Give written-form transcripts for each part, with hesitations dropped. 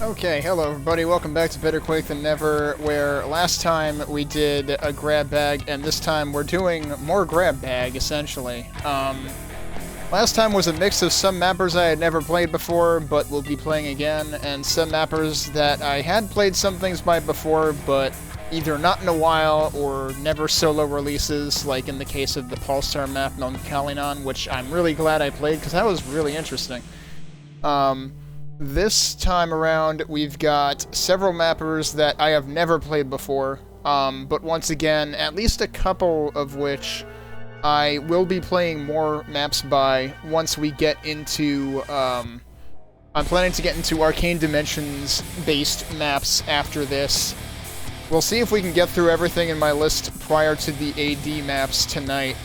Okay, hello everybody, welcome back to Better Quake Than Never, where last time we did a grab bag, and this time we're doing more grab bag, essentially. Last time was a mix of some mappers I had never played before, but will be playing again, and some mappers that I had played some things by before, but either not in a while, or never solo releases, like in the case of the Pulsar map known Kalinon, which I'm really glad I played, because that was really interesting. This time around, we've got several mappers that I have never played before, but once again, at least a couple of which I will be playing more maps by once we get into, I'm planning to get into Arcane Dimensions-based maps after this. We'll see if we can get through everything in my list prior to the AD maps tonight.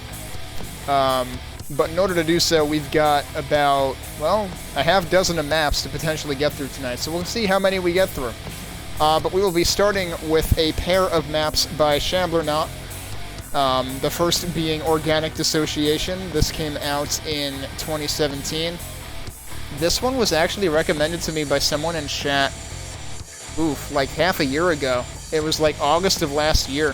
But in order to do so, we've got about, well, a half dozen of maps to potentially get through tonight, so we'll see how many we get through. But we will be starting with a pair of maps by Shamblernaut. The first being Organic Dissociation. This came out in 2017. This one was actually recommended to me by someone in chat, like half a year ago. It was like August of last year.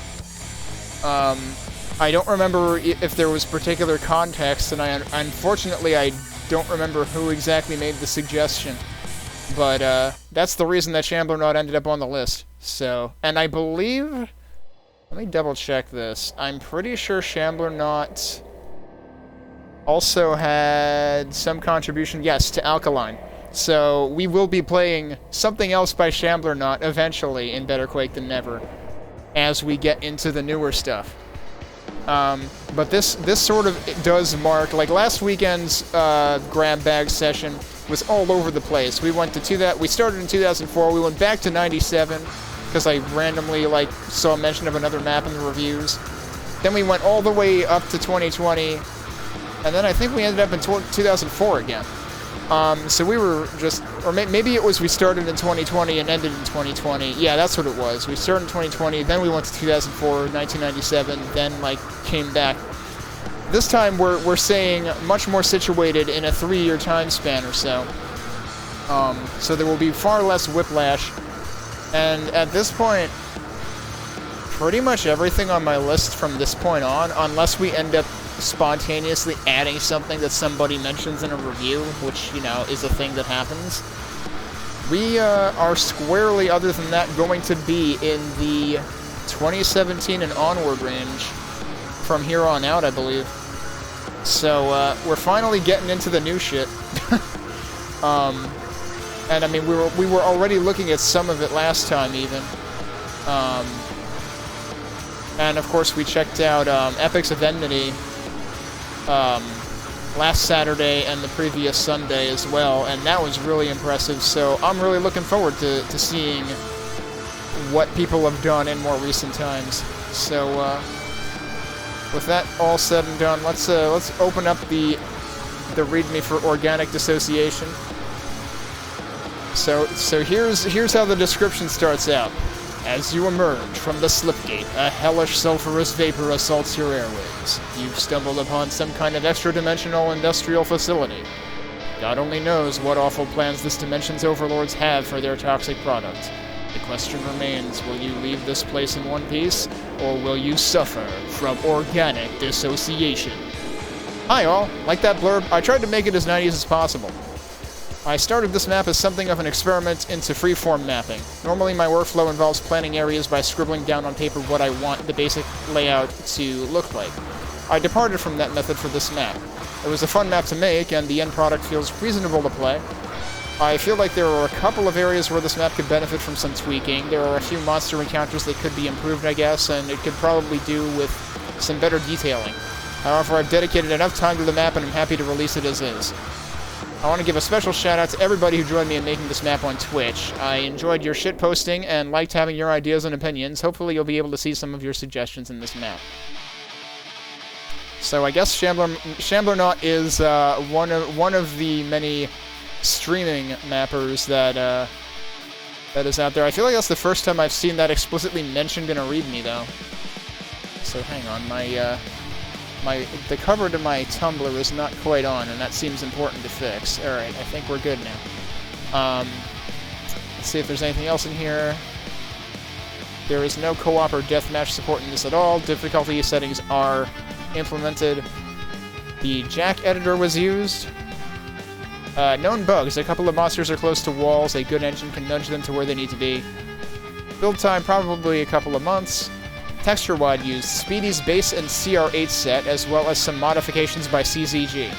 I don't remember if there was particular context, and unfortunately I don't remember who exactly made the suggestion. But that's the reason that Shamblernaut ended up on the list. So, and I believe, let me double check this. I'm pretty sure Shamblernaut also had some contribution, yes, to Alkaline. So we will be playing something else by Shamblernaut eventually in Better Quake Than Never as we get into the newer stuff. But this sort of does mark, like last weekend's grab bag session was all over the place. We went to we started in 2004, we went back to 97, because I randomly saw a mention of another map in the reviews. Then we went all the way up to 2020, and then I think we ended up in 2004 again. So we were just, or maybe it was we started in 2020 and ended in 2020. Yeah, that's what it was. We started in 2020, then we went to 2004, 1997, then came back. This time we're saying much more situated in a 3-year time span or so. So there will be far less whiplash. And at this point, pretty much everything on my list from this point on, unless we end up spontaneously adding something that somebody mentions in a review, which, is a thing that happens. We are squarely, other than that, going to be in the 2017 and onward range from here on out, I believe. So, we're finally getting into the new shit. And I mean, we were already looking at some of it last time, even. And of course, we checked out Epics of Enmity last Saturday and the previous Sunday as well, and that was really impressive, so I'm really looking forward to seeing what people have done in more recent times. So, with that all said and done, let's open up the README for Organic Dissociation. So here's how the description starts out. As you emerge from the slipgate, a hellish sulfurous vapor assaults your airways. You've stumbled upon some kind of extra-dimensional industrial facility. God only knows what awful plans this dimension's overlords have for their toxic product. The question remains, will you leave this place in one piece, or will you suffer from organic dissociation? Hi all, like that blurb, I tried to make it as 90s as possible. I started this map as something of an experiment into freeform mapping. Normally my workflow involves planning areas by scribbling down on paper what I want the basic layout to look like. I departed from that method for this map. It was a fun map to make, and the end product feels reasonable to play. I feel like there are a couple of areas where this map could benefit from some tweaking. There are a few monster encounters that could be improved, I guess, and it could probably do with some better detailing. However, I've dedicated enough time to the map and I'm happy to release it as is. I want to give a special shout out to everybody who joined me in making this map on Twitch. I enjoyed your shitposting and liked having your ideas and opinions. Hopefully you'll be able to see some of your suggestions in this map. So I guess Shamblernaut is one of the many streaming mappers that is out there. I feel like that's the first time I've seen that explicitly mentioned in a README, though. So hang on, the cover to my Tumblr is not quite on, and that seems important to fix. Alright, I think we're good now. Let's see if there's anything else in here. There is no co-op or deathmatch support in this at all. Difficulty settings are implemented. The Jack editor was used. Known bugs. A couple of monsters are close to walls. A good engine can nudge them to where they need to be. Build time, probably a couple of months. Texture wide used. Speedy's base and CR8 set, as well as some modifications by CZG.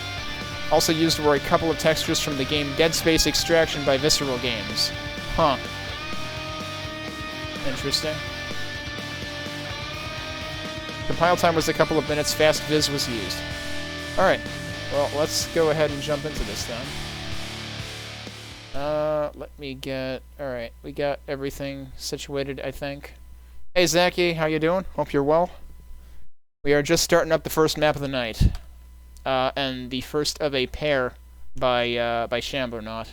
Also used were a couple of textures from the game Dead Space Extraction by Visceral Games. Huh. Interesting. Compile time was a couple of minutes. Fast Viz was used. Alright. Well, let's go ahead and jump into this then. Let me get... Alright, we got everything situated, I think. Hey, Zachy, how you doing? Hope you're well. We are just starting up the first map of the night. And the first of a pair by Shamblernaut.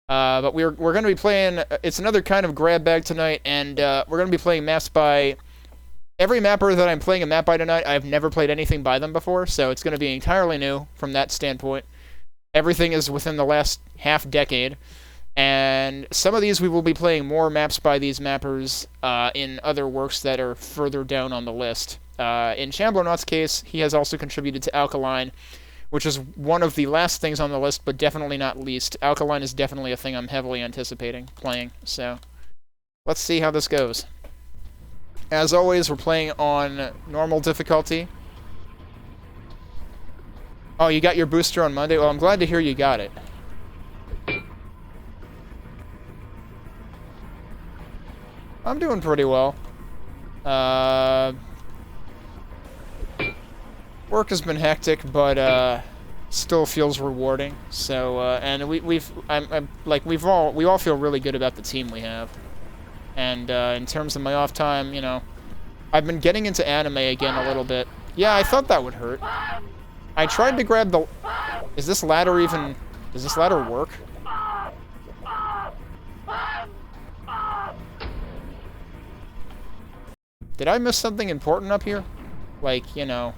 But we're going to be playing... It's another kind of grab bag tonight, and we're going to be playing maps by... Every mapper that I'm playing a map by tonight, I've never played anything by them before, so it's going to be entirely new from that standpoint. Everything is within the last half-decade, and some of these we will be playing more maps by these mappers in other works that are further down on the list. In Shamblernaut's case, he has also contributed to Alkaline, which is one of the last things on the list, but definitely not least. Alkaline is definitely a thing I'm heavily anticipating playing, so let's see how this goes. As always, we're playing on normal difficulty. Oh, you got your booster on Monday? Well, I'm glad to hear you got it. I'm doing pretty well. Work has been hectic, but still feels rewarding. So, and we all feel really good about the team we have. And in terms of my off time, you know, I've been getting into anime again a little bit. Yeah, I thought that would hurt. I tried to grab the... Is this ladder even... Does this ladder work? Did I miss something important up here? Like, you know...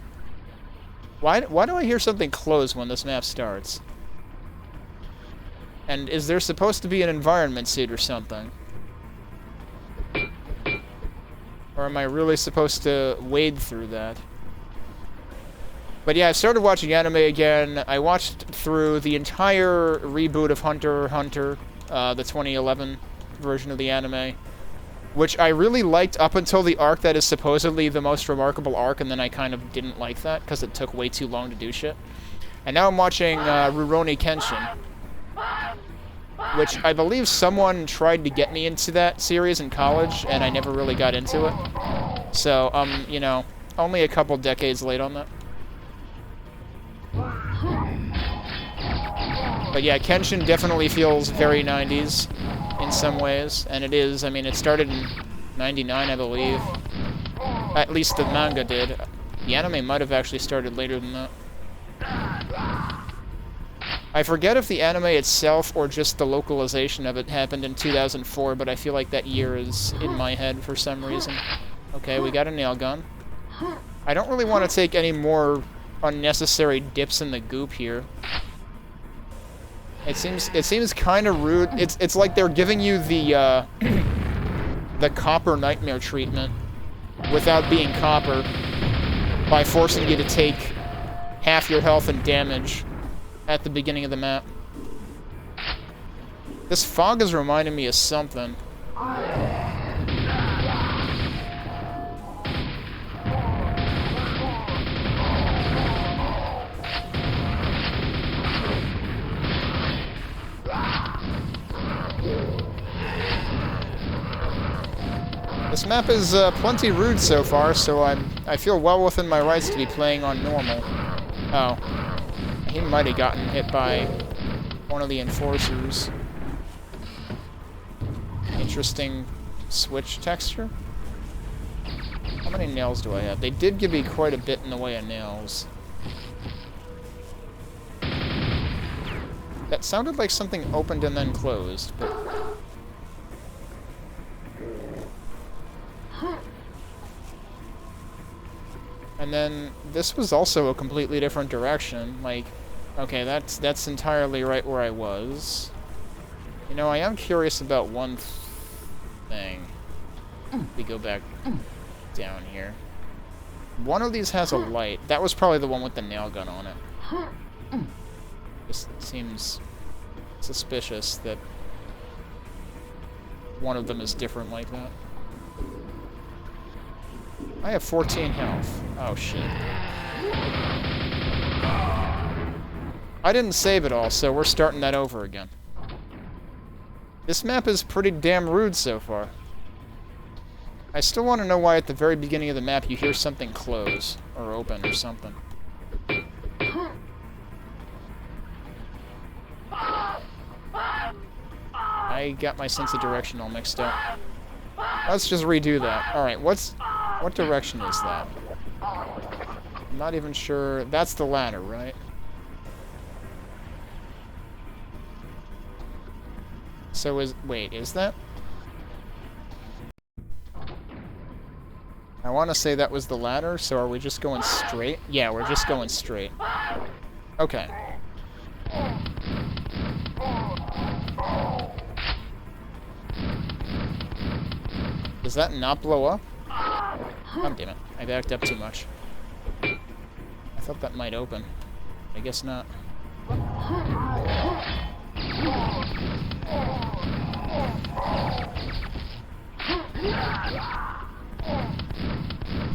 Why do I hear something close when this map starts? And is there supposed to be an environment suit or something? Or am I really supposed to wade through that? But yeah, I started watching anime again. I watched through the entire reboot of Hunter x Hunter, the 2011 version of the anime, which I really liked up until the arc that is supposedly the most remarkable arc, and then I kind of didn't like that because it took way too long to do shit. And now I'm watching Rurouni Kenshin, which I believe someone tried to get me into that series in college, and I never really got into it. So, you know, only a couple decades late on that. But yeah, Kenshin definitely feels very 90s in some ways, and it is. I mean, it started in 99, I believe. At least the manga did. The anime might have actually started later than that. I forget if the anime itself or just the localization of it happened in 2004, but I feel like that year is in my head for some reason. Okay, we got a nail gun. I don't really want to take any more unnecessary dips in the goop here. It seems kind of rude. It's like they're giving you the the copper nightmare treatment without being copper by forcing you to take half your health and damage at the beginning of the map. This fog is reminding me of something. This map is plenty rude so far, so I feel well within my rights to be playing on normal. Oh. He might have gotten hit by one of the enforcers. Interesting switch texture. How many nails do I have? They did give me quite a bit in the way of nails. That sounded like something opened and then closed, but... And then this was also a completely different direction. Like, okay, that's entirely right where I was. You know, I am curious about one thing. We go back down here. One of these has a light. That was probably the one with the nail gun on it. Just seems suspicious that one of them is different like that. I have 14 health. Oh, shit. I didn't save it all, so we're starting that over again. This map is pretty damn rude so far. I still want to know why at the very beginning of the map you hear something close, or open, or something. I got my sense of direction all mixed up. Let's just redo that. Alright, what direction is that? I'm not even sure. That's the ladder, right? So wait, is that? I want to say that was the ladder, so are we just going straight? Yeah, we're just going straight. Okay. Does that not blow up? Oh, damn it. I backed up too much. I thought that might open. I guess not.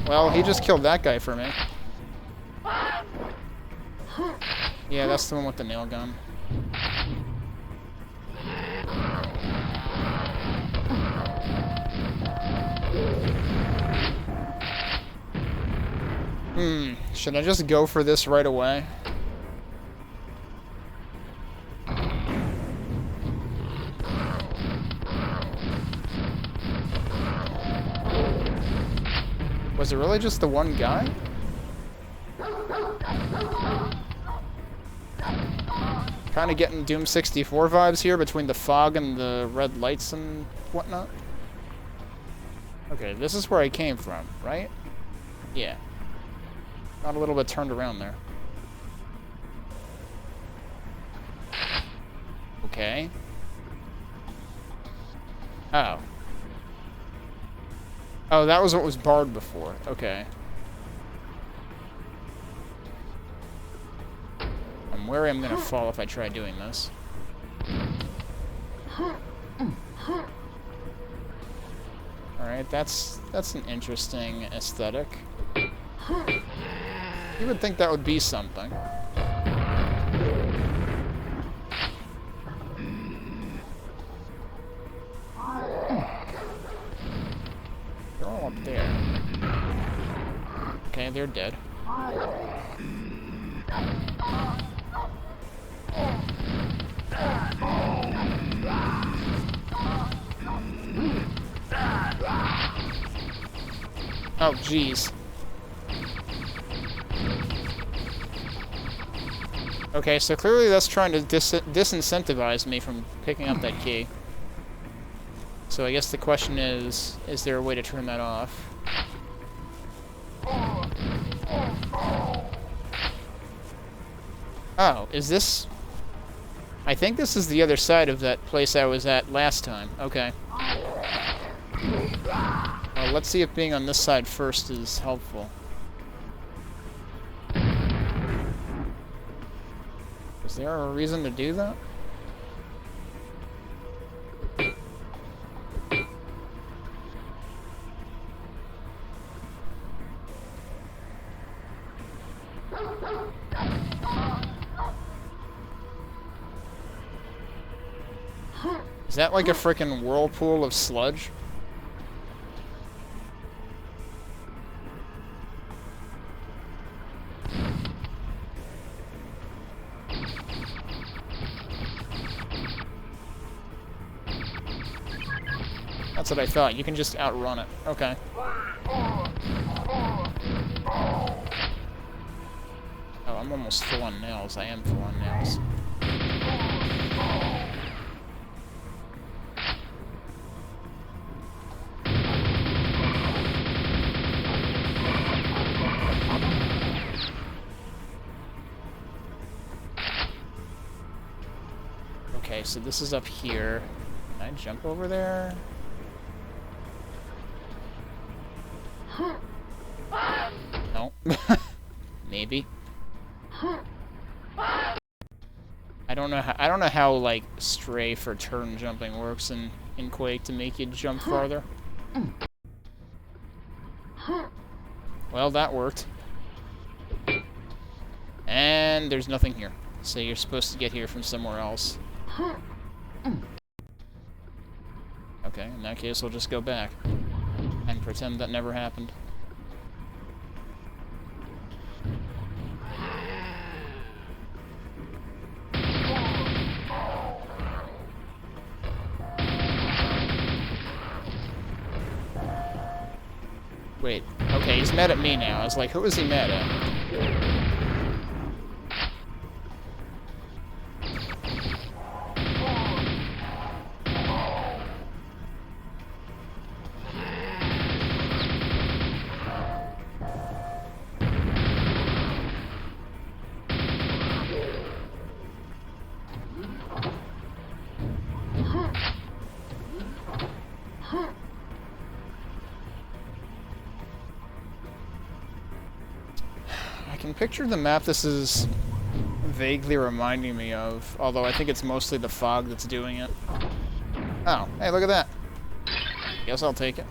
Well, he just killed that guy for me. Yeah, that's the one with the nail gun. Should I just go for this right away? Was it really just the one guy? Kind of getting Doom 64 vibes here between the fog and the red lights and whatnot. Okay, this is where I came from, right? Yeah. Got a little bit turned around there. Okay. Oh. Oh, that was what was barred before. Okay. I'm worried I'm gonna fall if I try doing this. Alright, that's an interesting aesthetic. You would think that would be something. They're all up there. Okay, they're dead. Oh, jeez. Okay, so clearly that's trying to disincentivize me from picking up that key. So I guess the question is there a way to turn that off? Oh, is this... I think this is the other side of that place I was at last time. Okay. Well, let's see if being on this side first is helpful. Is there a reason to do that? Is that like a frickin' whirlpool of sludge? That's what I thought. You can just outrun it. Okay. Oh, I'm almost full on nails. I am full on nails. so this is up here. Can I jump over there? No. Maybe. I don't know how like stray for turn jumping works in Quake to make you jump farther. Well, that worked. And there's nothing here. So you're supposed to get here from somewhere else. Okay, in that case we'll just go back and pretend that never happened. Wait, okay, he's mad at me now. I was like, who is he mad at? I can picture the map this is vaguely reminding me of, although I think it's mostly the fog that's doing it. Oh, hey, look at that. Guess I'll take it.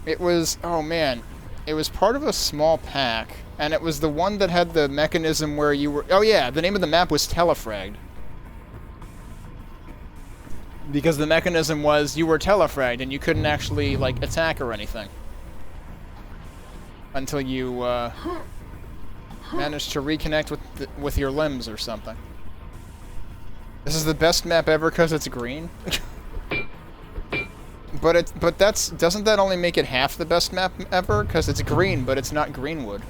It was, oh man, it was part of a small pack, and it was the one that had the mechanism where you were, oh yeah, the name of the map was Telefragged. Because the mechanism was you were telefragged and you couldn't actually, like, attack or anything. Until you, managed to reconnect with your limbs or something. This is the best map ever because it's green? But doesn't that only make it half the best map ever? Because it's green, but it's not Greenwood.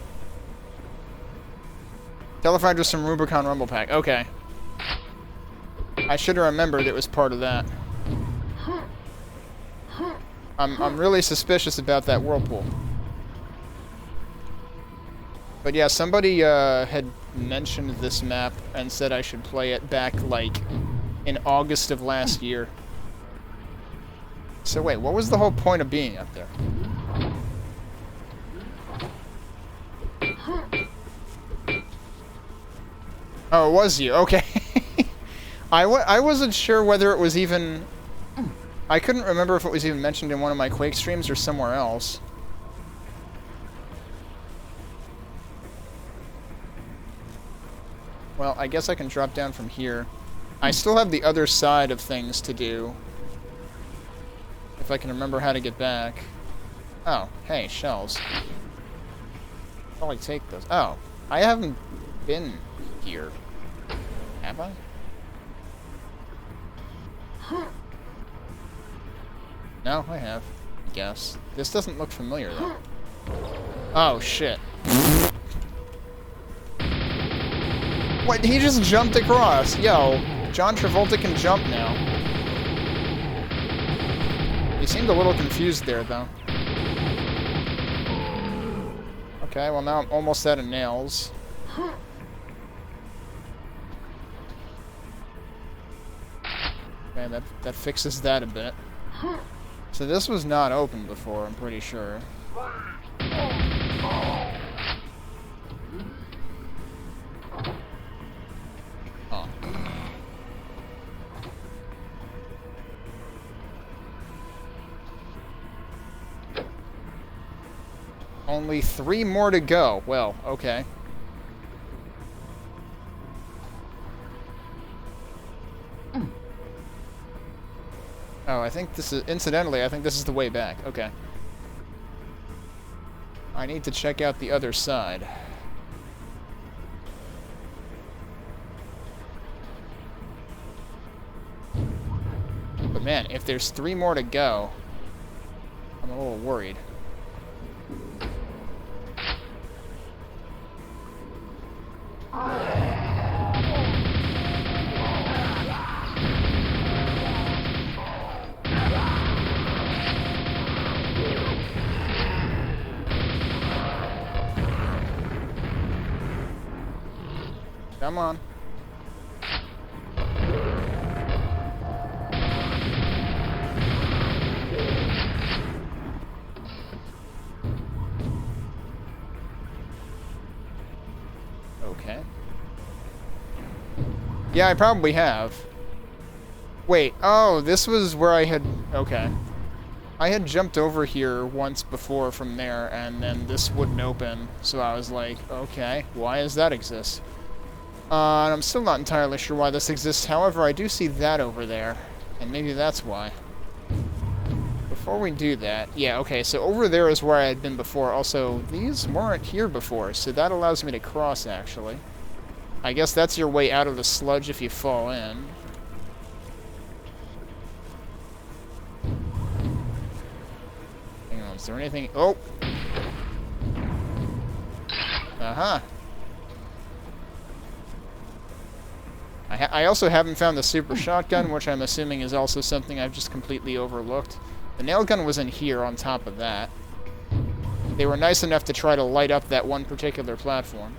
Telefragged with some Rubicon Rumble Pack. Okay. I should have remembered it was part of that. I'm really suspicious about that whirlpool. But yeah, somebody had mentioned this map and said I should play it back, like, in August of last year. So wait, what was the whole point of being up there? Oh, it was you. Okay. I wasn't sure whether it was even... I couldn't remember if it was even mentioned in one of my Quake streams or somewhere else. Well, I guess I can drop down from here. I still have the other side of things to do. If I can remember how to get back. Oh, hey, shells. I'll probably take those. Oh, I haven't been here. Have I? No, I have. I guess. This doesn't look familiar, though. Oh, shit. What? He just jumped across. Yo, John Travolta can jump now. He seemed a little confused there, though. Okay, well now I'm almost out of nails. Okay, that fixes that a bit. So this was not open before, I'm pretty sure. Oh. Only 3 more to go. Well, okay. Oh, I think this is... Incidentally, I think this is the way back. Okay. I need to check out the other side. But man, if there's 3 more to go, I'm a little worried. Come on. Okay. Yeah, I probably have. Wait, oh, this was where I had... Okay. I had jumped over here once before from there, and then this wouldn't open, so I was like, okay, why does that exist? And I'm still not entirely sure why this exists, however, I do see that over there, and maybe that's why. Before we do that, yeah, okay, so over there is where I had been before. Also, these weren't here before, so that allows me to cross, actually. I guess that's your way out of the sludge if you fall in. Hang on, is there anything... Oh! Uh-huh. I also haven't found the super shotgun, which I'm assuming is also something I've just completely overlooked. The nail gun was in here on top of that. They were nice enough to try to light up that one particular platform.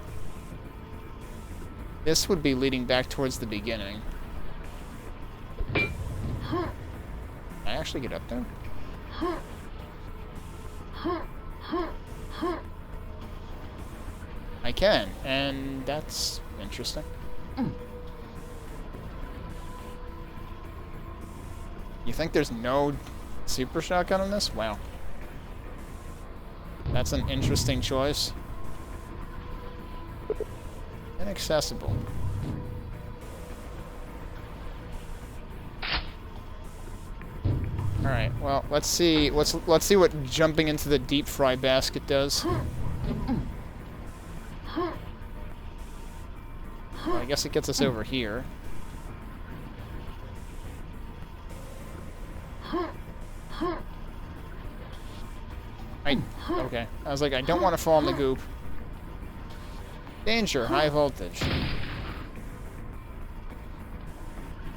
This would be leading back towards the beginning. Can I actually get up there? I can, and that's interesting. You think there's no super shotgun in this? Wow. That's an interesting choice. Inaccessible. Alright, well, let's see see what jumping into the deep fry basket does. Well, I guess it gets us over here. Okay. I was like, I don't want to fall in the goop. Danger, high voltage.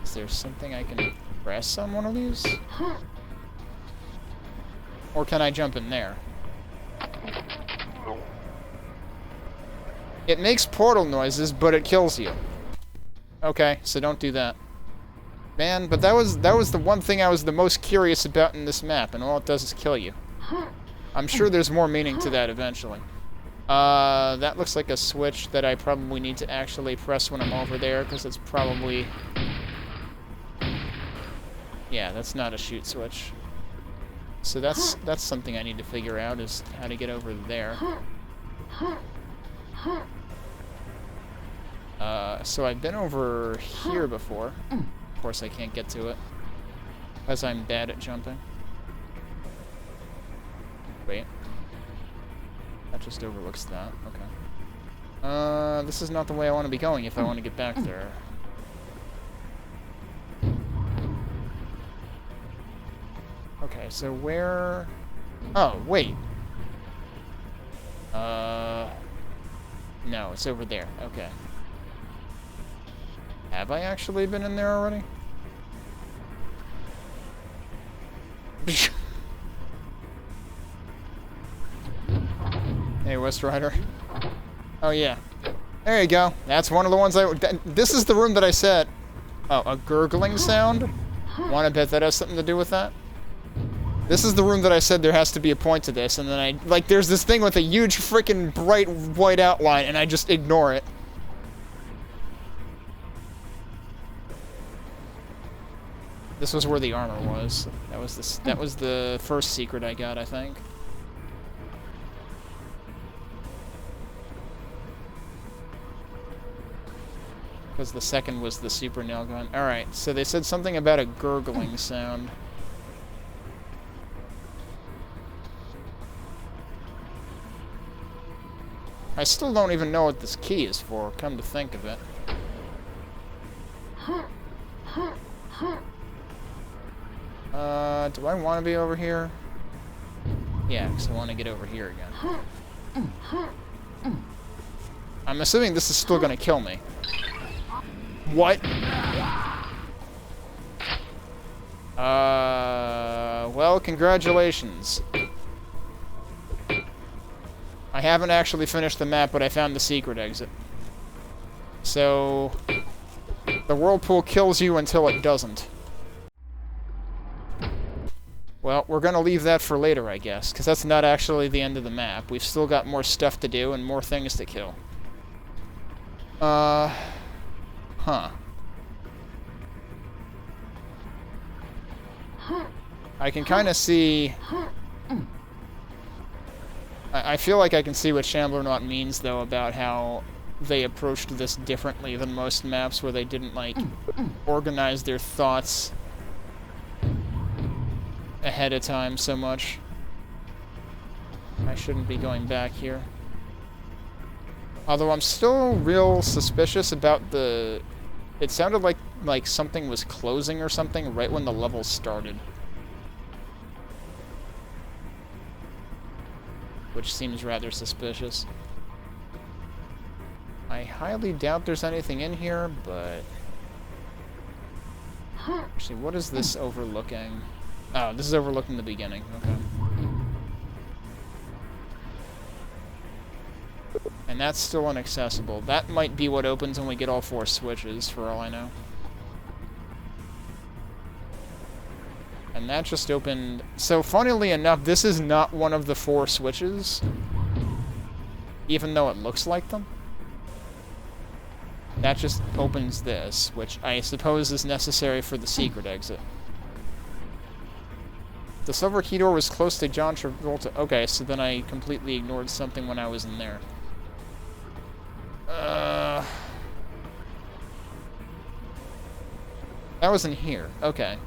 Is there something I can press on one of these? Or can I jump in there? It makes portal noises, but it kills you. Okay, so don't do that. Man, but that was the one thing I was the most curious about in this map, and all it does is kill you. I'm sure there's more meaning to that eventually. That looks like a switch that I probably need to actually press when I'm over there, because it's probably... Yeah, that's not a shoot switch. So that's something I need to figure out, is how to get over there. So I've been over here before. Of course I can't get to it, because I'm bad at jumping. Wait. That just overlooks that. Okay. This is not the way I want to be going if I want to get back there. Okay, so where... Oh, wait. No, it's over there. Okay. Have I actually been in there already? Hey, West Rider. Oh, yeah. There you go. That's one of the ones this is the room that I said... Oh, a gurgling sound? Wanna bet that has something to do with that? This is the room that I said there has to be a point to this, and then there's this thing with a huge freaking bright white outline, and I just ignore it. This was where the armor was. That was the first secret I got, I think. Because the second was the super nail gun. Alright, so they said something about a gurgling sound. I still don't even know what this key is for, come to think of it. Do I want to be over here? Yeah, because I want to get over here again. I'm assuming this is still going to kill me. What? Well, congratulations. I haven't actually finished the map, but I found the secret exit. So, the whirlpool kills you until it doesn't. Well, we're gonna leave that for later, I guess, because that's not actually the end of the map. We've still got more stuff to do and more things to kill. Huh. I can kind of see... I feel like I can see what Shamblernaut means, though, about how they approached this differently than most maps where they didn't, like, organize their thoughts ahead of time so much. I shouldn't be going back here. Although I'm still real suspicious about the... It sounded like something was closing or something right when the level started. Which seems rather suspicious. I highly doubt there's anything in here, but... Actually, what is this overlooking? Oh, this is overlooking the beginning. Okay. And that's still inaccessible. That might be what opens when we get all 4 switches, for all I know. And that just opened... So, funnily enough, this is not one of the 4 switches. Even though it looks like them. That just opens this, which I suppose is necessary for the secret exit. The silver key door was close to John Travolta. Okay, so then I completely ignored something when I was in there. That was in here. Okay.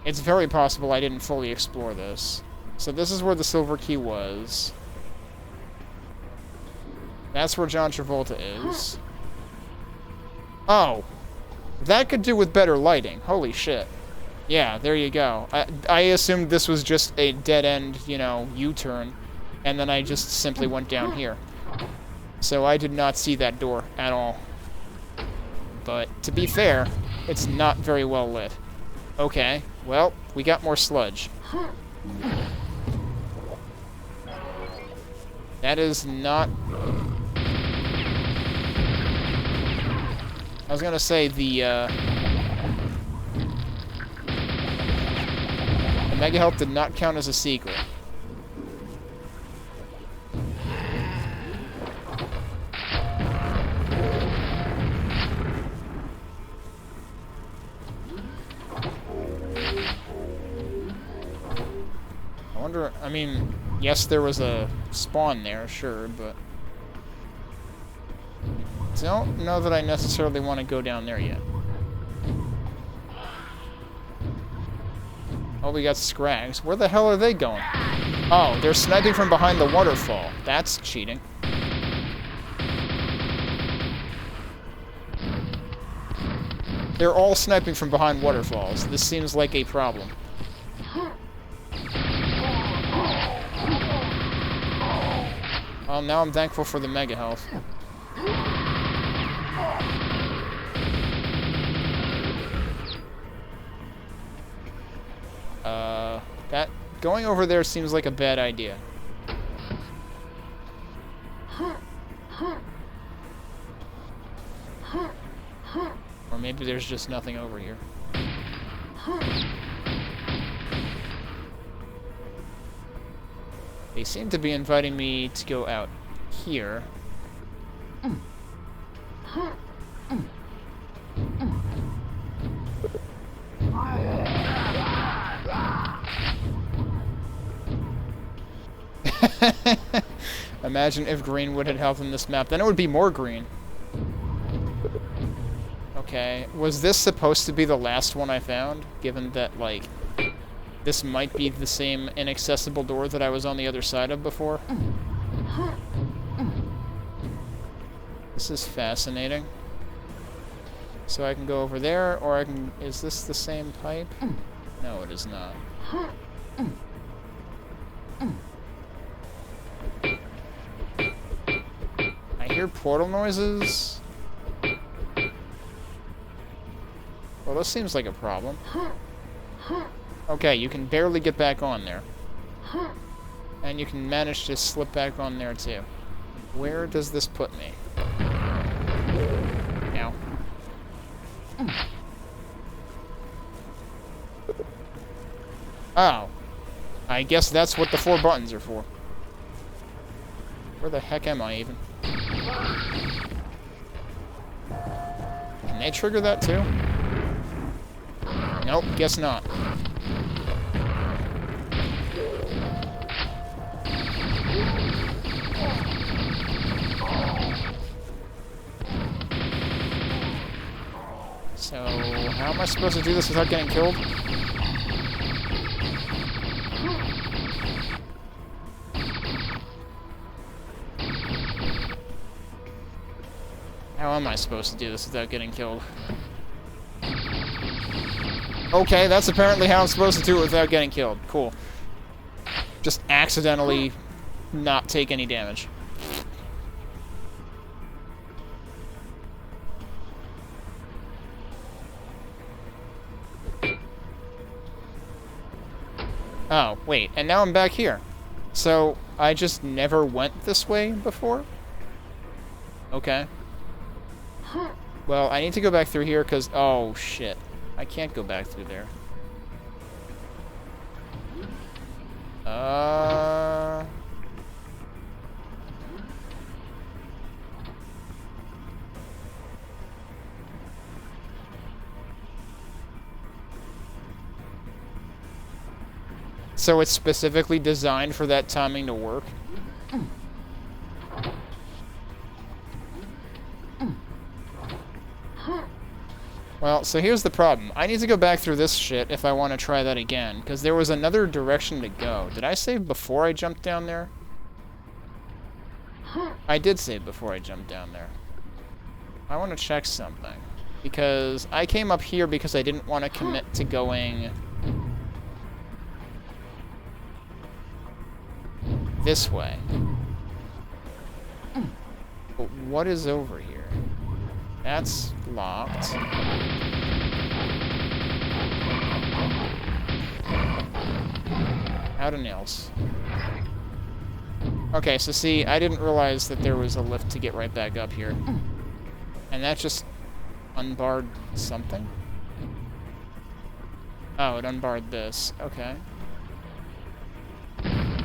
It's very possible I didn't fully explore this. So this is where the silver key was. That's where John Travolta is. Oh. That could do with better lighting. Holy shit. Yeah, there you go. I assumed this was just a dead-end, you know, U-turn. And then I just simply went down here. So I did not see that door at all. But, to be fair, it's not very well lit. Okay, well, we got more sludge. That is not... I was gonna say, the Mega Health did not count as a secret. I mean, yes, there was a spawn there, sure, but... Don't know that I necessarily want to go down there yet. Oh, we got Scrags. Where the hell are they going? Oh, they're sniping from behind the waterfall. That's cheating. They're all sniping from behind waterfalls. This seems like a problem. Well, now I'm thankful for the Mega Health. That... Going over there seems like a bad idea. Or maybe there's just nothing over here. They seem to be inviting me to go out here. Imagine if Greenwood had helped in this map. Then it would be more green. Okay. Was this supposed to be the last one I found? Given that, like... This might be the same inaccessible door that I was on the other side of before. This is fascinating. So I can go over there, or I can... Is this the same pipe? No, it is not. I hear portal noises. Well, this seems like a problem. Okay, you can barely get back on there. And you can manage to slip back on there, too. Where does this put me? Oh. I guess that's what the 4 buttons are for. Where the heck am I even? Can they trigger that too? Nope, guess not. So, how am I supposed to do this without getting killed? How am I supposed to do this without getting killed? Okay, that's apparently how I'm supposed to do it without getting killed. Cool. Just accidentally not take any damage. Oh, wait, and now I'm back here. So, I just never went this way before? Okay. Well, I need to go back through here because... Oh, shit. I can't go back through there. So it's specifically designed for that timing to work? Well, so here's the problem. I need to go back through this shit if I want to try that again, because there was another direction to go. Did I save before I jumped down there? I did save before I jumped down there. I want to check something, because I came up here because I didn't want to commit to going this way. But what is over here? That's locked. How to nails. Okay, so see, I didn't realize that there was a lift to get right back up here. And that just unbarred something? Oh, it unbarred this. Okay.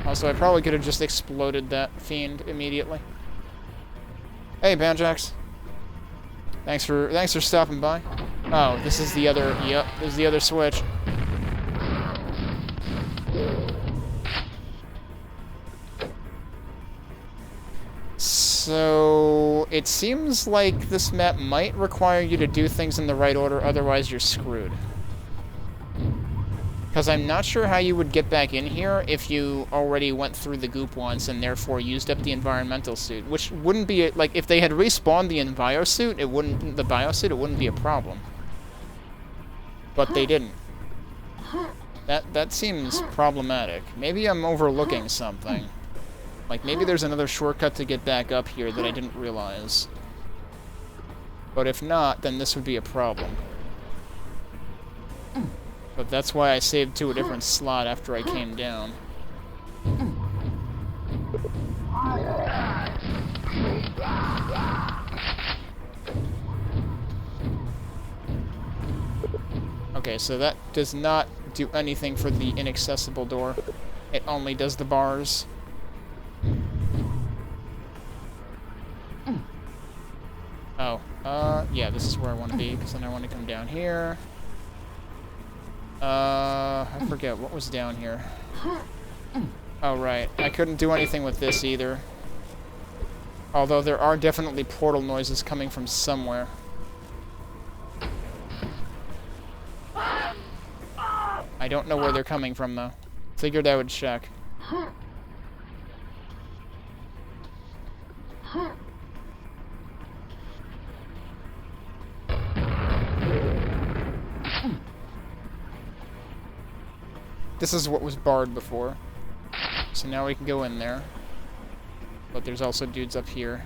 Also, I probably could have just exploded that fiend immediately. Hey, Banjax. Thanks for stopping by. Oh, this is the other... Yep, this is the other switch. So... It seems like this map might require you to do things in the right order, otherwise you're screwed. Because I'm not sure how you would get back in here if you already went through the goop once and therefore used up the environmental suit, which wouldn't be like if they had respawned the biosuit, it wouldn't be a problem. But they didn't. That seems problematic. Maybe I'm overlooking something. Like maybe there's another shortcut to get back up here that I didn't realize. But if not, then this would be a problem. But that's why I saved to a different slot after I came down. Okay, so that does not do anything for the inaccessible door. It only does the bars. Oh, yeah, this is where I want to be, because then I want to come down here. I forget, what was down here? Oh, right. I couldn't do anything with this either. Although there are definitely portal noises coming from somewhere. I don't know where they're coming from, though. Figured I would check. This is what was barred before. So now we can go in there. But there's also dudes up here.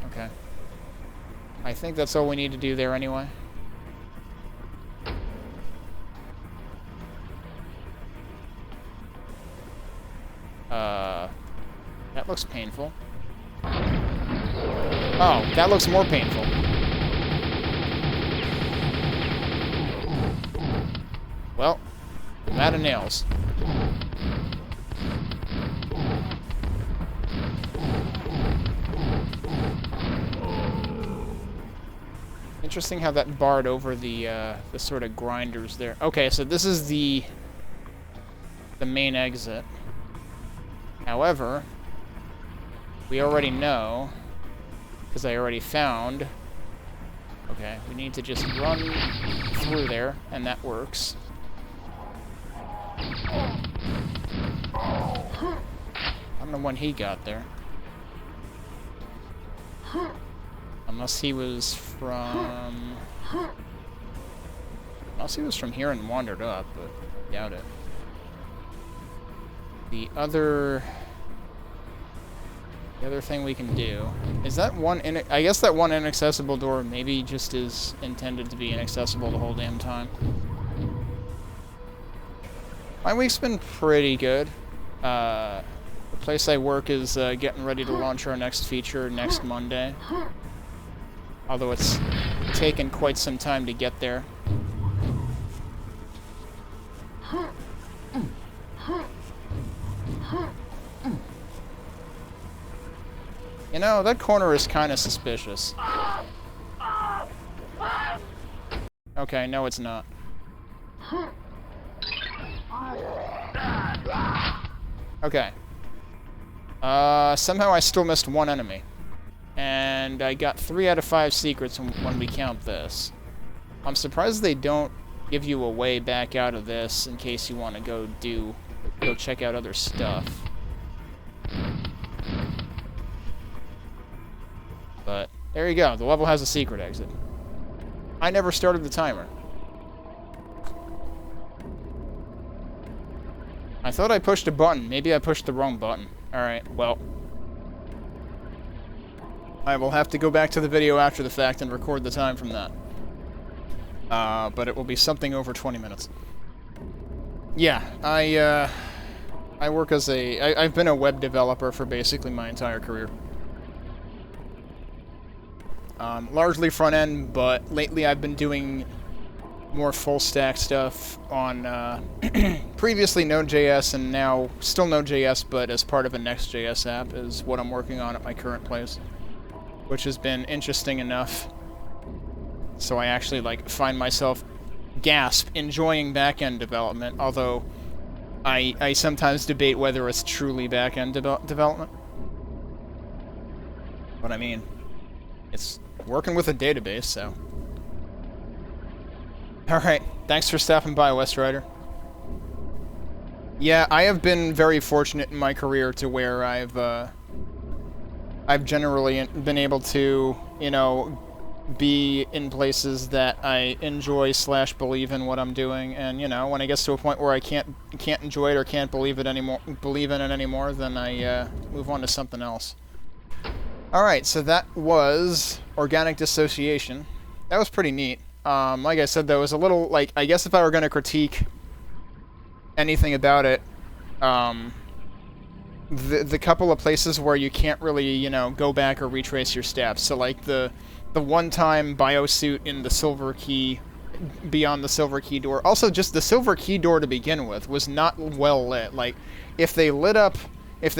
Okay. I think that's all we need to do there anyway. that looks painful. Oh, that looks more painful. Well, I'm out of nails. Interesting how that barred over the sort of grinders there. Okay, so this is the main exit. However, we already know, because I already found... Okay, we need to just run through there, and that works. I don't know when he got there. Unless he was from... Unless he was from here and wandered up, but doubt it. The other thing we can do is that one. I guess that one inaccessible door maybe just is intended to be inaccessible the whole damn time. My week's been pretty good. The place I work is getting ready to launch our next feature next Monday. Although it's taken quite some time to get there. You know, that corner is kind of suspicious. Okay, no it's not. Okay. Somehow I still missed one enemy. And I got 3 out of 5 secrets when we count this. I'm surprised they don't give you a way back out of this in case you want to go check out other stuff. But there you go, the level has a secret exit. I never started the timer. I thought I pushed a button. Maybe I pushed the wrong button. Alright, well. I will have to go back to the video after the fact and record the time from that. But it will be something over 20 minutes. Yeah, I work as I've been a web developer for basically my entire career. Largely front end, but lately I've been doing more full stack stuff on previously Node.js and now still Node.js, but as part of a Next.js app is what I'm working on at my current place, which has been interesting enough. So I actually find myself enjoying back-end development, although I sometimes debate whether it's truly back-end development. But I mean, it's working with a database, so. Alright, thanks for stopping by, West Rider. Yeah, I have been very fortunate in my career to where I've generally been able to, you know, be in places that I enjoy / believe in what I'm doing, and you know, when it gets to a point where I can't enjoy it or can't believe in it anymore, then I move on to something else. Alright, so that was Organic Dissociation. That was pretty neat. Like I said, though, it was a little, I guess if I were going to critique anything about it, the couple of places where you can't really, you know, go back or retrace your steps. So, the one-time biosuit in the Silver Key, beyond the Silver Key door. Also, just the Silver Key door to begin with was not well lit. If they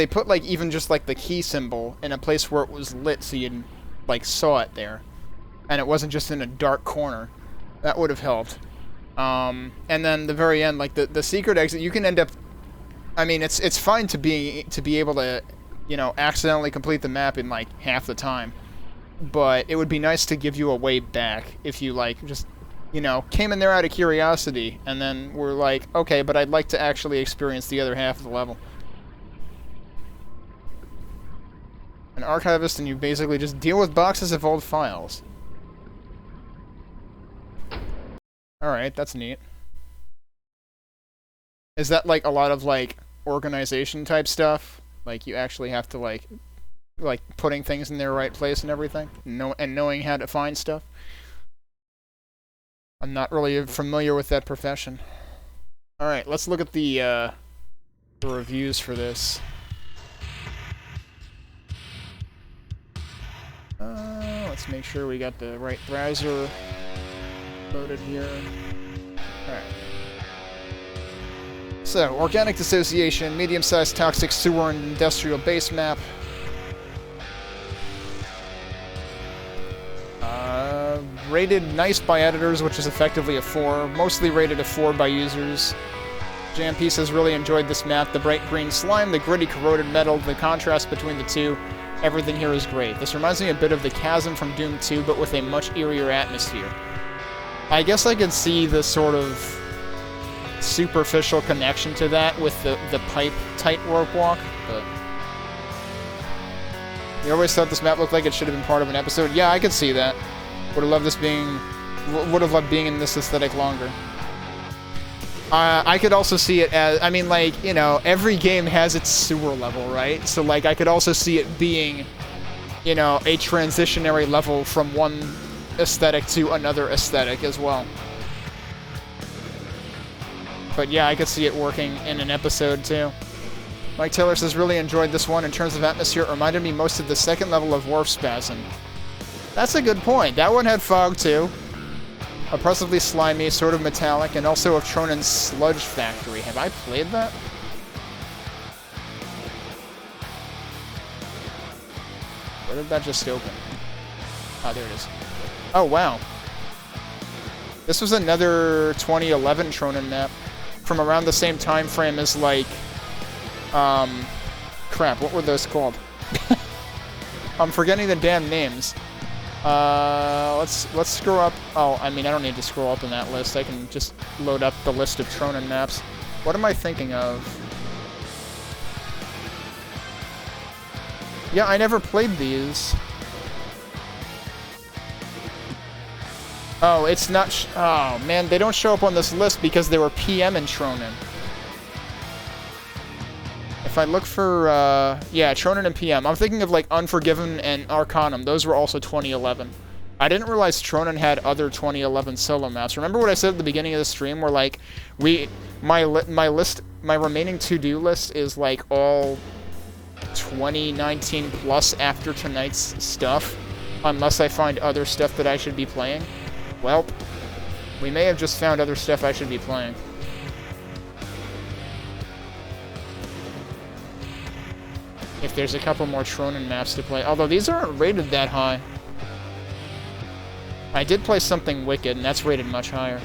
put, even just, the key symbol in a place where it was lit so you, saw it there, and it wasn't just in a dark corner, that would have helped. And then the very end, the secret exit, you can end up... I mean, it's fine to be able to, you know, accidentally complete the map in, half the time. But it would be nice to give you a way back if you, just, you know, came in there out of curiosity, and then were like, okay, but I'd like to actually experience the other half of the level. An archivist, and you basically just deal with boxes of old files. Alright, that's neat. Is that, a lot of, organization type stuff? You actually have to, putting things in their right place and everything? And knowing how to find stuff? I'm not really familiar with that profession. Alright, let's look at the reviews for this. let's make sure we got the right browser loaded here. Alright. So, organic dissociation, medium-sized toxic sewer and industrial base map. Rated nice by editors, which is effectively a 4. Mostly rated a 4 by users. Jam Piece has really enjoyed this map. The bright green slime, the gritty corroded metal, the contrast between the two. Everything here is great. This reminds me a bit of the chasm from Doom 2, but with a much eerier atmosphere. I guess I could see the sort of superficial connection to that with the pipe tight warp walk, but... You always thought this map looked like it should have been part of an episode? Yeah, I could see that. Would have loved being in this aesthetic longer. I could also see it as, I mean, like, you know, every game has its sewer level, right? So, like, I could also see it being, you know, a transitionary level from one aesthetic to another aesthetic as well. But yeah, I could see it working in an episode too. Mike Taylor says, really enjoyed this one. In terms of atmosphere, it reminded me most of the second level of Quakespasm. That's a good point. That one had fog too. Oppressively slimy, sort of metallic, and also of Tronin's Sludge Factory. Have I played that? Where did that just open? Ah, there it is. Oh, wow. This was another 2011 Tronin map from around the same time frame as, like, crap, what were those called? I'm forgetting the damn names. Let's scroll up. Oh, I mean, I don't need to scroll up in that list. I can just load up the list of Tronin maps. What am I thinking of? Yeah, I never played these. Oh, it's not... oh, man, they don't show up on this list because they were PM in Tronin. If I look for, yeah, Tronin and PM. I'm thinking of, like, Unforgiven and Arcanum. Those were also 2011. I didn't realize Tronin had other 2011 solo maps. Remember what I said at the beginning of the stream where, like, my remaining to-do list is, like, all 2019 plus after tonight's stuff, unless I find other stuff that I should be playing? Well, we may have just found other stuff I should be playing. If there's a couple more Tronin maps to play. Although these aren't rated that high. I did play something Wicked, and that's rated much higher.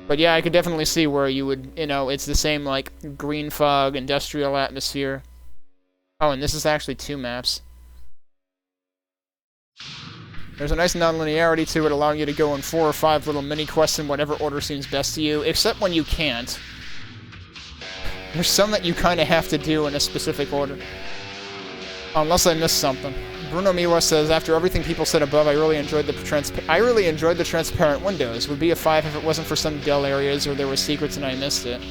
But yeah, I could definitely see where you would, you know, it's the same, like, green fog, industrial atmosphere. Oh, and this is actually 2 maps. There's a nice non-linearity to it, allowing you to go in 4 or 5 little mini-quests in whatever order seems best to you, except when you can't. There's some that you kind of have to do in a specific order. Unless I missed something. Bruno Miwa says, after everything people said above, I really enjoyed the transparent windows. Would be a 5 if it wasn't for some dull areas or there were secrets and I missed it.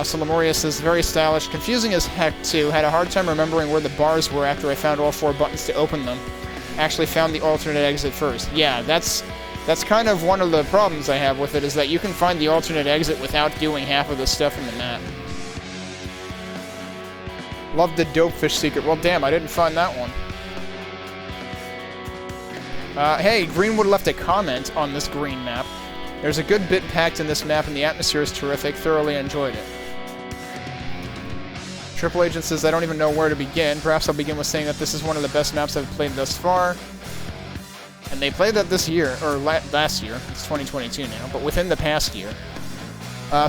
So Lemuria says, very stylish. Confusing as heck, too. Had a hard time remembering where the bars were after I found all 4 buttons to open them. Actually found the alternate exit first. Yeah, that's kind of one of the problems I have with it, is that you can find the alternate exit without doing half of the stuff in the map. Love the Dopefish secret. Well, damn, I didn't find that one. Hey, Greenwood left a comment on this green map. There's a good bit packed in this map, and the atmosphere is terrific. Thoroughly enjoyed it. Triple Agent says, I don't even know where to begin. Perhaps I'll begin with saying that this is one of the best maps I've played thus far. And they played that this year, or last year. It's 2022 now, but within the past year.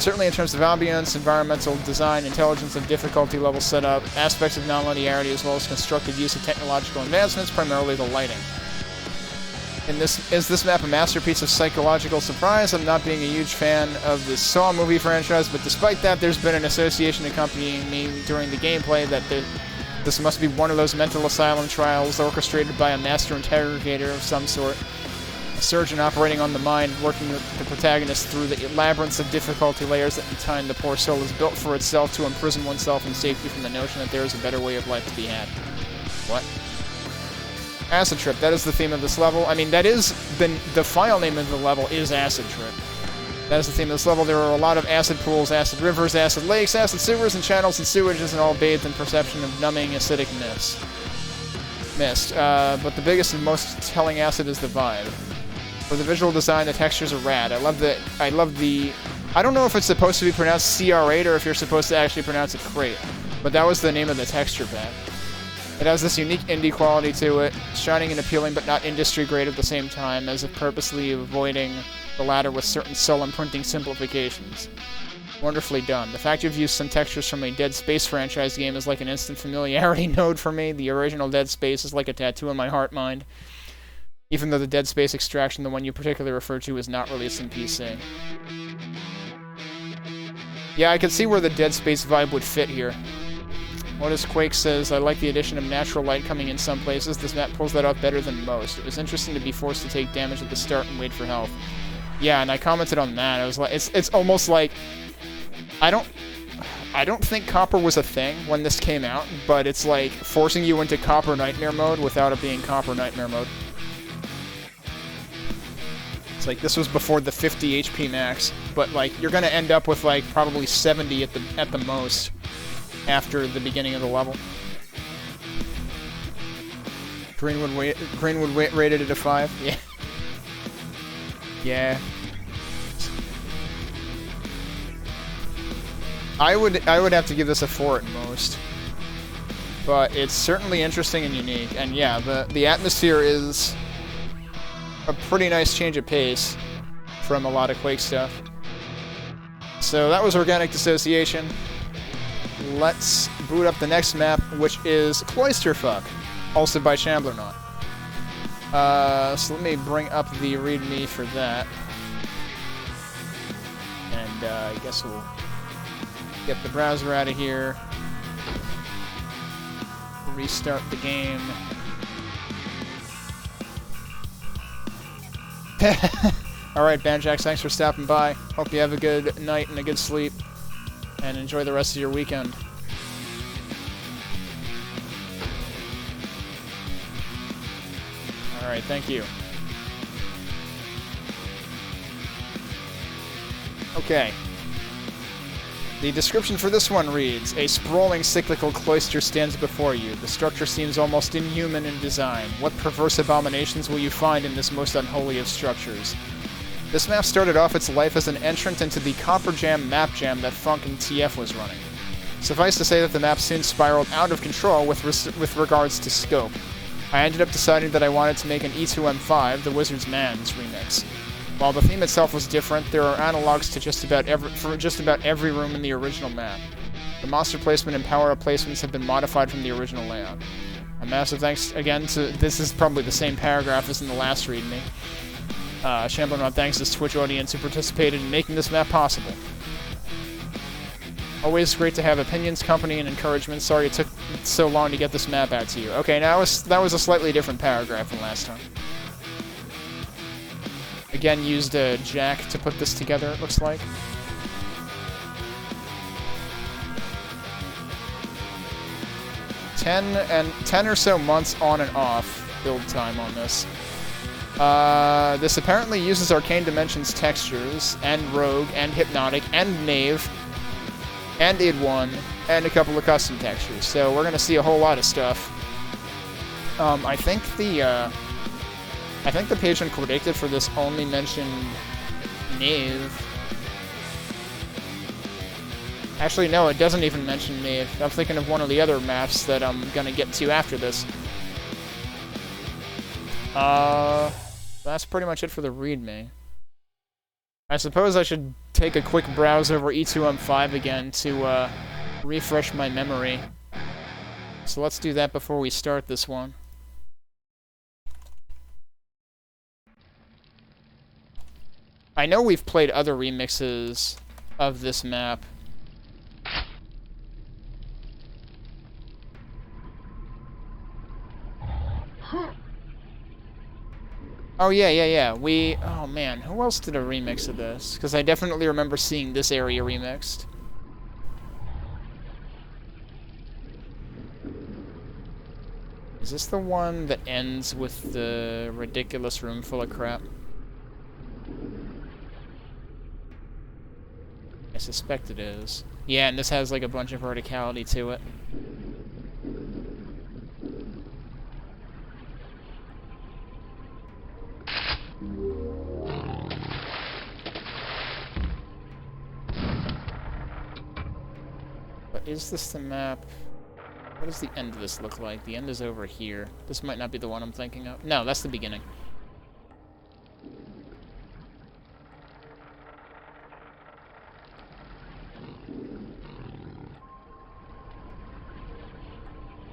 Certainly in terms of ambience, environmental design, intelligence and difficulty level setup, aspects of nonlinearity, as well as constructive use of technological advancements, primarily the lighting. Is this map a masterpiece of psychological surprise? I'm not being a huge fan of the Saw movie franchise, but despite that, there's been an association accompanying me during the gameplay that this must be one of those mental asylum trials orchestrated by a master interrogator of some sort. A surgeon operating on the mind, working with the protagonist through the labyrinths of difficulty layers that in time the poor soul is built for itself to imprison oneself in safety from the notion that there is a better way of life to be had. What? Acid Trip, that is the theme of this level. I mean, that is the file name of the level is Acid Trip. That is the theme of this level. There are a lot of acid pools, acid rivers, acid lakes, acid sewers, and channels and sewages, and all bathed in perception of numbing acidic mist. But the biggest and most telling acid is the vibe. For the visual design, the textures are rad. I love the... I don't know if it's supposed to be pronounced CR8 or if you're supposed to actually pronounce it crate. But that was the name of the texture pack. It has this unique indie quality to it, shining and appealing but not industry grade at the same time, as if purposely avoiding the latter with certain soul imprinting simplifications. Wonderfully done. The fact you've used some textures from a Dead Space franchise game is like an instant familiarity node for me. The original Dead Space is like a tattoo in my heart-mind. Even though the Dead Space Extraction, the one you particularly refer to, is not released in PC. Yeah, I can see where the Dead Space vibe would fit here. What is Quake says, I like the addition of natural light coming in some places. This map pulls that off better than most. It was interesting to be forced to take damage at the start and wait for health. Yeah, and I commented on that. I was like, it's almost like... I don't think Copper was a thing when this came out, but it's like forcing you into Copper Nightmare mode without it being Copper Nightmare mode. It's like, this was before the 50 HP max, but like, you're gonna end up with like probably 70 at the most after the beginning of the level. Greenwood rated it a 5? Yeah. Yeah. I would have to give this a 4 at most. But it's certainly interesting and unique. And yeah, the atmosphere is a pretty nice change of pace from a lot of Quake stuff. So that was Organic Dissociation. Let's boot up the next map, which is Cloisterfuck, also by Shamblernaut. So let me bring up the README for that. And I guess we'll get the browser out of here. Restart the game. Alright, Banjax, thanks for stopping by. Hope you have a good night and a good sleep. And enjoy the rest of your weekend. Alright, thank you. Okay. The description for this one reads, a sprawling cyclical cloister stands before you. The structure seems almost inhuman in design. What perverse abominations will you find in this most unholy of structures? This map started off its life as an entrant into the Copper Jam map jam that Funk and TF was running. Suffice to say that the map soon spiraled out of control with regards to scope. I ended up deciding that I wanted to make an E2M5, the Wizard's Man's remix. While the theme itself was different, there are analogs to just about every room in the original map. The monster placement and power-up placements have been modified from the original layout. A massive thanks again to... This is probably the same paragraph as in the last README. Shamblernaut thanks his Twitch audience who participated in making this map possible. Always great to have opinions, company, and encouragement. Sorry it took so long to get this map out to you. Okay, now that was a slightly different paragraph than last time. Again, used a jack to put this together, it looks like. Ten or so months on and off build time on this. This apparently uses Arcane Dimensions textures, and Rogue, and Hypnotic, and Knave, and id1, and a couple of custom textures. So we're gonna see a whole lot of stuff. I think the page on Predicted for this only mentioned Knave. Actually, no, it doesn't even mention Knave. I'm thinking of one of the other maps that I'm gonna get to after this. That's pretty much it for the README. I suppose I should take a quick browse over E2M5 again to refresh my memory. So let's do that before we start this one. I know we've played other remixes of this map. Oh, yeah. Oh, man. Who else did a remix of this? Because I definitely remember seeing this area remixed. Is this the one that ends with the ridiculous room full of crap? I suspect it is. Yeah, and this has like a bunch of verticality to it. But is this the map? What does the end of this look like? The end is over here. This might not be the one I'm thinking of. No, that's the beginning.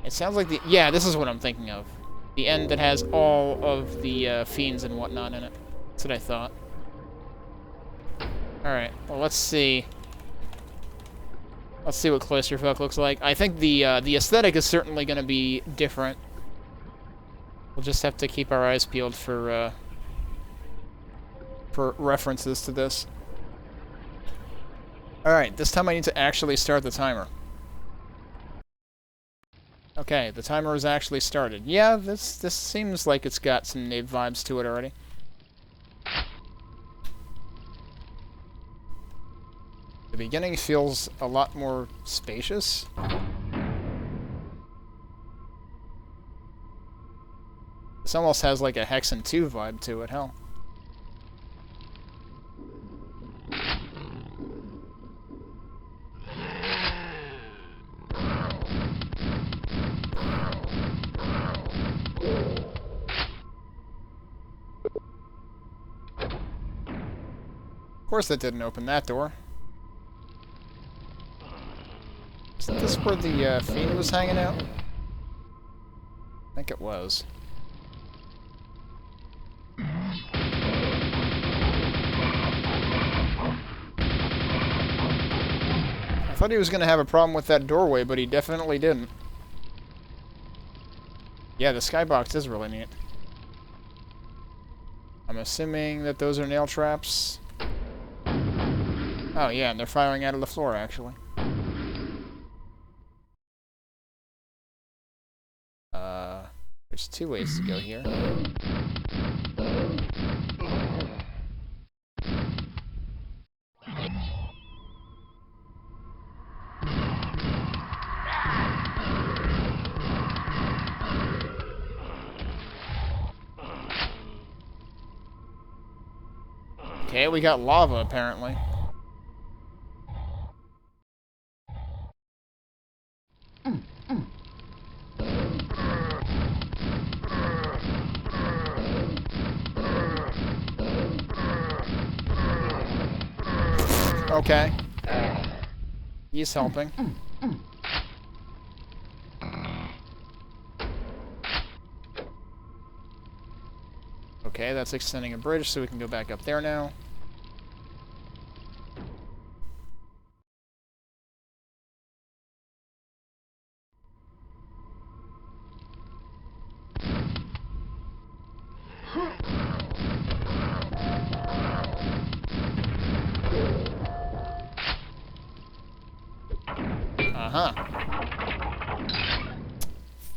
It sounds like the... Yeah, this is what I'm thinking of. The end that has all of the fiends and whatnot in it. That's what I thought. Alright, well, let's see. Let's see what Cloisterfuck looks like. I think the aesthetic is certainly going to be different. We'll just have to keep our eyes peeled for references to this. Alright, this time I need to actually start the timer. Okay, the timer is actually started. Yeah, this seems like it's got some Nave vibes to it already. The beginning feels a lot more spacious. This almost has like a Hexen 2 vibe to it, hell. Of course that didn't open that door. Isn't this where the fiend was hanging out? I think it was. I thought he was going to have a problem with that doorway, but he definitely didn't. Yeah, the skybox is really neat. I'm assuming that those are nail traps. Oh yeah, and they're firing out of the floor, actually. There's two ways to go here. Okay, we got lava, apparently. Okay. He's helping. Okay, that's extending a bridge, so we can go back up there now. Uh-huh.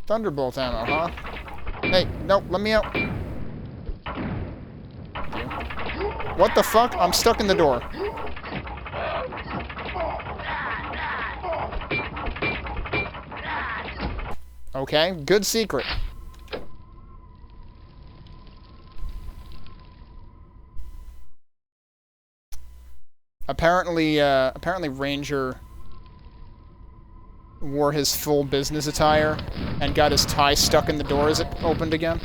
Thunderbolt ammo, huh? Hey, nope, let me out. What the fuck? I'm stuck in the door. Okay, good secret. Apparently Ranger wore his full business attire and got his tie stuck in the door as it opened again.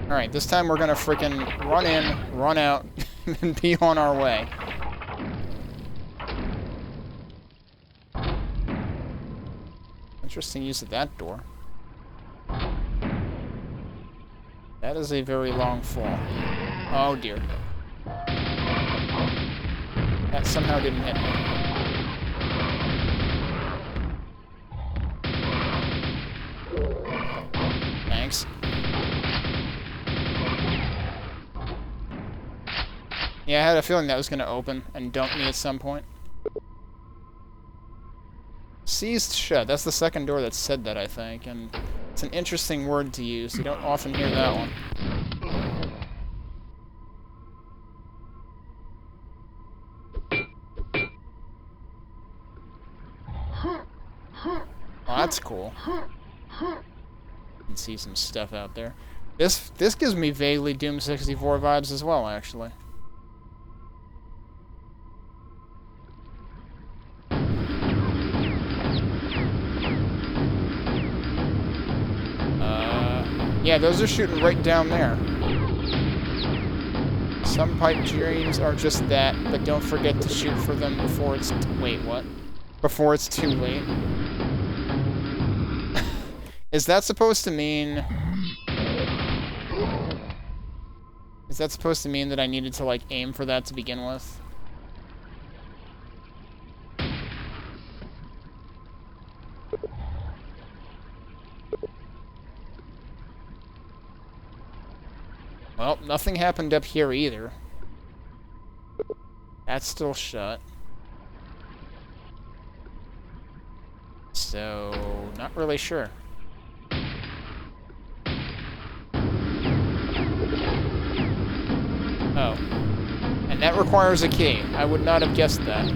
Alright, this time we're gonna frickin' run in, run out, and be on our way. Interesting use of that door. That is a very long fall. Oh dear. That somehow didn't hit me. Thanks. Yeah, I had a feeling that was going to open and dump me at some point. Seized shut. That's the second door that said that, I think, and it's an interesting word to use. You don't often hear that one. that's cool. You can see some stuff out there. This gives me vaguely Doom 64 vibes as well, actually. Yeah, those are shooting right down there. Some pipe dreams are just that, but don't forget to shoot for them before it's... Wait, what? Before it's too late. Is that supposed to mean... Is that supposed to mean that I needed to, like, aim for that to begin with? Well, nothing happened up here either. That's still shut. So, not really sure. Oh. And that requires a key. I would not have guessed that.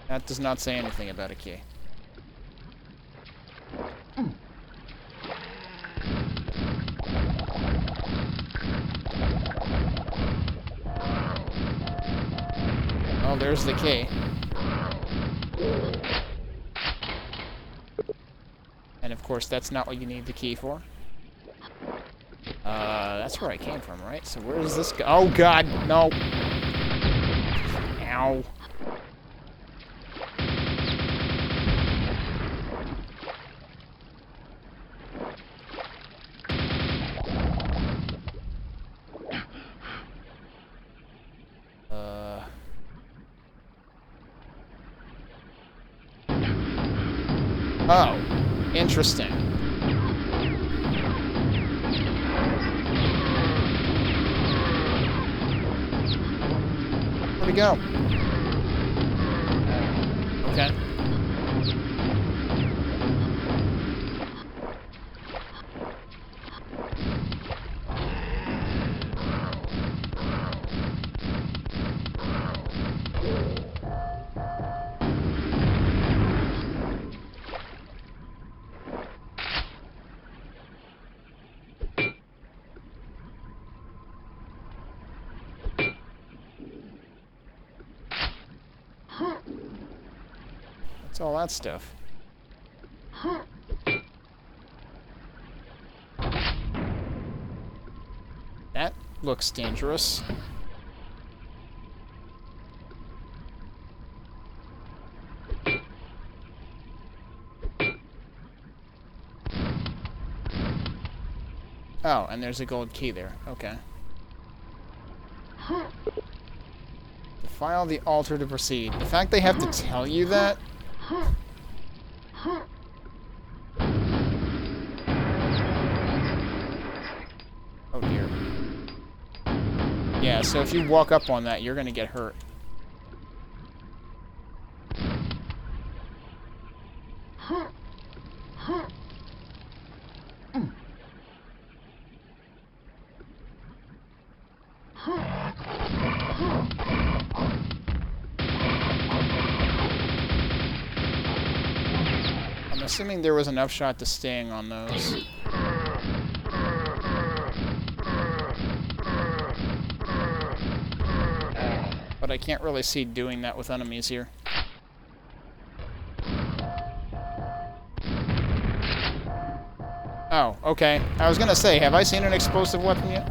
That does not say anything about a key. Oh, there's the key. And of course, that's not what you need the key for. That's where I came from, right? So where does this go? Oh god, no! Ow. Oh, interesting. Where'd he go? Okay. What's all that stuff? That looks dangerous. Oh, and there's a gold key there. Okay. Defile the altar to proceed. The fact they have to tell you that... Oh dear. Yeah, so if you walk up on that, you're gonna get hurt. I'm assuming there was enough shot to sting on those. But I can't really see doing that with enemies here. Oh, okay. I was gonna say, have I seen an explosive weapon yet?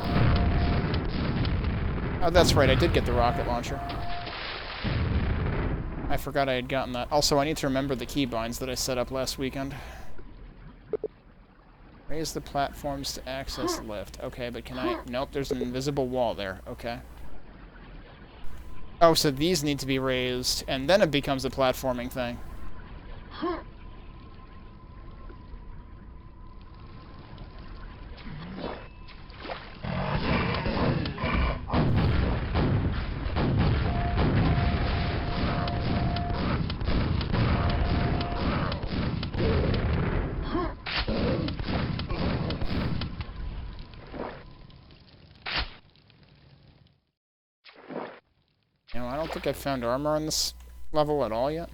Oh, that's right, I did get the rocket launcher. I forgot I had gotten that. Also, I need to remember the keybinds that I set up last weekend. Raise the platforms to access lift. Okay, but can I... Nope, there's an invisible wall there. Okay. Oh, so these need to be raised, and then it becomes a platforming thing. You know, I don't think I found armor on this level at all yet?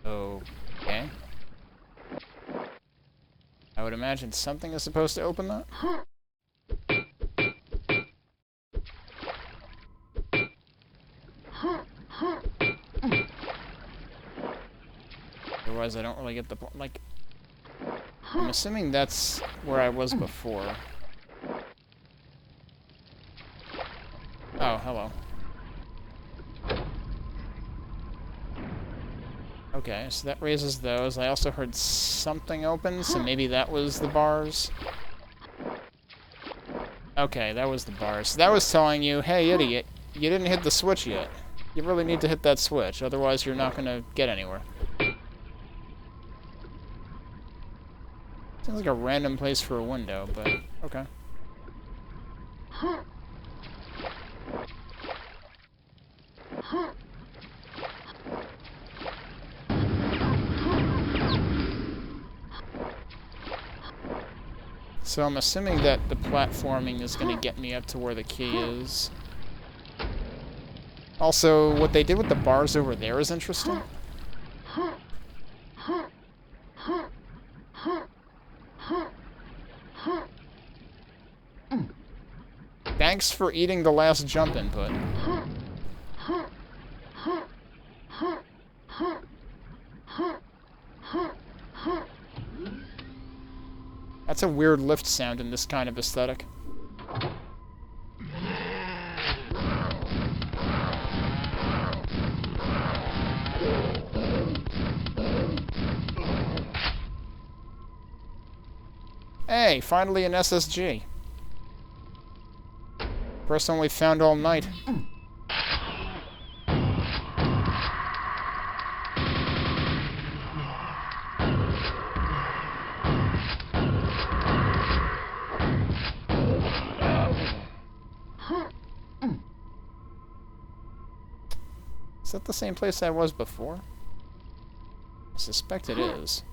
Okay. I would imagine something is supposed to open that. Otherwise, I don't really get the point. Like, I'm assuming that's where I was before. Oh, hello. Okay, so that raises those. I also heard something open, so maybe that was the bars. Okay, that was the bars. So that was telling you, hey, idiot, you didn't hit the switch yet. You really need to hit that switch, otherwise you're not going to get anywhere. Sounds like a random place for a window, but okay. So I'm assuming that the platforming is going to get me up to where the key is. Also, what they did with the bars over there is interesting. Thanks for eating the last jump input. That's a weird lift sound in this kind of aesthetic. Hey, finally an SSG. First one we've found all night. Is that the same place I was before? I suspect it is.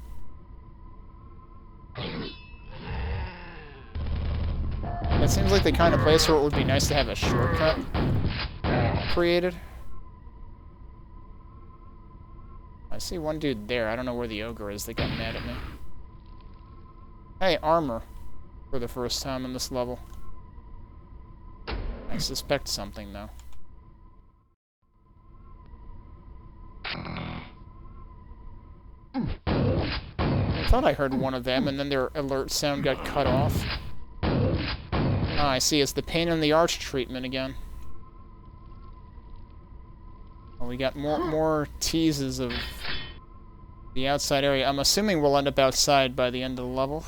It seems like the kind of place where it would be nice to have a shortcut created. I see one dude there. I don't know where the ogre is. They got mad at me. Hey, armor. For the first time in this level. I suspect something, though. I thought I heard one of them, and then their alert sound got cut off. Ah, I see. It's the pain in the arch treatment again. Well, we got more teases of the outside area. I'm assuming we'll end up outside by the end of the level.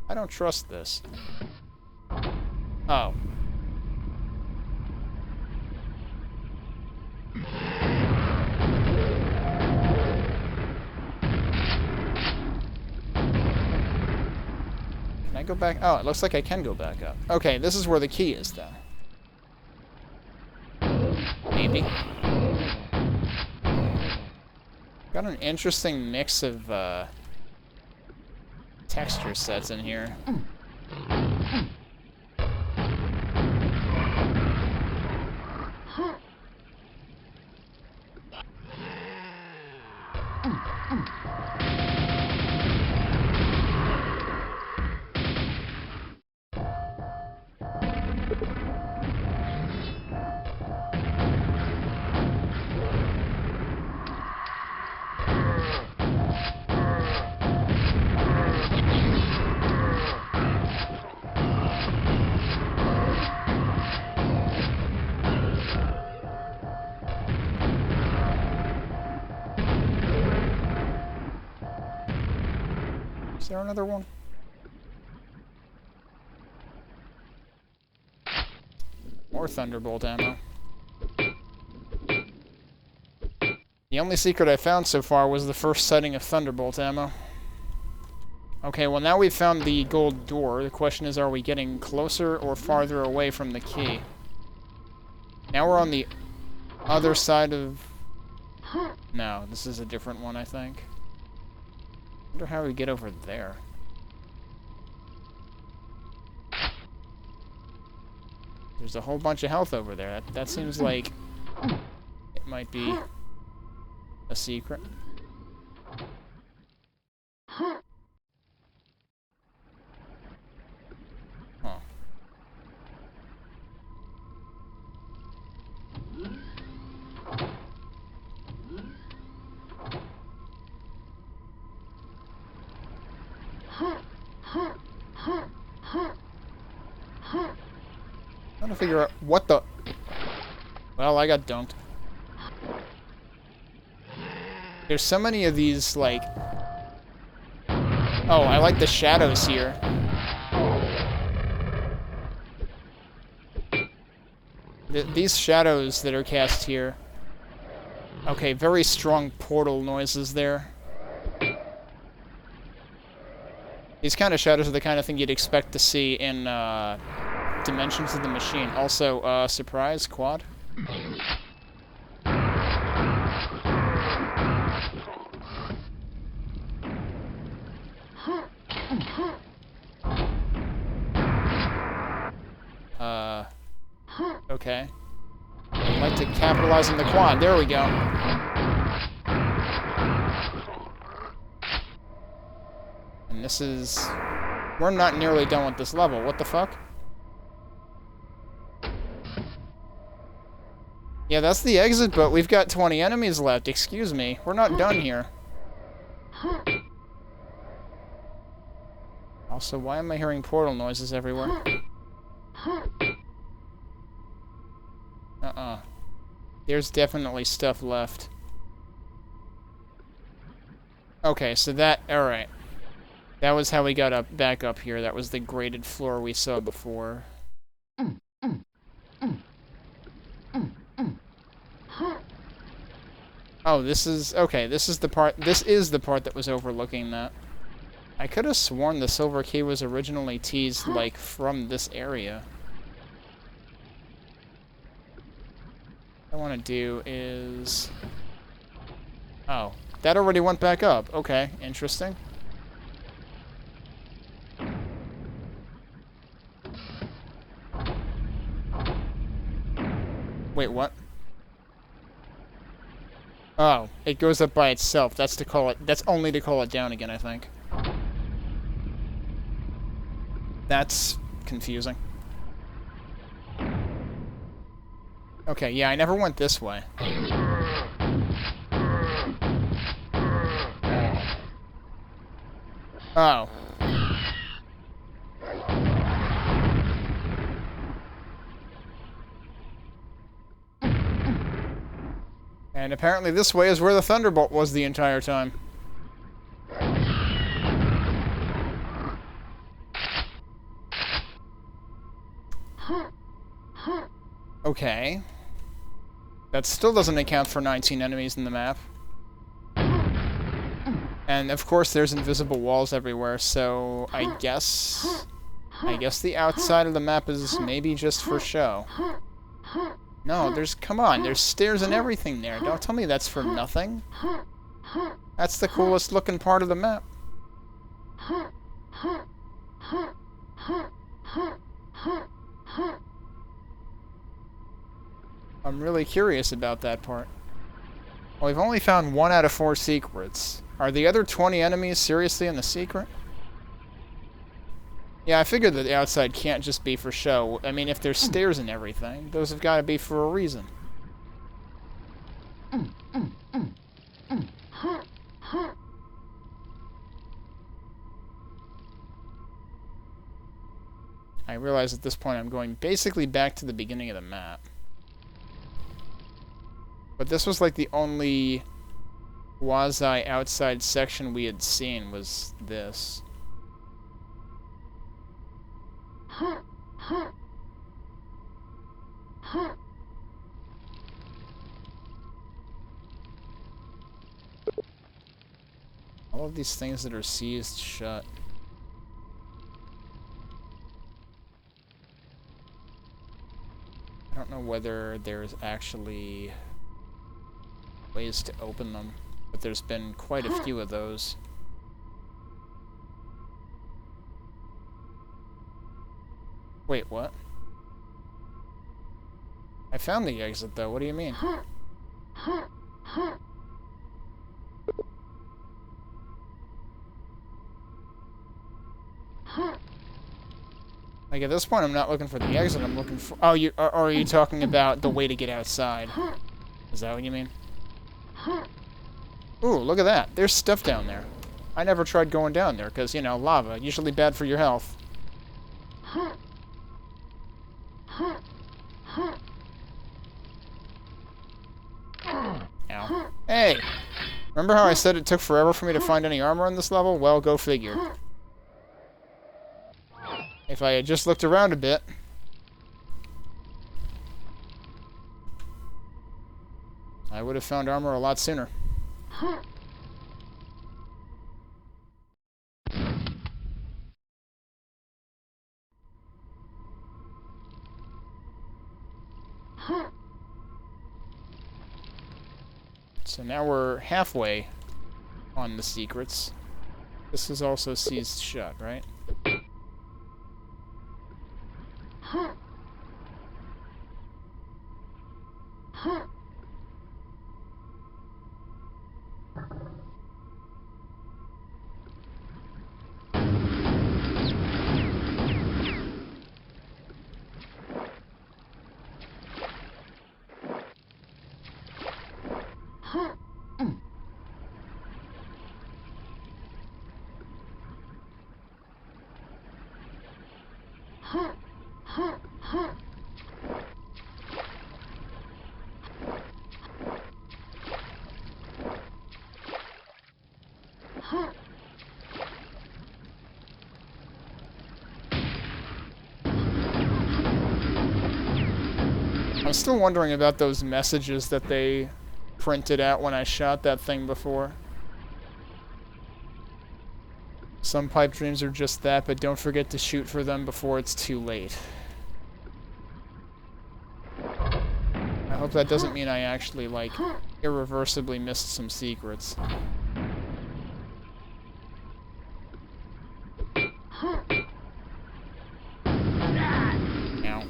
I don't trust this. Oh. Can I go back? Oh, it looks like I can go back up. Okay, this is where the key is, though. Maybe. Got an interesting mix of, texture sets in here. Is there another one? More Thunderbolt ammo. The only secret I found so far was the first sighting of Thunderbolt ammo. Okay, well now we've found the gold door. The question is, are we getting closer or farther away from the key? Now we're on the other side of... No, this is a different one, I think. I wonder how we get over there. There's a whole bunch of health over there. That seems like it might be a secret. Huh. Trying to figure out what the... Well, I got dunked. There's so many of these, like... Oh, I like the shadows here. These shadows that are cast here. Okay, very strong portal noises there. These kind of shadows are the kind of thing you'd expect to see in, Dimensions of the Machine. Also, surprise, quad. Okay. I'd like to capitalize on the quad. There we go. And this is... We're not nearly done with this level. What the fuck? Yeah, that's the exit, but we've got 20 enemies left. Excuse me. We're not done here. Also, why am I hearing portal noises everywhere? There's definitely stuff left. Okay, so that... Alright. That was how we got back up here. That was the graded floor we saw before. Oh, this is... Okay, this is the part... This is the part that was overlooking that. I could have sworn the silver key was originally teased, like, from this area. What I want to do is... Oh, that already went back up. Okay, interesting. Wait, what? Oh, it goes up by itself. That's to call it... That's only to call it down again, I think. That's confusing. Okay, yeah, I never went this way. Oh. And apparently this way is where the Thunderbolt was the entire time. Okay. That still doesn't account for 19 enemies in the map. And of course there's invisible walls everywhere, so I guess the outside of the map is maybe just for show. No, there's... Come on, there's stairs and everything there. Don't tell me that's for nothing. That's the coolest looking part of the map. I'm really curious about that part. Well, we've only found 1 out of 4 secrets. Are the other 20 enemies seriously in the secret? Yeah, I figured that the outside can't just be for show. I mean, if there's stairs and everything, those have got to be for a reason. I realize at this point I'm going basically back to the beginning of the map. But this was like the only quasi-outside section we had seen was this. All of these things that are seized shut. I don't know whether there's actually ways to open them, but there's been quite a few of those. Wait, what? I found the exit, though. What do you mean? Like, at this point, I'm not looking for the exit. I'm looking for... Oh, or are you talking about the way to get outside? Is that what you mean? Ooh, look at that. There's stuff down there. I never tried going down there, because, you know, lava. Usually bad for your health. Ow. Hey! Remember how I said it took forever for me to find any armor on this level? Well, go figure. If I had just looked around a bit... I would have found armor a lot sooner. So now we're halfway on the secrets. This is also seized shut, right? I'm still wondering about those messages that they printed out when I shot that thing before. Some pipe dreams are just that, but don't forget to shoot for them before it's too late. I hope that doesn't mean I actually, like, irreversibly missed some secrets. Ow.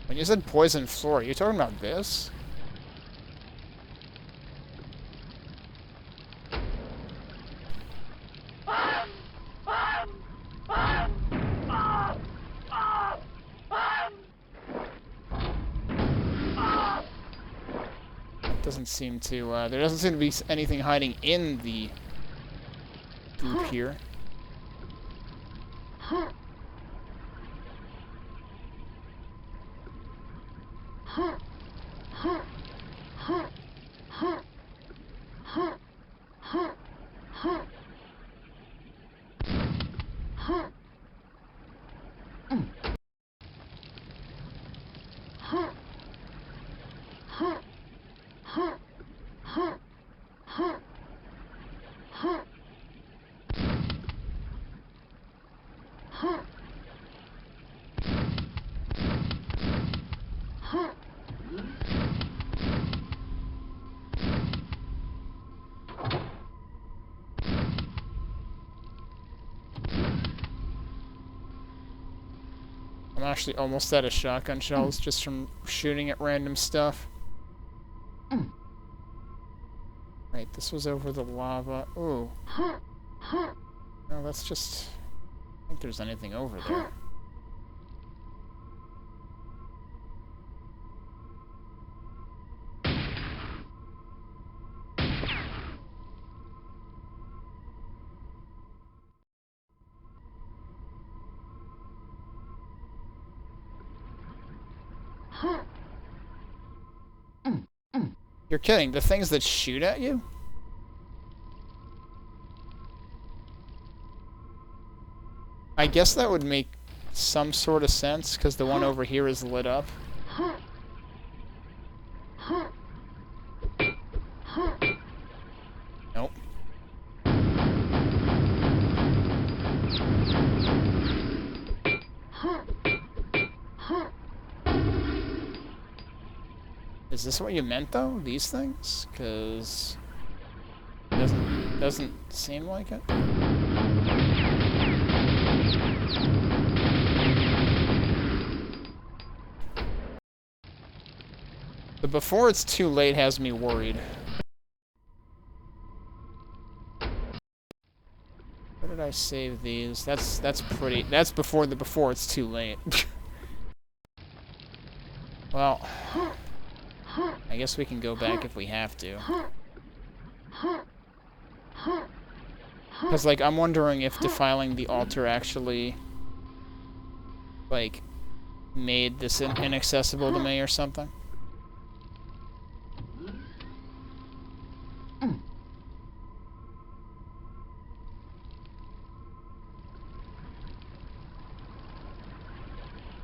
When you said poison floor, are you talking about this? Doesn't seem to, there doesn't seem to be anything hiding in the goop here. I'm actually almost out of shotgun shells just from shooting at random stuff. Right, this was over the lava. Ooh. No, that's just... I don't think there's anything over there. You're kidding. The things that shoot at you? I guess that would make some sort of sense, because the one over here is lit up. Is this what you meant, though? These things? Because... Doesn't seem like it. The before it's too late has me worried. Where did I save these? That's pretty... That's before it's too late. Well... I guess we can go back if we have to. Because, like, I'm wondering if defiling the altar actually, like, made this inaccessible to me or something.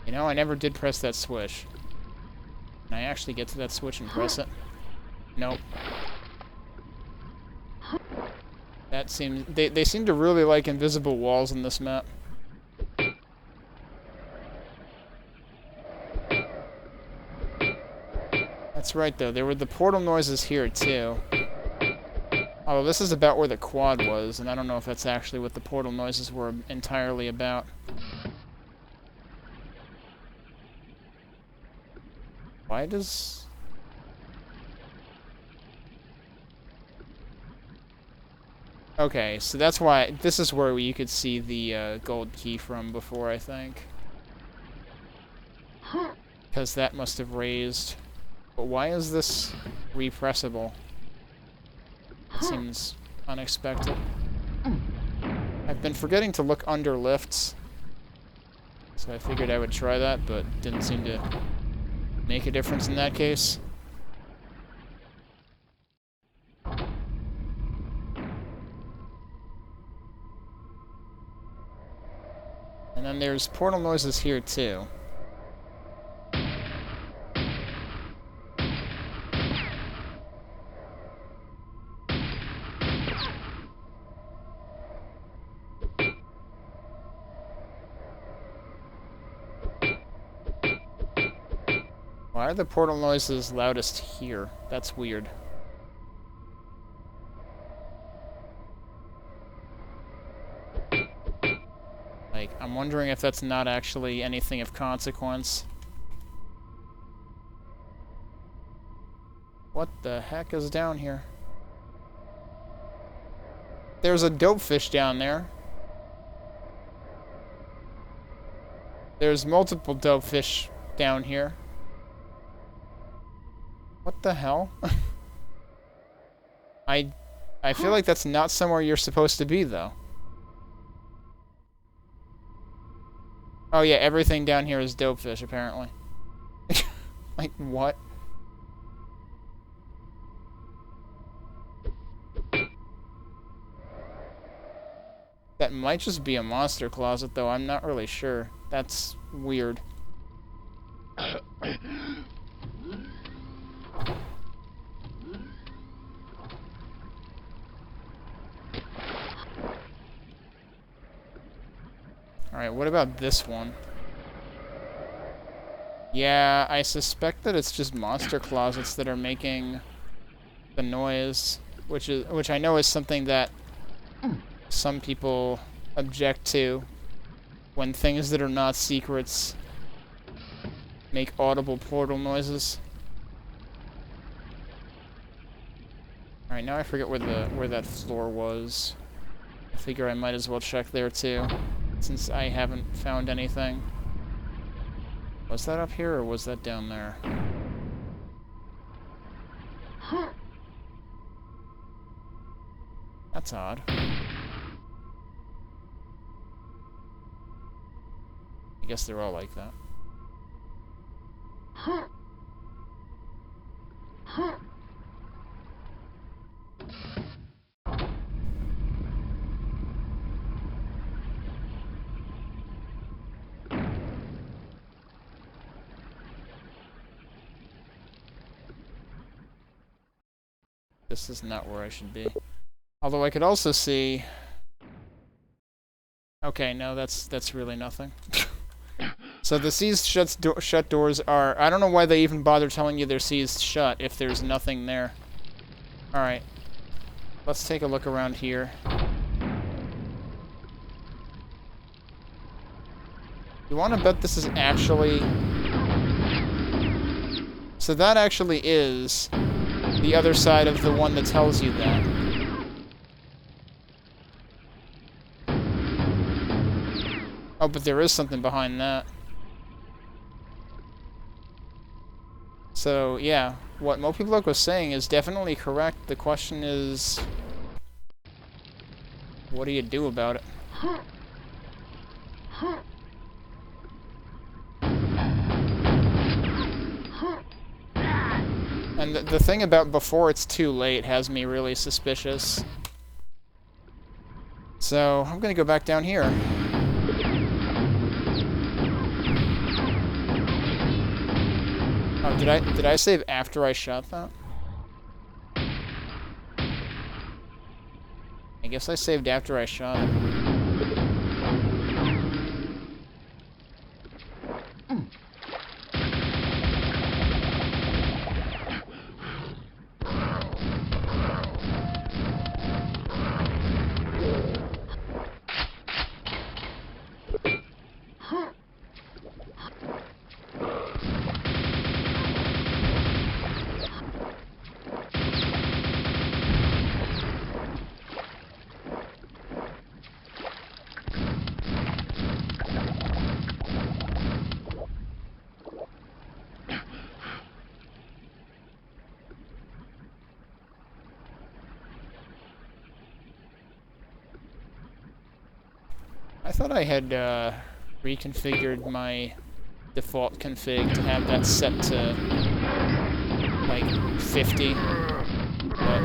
You know, I never did press that switch. Can I actually get to that switch and press it? Nope. That seems... They seem to really like invisible walls in this map. That's right, though. There were the portal noises here, too. Although this is about where the quad was, and I don't know if that's actually what the portal noises were entirely about. Why does... Okay, so that's why... This is where you could see the gold key from before, I think. Because that must have raised... But why is this repressible? It seems unexpected. I've been forgetting to look under lifts. So I figured I would try that, but didn't seem to make a difference in that case. And then there's portal noises here, too. Why are the portal noises loudest here? That's weird. Like, I'm wondering if that's not actually anything of consequence. What the heck is down here? There's a dope fish down there. There's multiple dope fish down here. What the hell? I feel like that's not somewhere you're supposed to be, though. Oh yeah, everything down here is dope fish, apparently. Like, what? That might just be a monster closet, though. I'm not really sure. That's weird. Alright, what about this one? Yeah, I suspect that it's just monster closets that are making the noise, which I know is something that some people object to when things that are not secrets make audible portal noises. Alright, now I forget where that floor was. I figure I might as well check there too, since I haven't found anything. Was that up here, or was that down there? That's odd. I guess they're all like that. This is not where I should be. Although I could also see... Okay, no, that's really nothing. So the seized shut doors are... I don't know why they even bother telling you they're seized shut if there's nothing there. Alright. Let's take a look around here. You want to bet this is actually... So that actually is the other side of the one that tells you that. Oh, but there is something behind that. So, yeah, what Mopibloke was saying is definitely correct. The question is, what do you do about it? And the thing about before it's too late has me really suspicious. So, I'm gonna go back down here. Oh, did I save after I shot that? I guess I saved after I shot it. I thought I had reconfigured my default config to have that set to like 50, but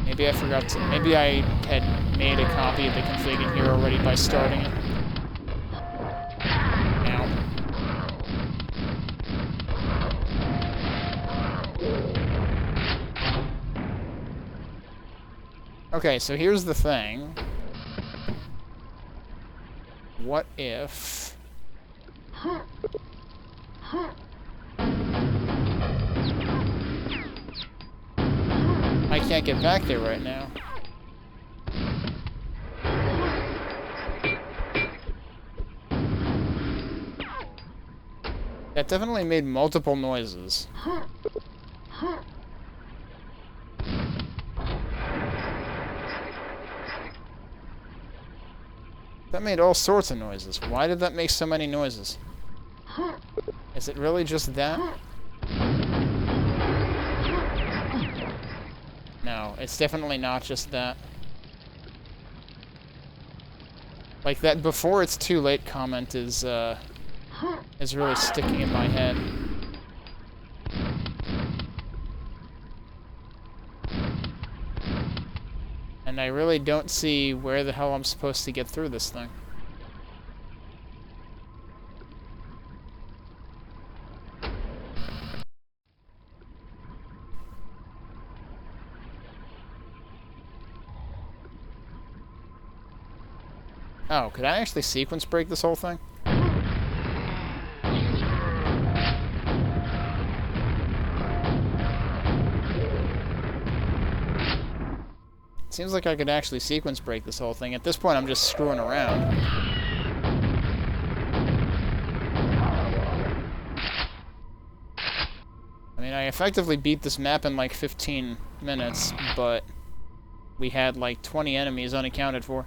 maybe I forgot to. Maybe I had made a copy of the config in here already by starting it. Ow. Okay, so here's the thing. What if... I can't get back there right now. That definitely made multiple noises. That made all sorts of noises. Why did that make so many noises? Is it really just that? No, it's definitely not just that. Like that before it's too late comment is really sticking in my head. And I really don't see where the hell I'm supposed to get through this thing. Oh, could I actually sequence break this whole thing? Seems like I could actually sequence break this whole thing. At this point, I'm just screwing around. I mean, I effectively beat this map in like 15 minutes, but we had like 20 enemies unaccounted for.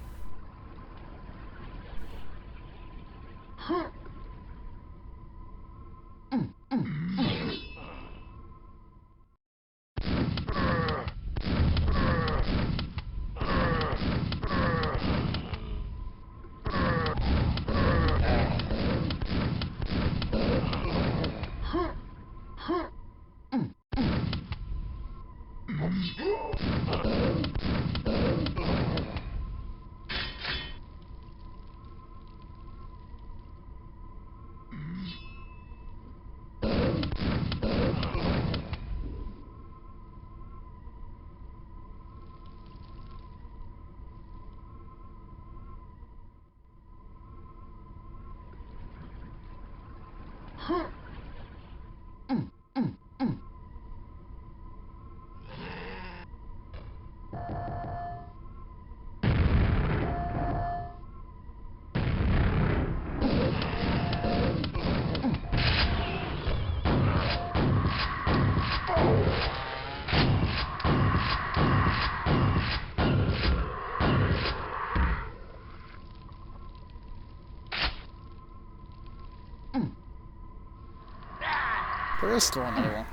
There is still another one.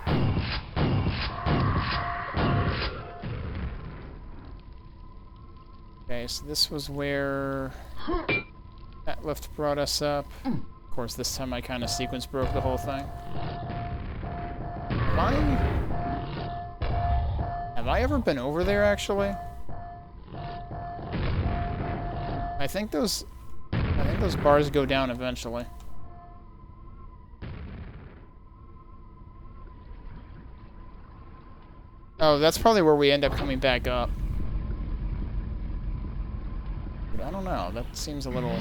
Okay, so this was where that lift brought us up. Of course, this time I kind of sequence broke the whole thing. Have I ever been over there, actually? I think those bars go down eventually. Oh, that's probably where we end up coming back up. But I don't know, that seems a little...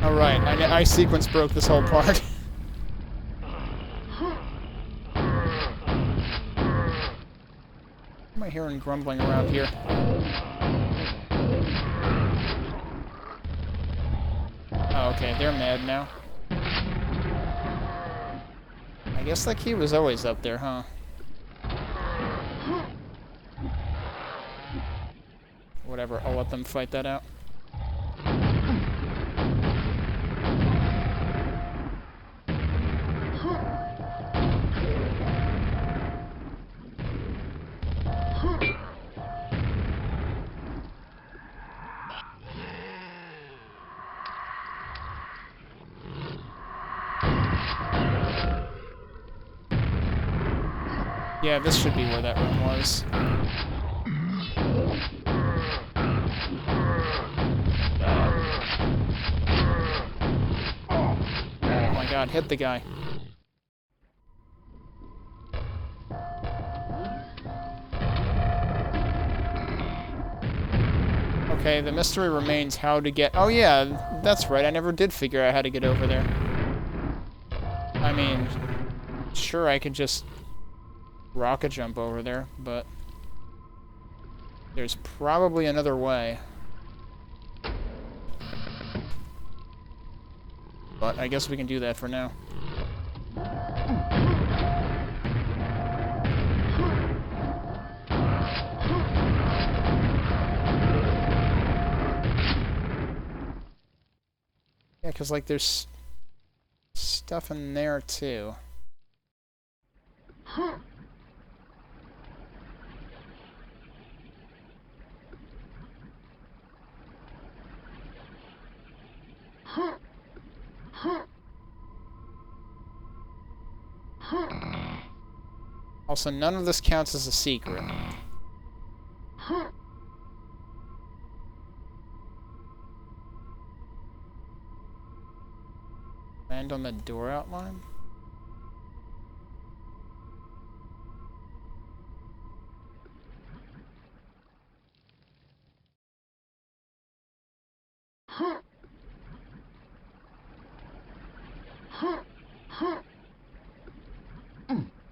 Alright, I sequence broke this whole part. Am I hearing grumbling around here? Oh, okay, they're mad now. I guess that key was always up there, huh? Whatever, I'll let them fight that out. Yeah, this should be where that room was. Oh my god, hit the guy. Okay, the mystery remains how to get... Oh yeah, that's right, I never did figure out how to get over there. I mean, sure, I could just... rocket jump over there, but there's probably another way. But I guess we can do that for now. Yeah, because like there's stuff in there too. Also, none of this counts as a secret. Land on the door outline?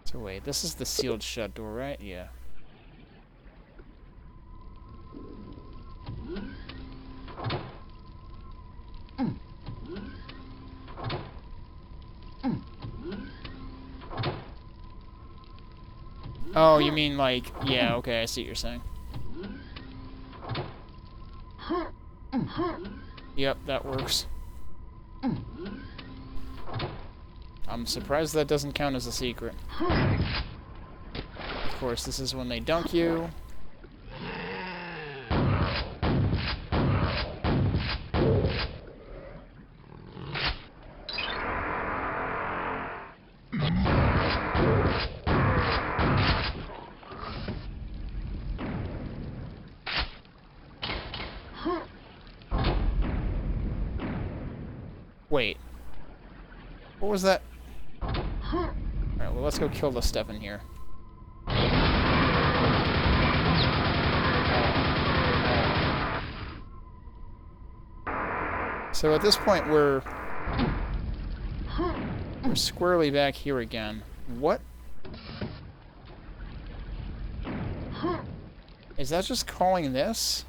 So wait, this is the sealed shut door, right? Yeah. Oh, you mean like, yeah, okay, I see what you're saying. Yep, that works. I'm surprised that doesn't count as a secret. Of course, this is when they dunk you. Wait. What was that? well, let's go kill the stuff in here. So at this point, we're squarely back here again. What? Is that just calling this?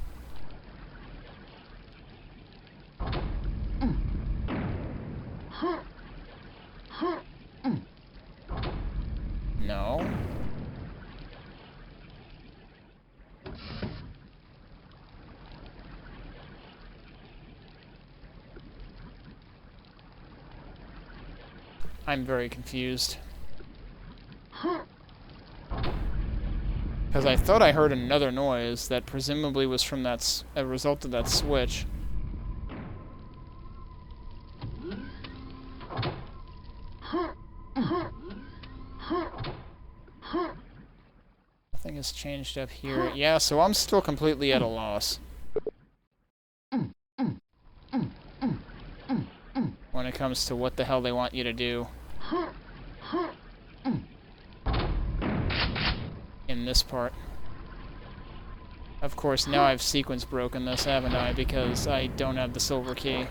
No. I'm very confused. Because I thought I heard another noise that presumably was from a result of that switch. Nothing has changed up here. Yeah, so I'm still completely at a loss. When it comes to what the hell they want you to do. In this part. Of course, now I've sequence broken this, haven't I? Because I don't have the silver key.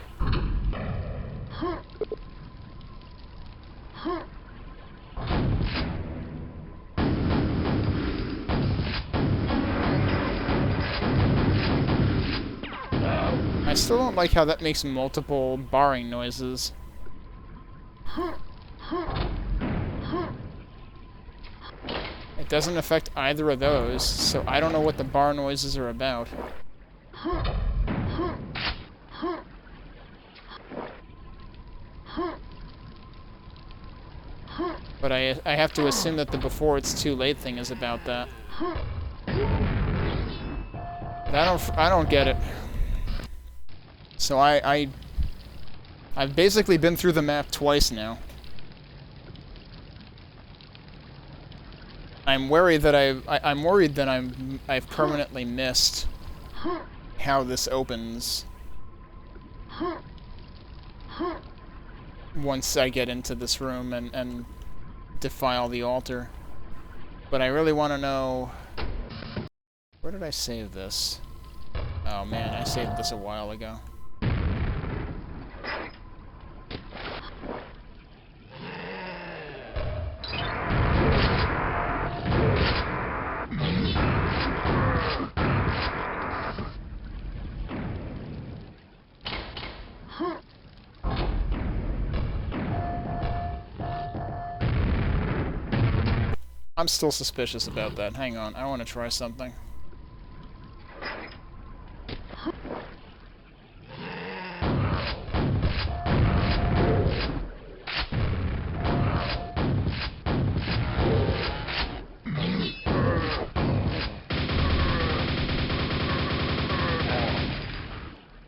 I still don't like how that makes multiple barring noises. It doesn't affect either of those, so I don't know what the bar noises are about. But I have to assume that the before it's too late thing is about that. But I don't get it. So I've basically been through the map twice now. I'm worried that I've permanently missed how this opens once I get into this room and defile the altar. But I really want to know, where did I save this? Oh man, I saved this a while ago. I'm still suspicious about that. Hang on, I want to try something.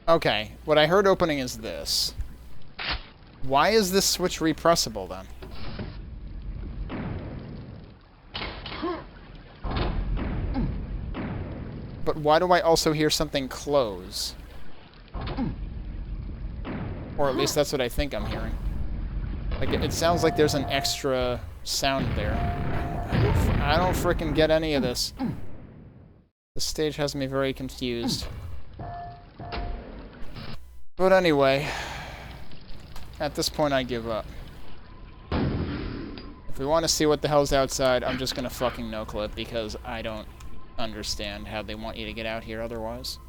Okay, what I heard opening is this. Why is this switch repressible then? But why do I also hear something close? Or at least that's what I think I'm hearing. Like, it sounds like there's an extra sound there. I don't frickin' get any of this. This stage has me very confused. But anyway, at this point I give up. If we want to see what the hell's outside, I'm just gonna fucking no-clip because I don't understand how they want you to get out here otherwise.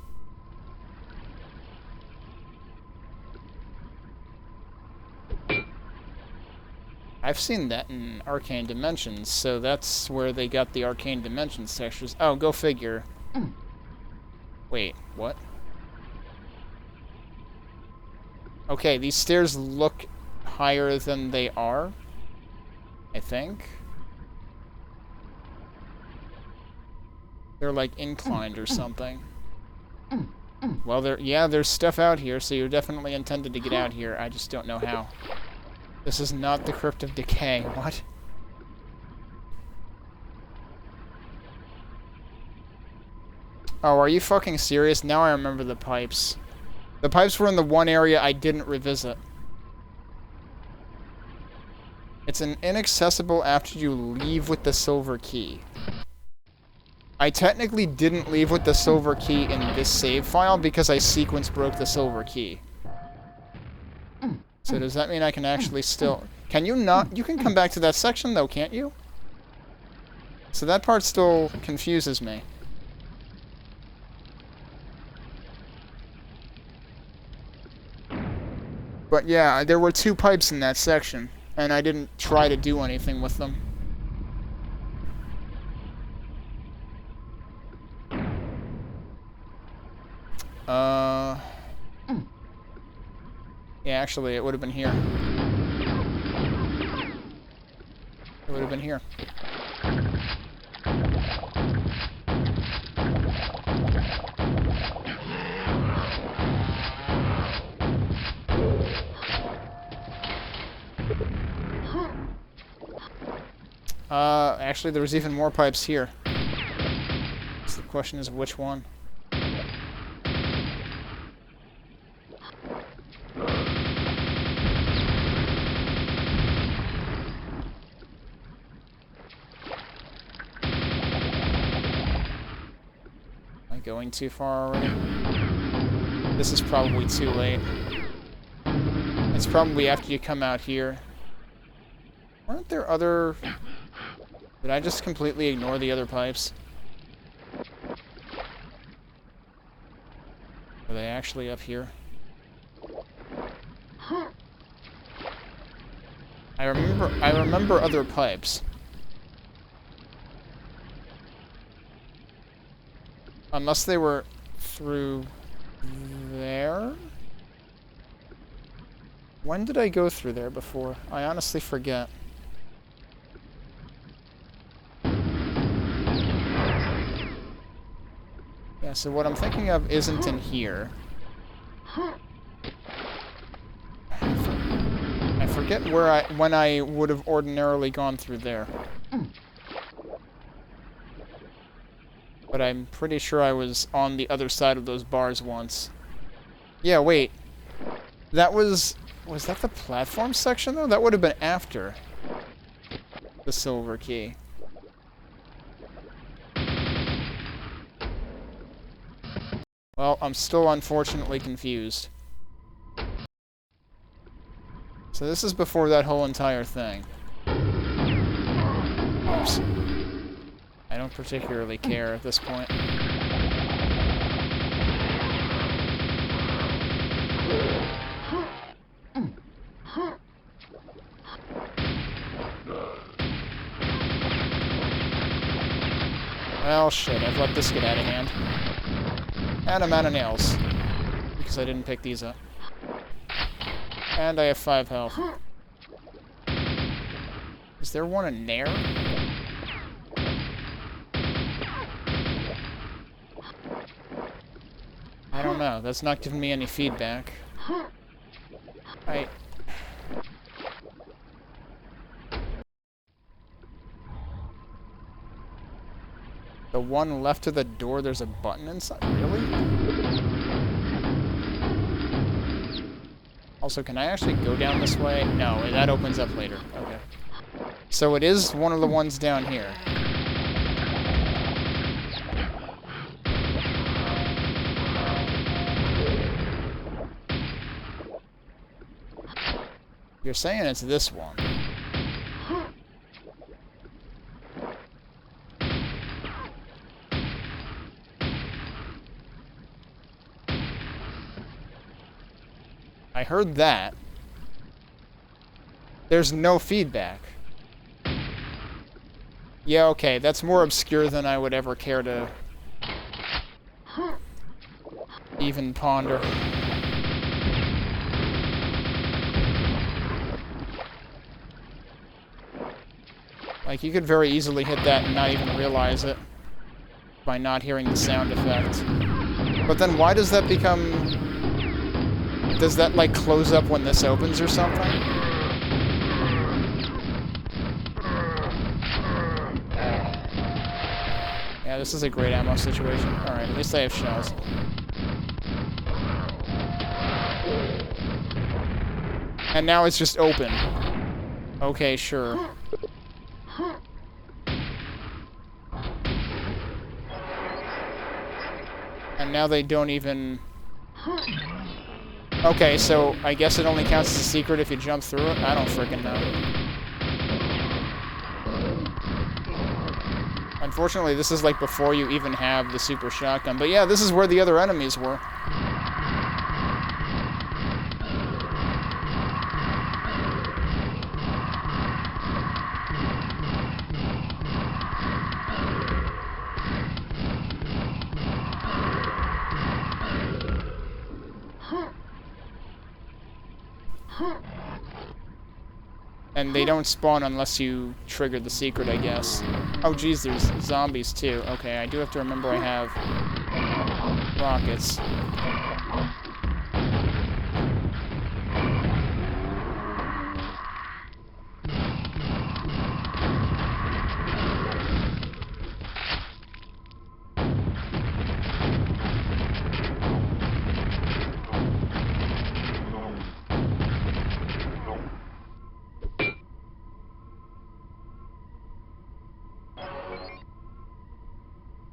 I've seen that in Arcane Dimensions, so that's where they got the Arcane Dimensions textures. Oh, go figure. Wait, what? Okay, these stairs look higher than they are, I think. They're like inclined or something. Well, there's stuff out here, so you're definitely intended to get out here. I just don't know how. This is not the Crypt of Decay. What? Oh, are you fucking serious? Now I remember the pipes. The pipes were in the one area I didn't revisit. It's an inaccessible after you leave with the silver key. I technically didn't leave with the silver key in this save file because I sequence broke the silver key. So does that mean I can actually still... Can you not... You can come back to that section though, can't you? So that part still confuses me. But yeah, there were 2 pipes in that section, and I didn't try to do anything with them. Yeah, actually, it would have been here. It would have been here. Actually, there was even more pipes here. So the question is, which one? Going too far already? This is probably too late. It's probably after you come out here. Weren't there other... Did I just completely ignore the other pipes? Are they actually up here? I remember other pipes. Unless they were through there? When did I go through there before? I honestly forget. Yeah, so what I'm thinking of isn't in here. I forget when I would have ordinarily gone through there. But I'm pretty sure I was on the other side of those bars once. Yeah, wait. That was that the platform section, though? That would have been after the silver key. Well, I'm still unfortunately confused. So this is before that whole entire thing. Oops. I don't particularly care at this point. Well, shit, I've let this get out of hand. And I'm out of nails. Because I didn't pick these up. And I have 5 health. Is there one in there? I don't know. That's not giving me any feedback. The one left of the door, there's a button inside? Really? Also, can I actually go down this way? No, that opens up later. Okay. So it is one of the ones down here. You're saying it's this one. I heard that. There's no feedback. Yeah, okay, that's more obscure than I would ever care to even ponder. Like, you could very easily hit that and not even realize it by not hearing the sound effect. But then why does that become... Does that, like, close up when this opens or something? Yeah, this is a great ammo situation. Alright, at least I have shells. And now it's just open. Okay, sure. And now they don't even... Okay, so I guess it only counts as a secret if you jump through it? I don't frickin' know. Unfortunately, this is like before you even have the super shotgun. But yeah, this is where the other enemies were. And they don't spawn unless you trigger the secret, I guess. Oh, geez, there's zombies, too. Okay, I do have to remember I have rockets.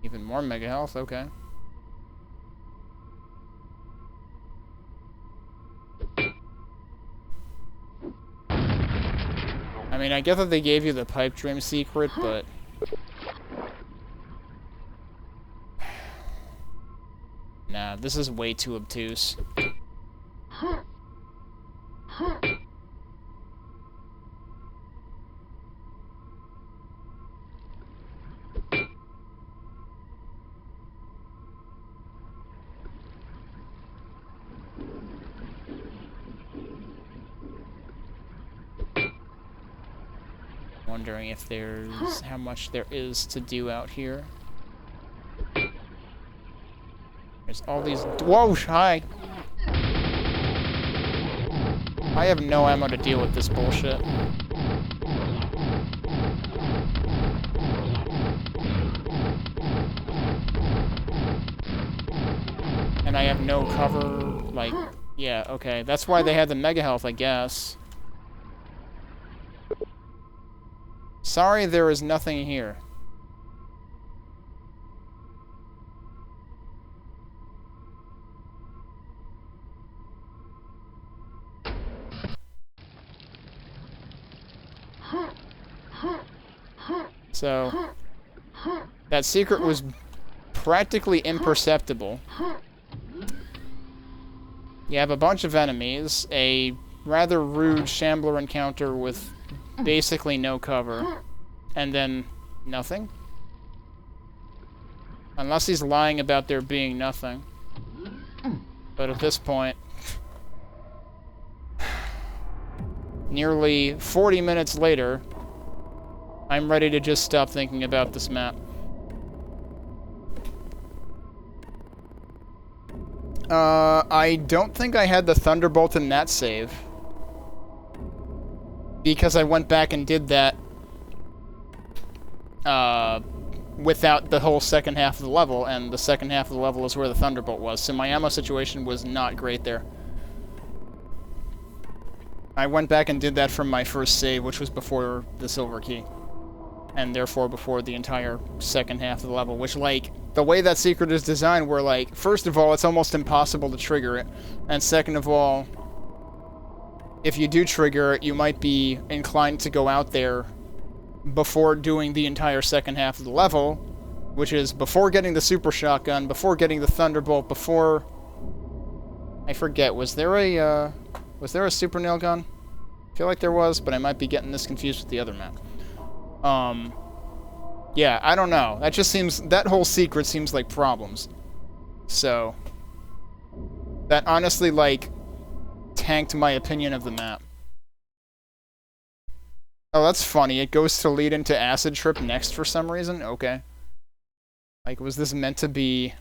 Even more mega health, okay. I mean, I get that they gave you the pipe dream secret, but... Nah, this is way too obtuse. Wondering if there's how much there is to do out here. There's all these. Whoa! Hi. I have no ammo to deal with this bullshit. And I have no cover. Like, yeah, okay. That's why they had the mega health, I guess. Sorry, there is nothing here. So, that secret was practically imperceptible. You have a bunch of enemies, a rather rude Shambler encounter with basically no cover, and then nothing? Unless he's lying about there being nothing. But at this point, nearly 40 minutes later, I'm ready to just stop thinking about this map. I don't think I had the Thunderbolt in that save. Because I went back and did that without the whole second half of the level, and the second half of the level is where the Thunderbolt was, so my ammo situation was not great there. I went back and did that from my first save, which was before the Silver Key. And therefore before the entire second half of the level, which, like, the way that secret is designed, where, like, first of all, it's almost impossible to trigger it, and second of all, if you do trigger it, you might be inclined to go out there before doing the entire second half of the level, which is before getting the super shotgun, before getting the Thunderbolt, before... I forget, was there a super nail gun? I feel like there was, but I might be getting this confused with the other map. Yeah, I don't know. That just seems... That whole secret seems like problems. So... That honestly, like, tanked my opinion of the map. Oh, that's funny. It goes to lead into Acid Trip next for some reason? Okay. Like, was this meant to be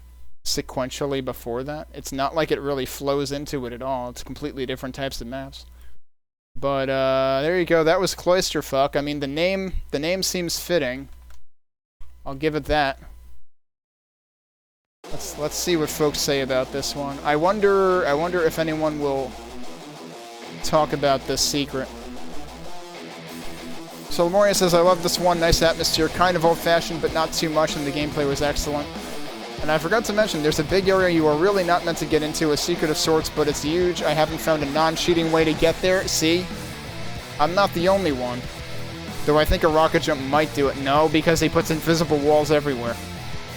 sequentially before that? It's not like it really flows into it at all. It's completely different types of maps. But, there you go. That was Cloisterfuck. I mean, the name seems fitting. I'll give it that. Let's see what folks say about this one. I wonder if anyone will talk about this secret. So Lemoria says, I love this one, nice atmosphere, kind of old-fashioned, but not too much, and the gameplay was excellent. And I forgot to mention, there's a big area you are really not meant to get into, a secret of sorts, but it's huge. I haven't found a non-cheating way to get there. See? I'm not the only one. Though I think a rocket jump might do it. No, because he puts invisible walls everywhere.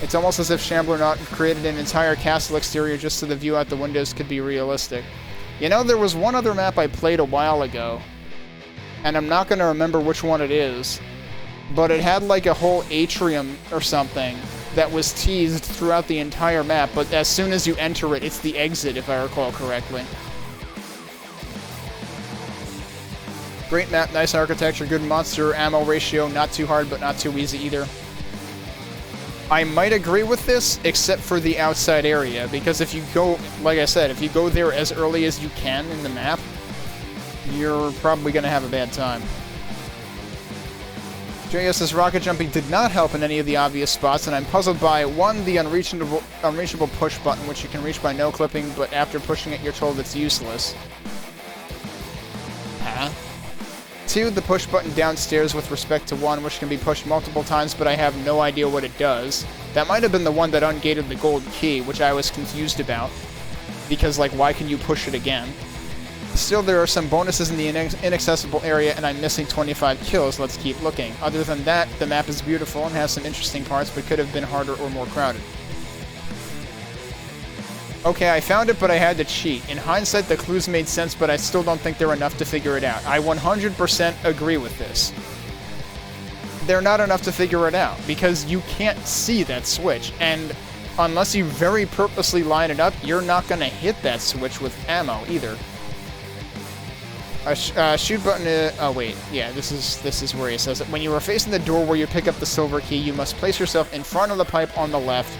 It's almost as if Shamblernaut created an entire castle exterior just so the view out the windows could be realistic. You know, there was one other map I played a while ago, and I'm not going to remember which one it is, but it had like a whole atrium or something that was teased throughout the entire map, but as soon as you enter it, it's the exit, if I recall correctly. Great map, nice architecture, good monster ammo ratio, not too hard but not too easy either. I might agree with this, except for the outside area, because if you go, like I said, if you go there as early as you can in the map, you're probably going to have a bad time. JS's rocket jumping did not help in any of the obvious spots, and I'm puzzled by, 1, the unreachable push button, which you can reach by no clipping, but after pushing it you're told it's useless. Huh? 2, the push button downstairs with respect to 1, which can be pushed multiple times, but I have no idea what it does. That might have been the one that ungated the gold key, which I was confused about. Because, like, why can you push it again? Still, there are some bonuses in the inaccessible area, and I'm missing 25 kills. Let's keep looking. Other than that, the map is beautiful and has some interesting parts, but could have been harder or more crowded. Okay, I found it, but I had to cheat. In hindsight, the clues made sense, but I still don't think they're enough to figure it out. I 100% agree with this. They're not enough to figure it out, because you can't see that switch, and unless you very purposely line it up, you're not going to hit that switch with ammo, either. Shoot button, oh wait, yeah, this is where he says it. When you are facing the door where you pick up the silver key, you must place yourself in front of the pipe on the left.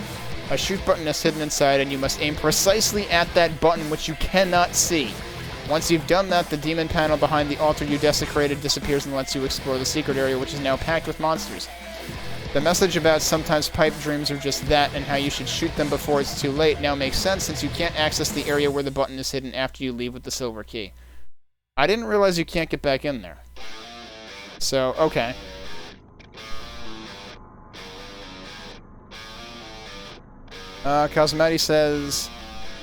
A shoot button is hidden inside, and you must aim precisely at that button, which you cannot see. Once you've done that, the demon panel behind the altar you desecrated disappears and lets you explore the secret area, which is now packed with monsters. The message about sometimes pipe dreams are just that, and how you should shoot them before it's too late now makes sense, since you can't access the area where the button is hidden after you leave with the silver key. I didn't realize you can't get back in there. So, okay. Cosmati says,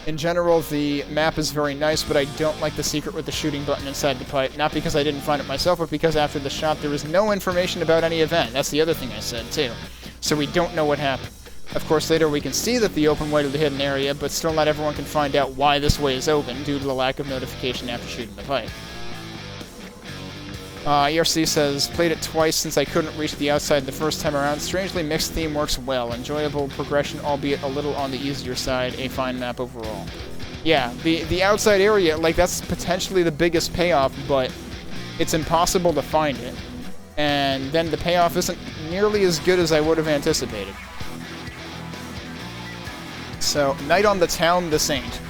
in general, the map is very nice, but I don't like the secret with the shooting button inside the pipe. Not because I didn't find it myself, but because after the shot, there was no information about any event. That's the other thing I said, too. So we don't know what happened. Of course, later we can see that the open way to the hidden area, but still not everyone can find out why this way is open, due to the lack of notification after shooting the pipe. ERC says, played it twice since I couldn't reach the outside the first time around. Strangely mixed theme works well. Enjoyable progression, albeit a little on the easier side. A fine map overall. Yeah, the outside area, like, that's potentially the biggest payoff, but it's impossible to find it. And then the payoff isn't nearly as good as I would have anticipated. So, Night on the Town, the Saint.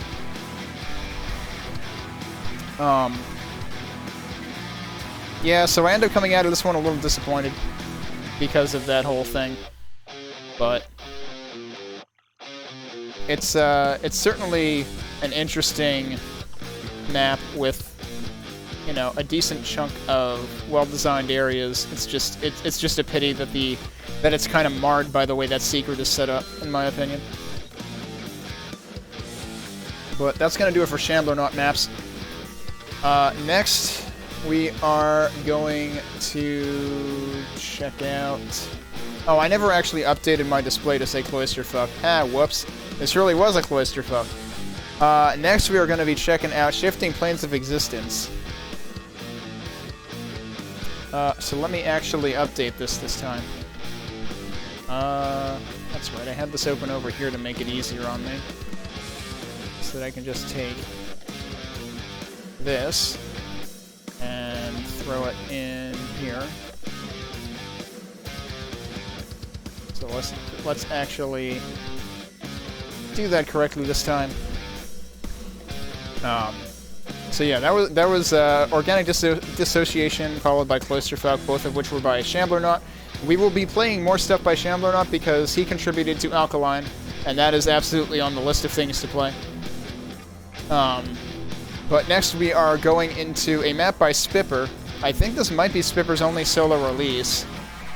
Yeah, so I end up coming out of this one a little disappointed because of that whole thing, but it's certainly an interesting map with, you know, a decent chunk of well-designed areas. It's just a pity that it's kind of marred by the way that secret is set up, in my opinion. But that's gonna do it for Shamblernaut maps. Next, we are going to check out... Oh, I never actually updated my display to say Cloisterfuck. Ah, whoops. This really was a Cloisterfuck. Next, we are going to be checking out Shifting Planes of Existence. So let me actually update this time. That's right, I had this open over here to make it easier on me. So that I can just take this and throw it in here. So let's actually do that correctly this time. So yeah, that was Organic Dissociation followed by Cloisterfuck, both of which were by Shamblernaut. We will be playing more stuff by Shamblernaut because he contributed to Alkaline, and that is absolutely on the list of things to play. But next we are going into a map by Spipper, I think this might be Spipper's only solo release.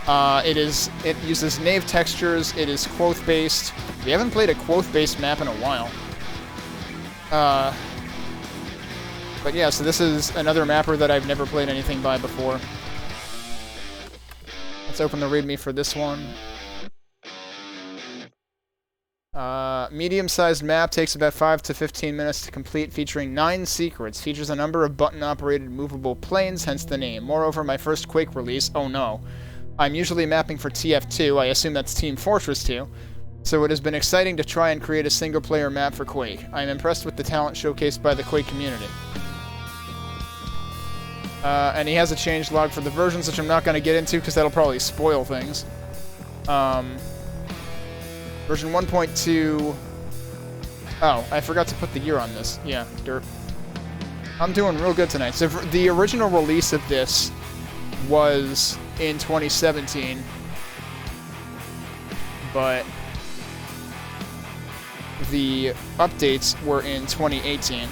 It uses Knave textures, it is Quoth-based. We haven't played a Quoth-based map in a while. But yeah, so this is another mapper that I've never played anything by before. Let's open the README for this one. Medium-sized map, takes about 5 to 15 minutes to complete, featuring 9 secrets. Features a number of button-operated movable planes, hence the name. Moreover, my first Quake release, oh no. I'm usually mapping for TF2, I assume that's Team Fortress 2, so it has been exciting to try and create a single-player map for Quake. I am impressed with the talent showcased by the Quake community. And he has a changelog for the versions, which I'm not going to get into because that'll probably spoil things. Version 1.2... Oh, I forgot to put the year on this. Yeah, derp. I'm doing real good tonight. So the original release of this was in 2017, but the updates were in 2018.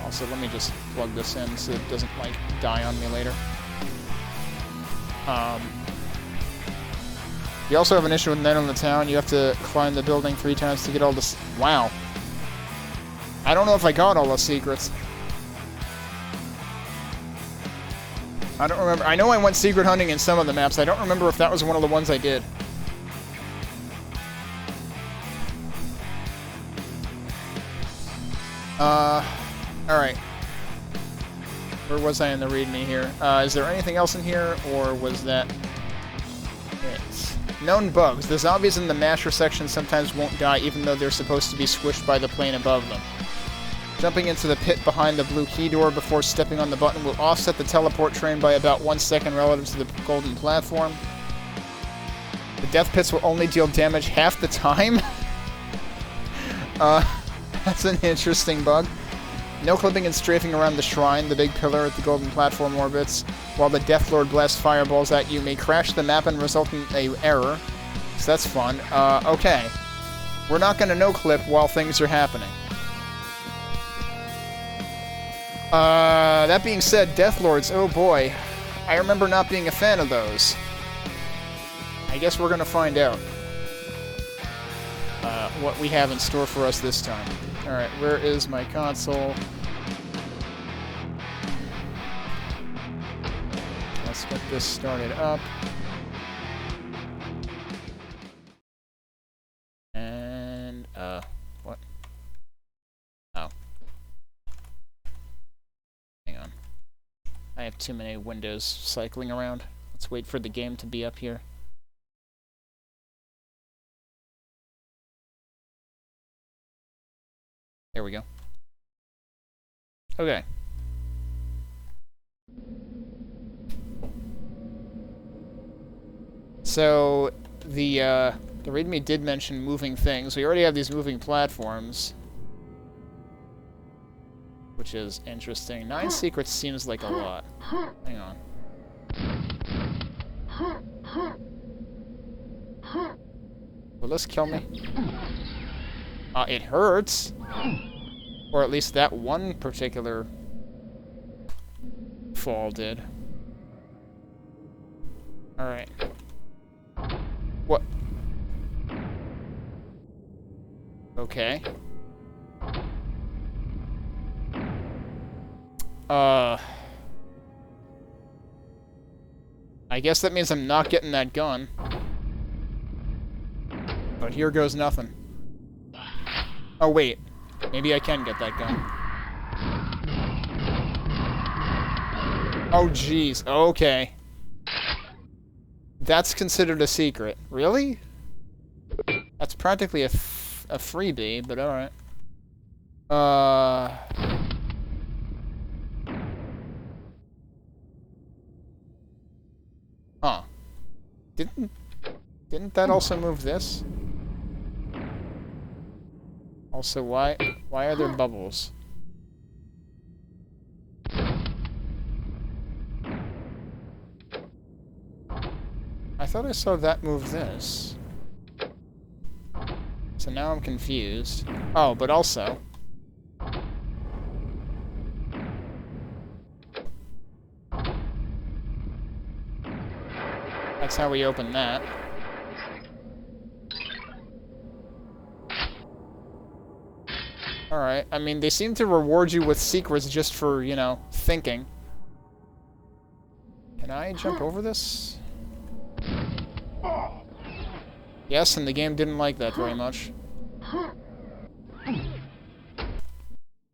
Also, let me just plug this in so it doesn't, like, die on me later. You also have an issue with Night on the Town. You have to climb the building 3 times to get all the... Wow. I don't know if I got all the secrets. I don't remember. I know I went secret hunting in some of the maps. I don't remember if that was one of the ones I did. Alright. Where was I in the README here? Is there anything else in here, or was that it? Known bugs. The zombies in the masher section sometimes won't die even though they're supposed to be squished by the plane above them. Jumping into the pit behind the blue key door before stepping on the button will offset the teleport train by about 1 second relative to the golden platform. The death pits will only deal damage half the time. That's an interesting bug. No clipping and strafing around the shrine, the big pillar at the golden platform orbits, while the Death Lord blasts fireballs at you may crash the map and result in an error. So that's fun. Okay. We're not gonna no-clip while things are happening. That being said, Death Lords, oh boy. I remember not being a fan of those. I guess we're gonna find out what we have in store for us this time. Alright, where is my console? Let's get this started up. And, what? Oh. Hang on. I have too many windows cycling around. Let's wait for the game to be up here. There we go. Okay. So, the README did mention moving things. We already have these moving platforms, which is interesting. 9 secrets seems like a lot. Hang on. Will this kill me? It hurts. Or at least that one particular fall did. Alright. What? Okay. I guess that means I'm not getting that gun. But here goes nothing. Oh, wait. Maybe I can get that gun. Oh, jeez. Okay. That's considered a secret. Really? That's practically a freebie, but alright. Huh. Didn't that also move this? Also, why are there bubbles? I thought I saw that move this. So now I'm confused. Oh, but also... That's how we open that. Alright, I mean, they seem to reward you with secrets just for, you know, thinking. Can I jump over this? Yes, and the game didn't like that very much.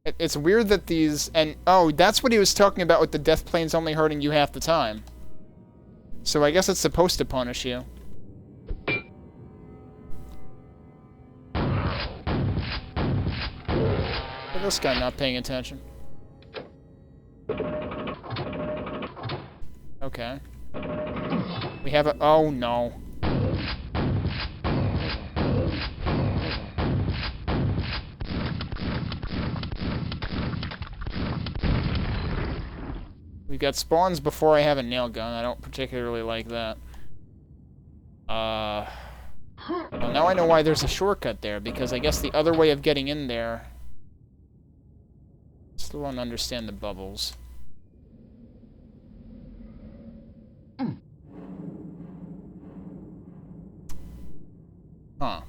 It's weird that these... And, oh, that's what he was talking about with the death planes only hurting you half the time. So I guess it's supposed to punish you. Look at this guy not paying attention. Okay. We have a... Oh, no. We've got spawns before I have a nail gun. I don't particularly like that. Well, now I know why there's a shortcut there, because I guess the other way of getting in there... Still don't understand the bubbles. Huh.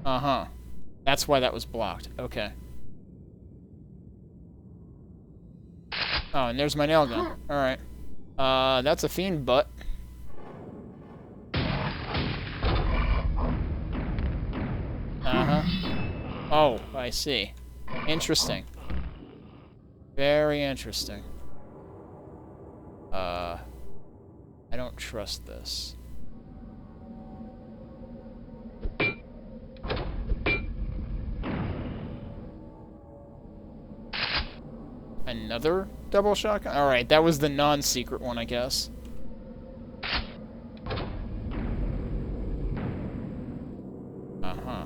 Uh-huh. That's why that was blocked. Okay. Oh, and there's my nail gun. Alright. That's a fiend butt. Uh-huh. Oh, I see. Interesting. Very interesting. I don't trust this. Another double shotgun? Alright, that was the non-secret one, I guess. Uh-huh.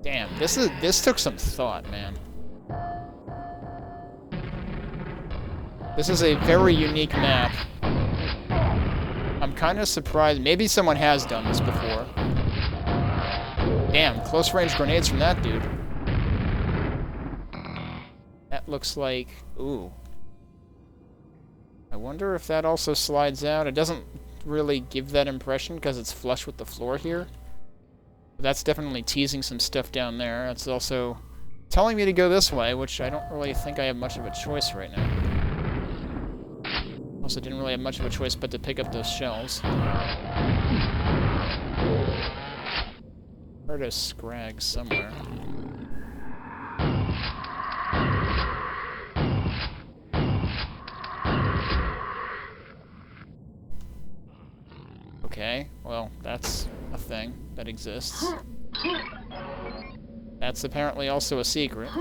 Damn, this took some thought, man. This is a very unique map. I'm kind of surprised. Maybe someone has done this before. Damn, close-range grenades from that dude. That looks like... Ooh. I wonder if that also slides out. It doesn't really give that impression because it's flush with the floor here. But that's definitely teasing some stuff down there. It's also telling me to go this way, which I don't really think I have much of a choice right now. Also didn't really have much of a choice but to pick up those shells. Heard a scrag somewhere. Okay, well, that's a thing that exists. That's apparently also a secret.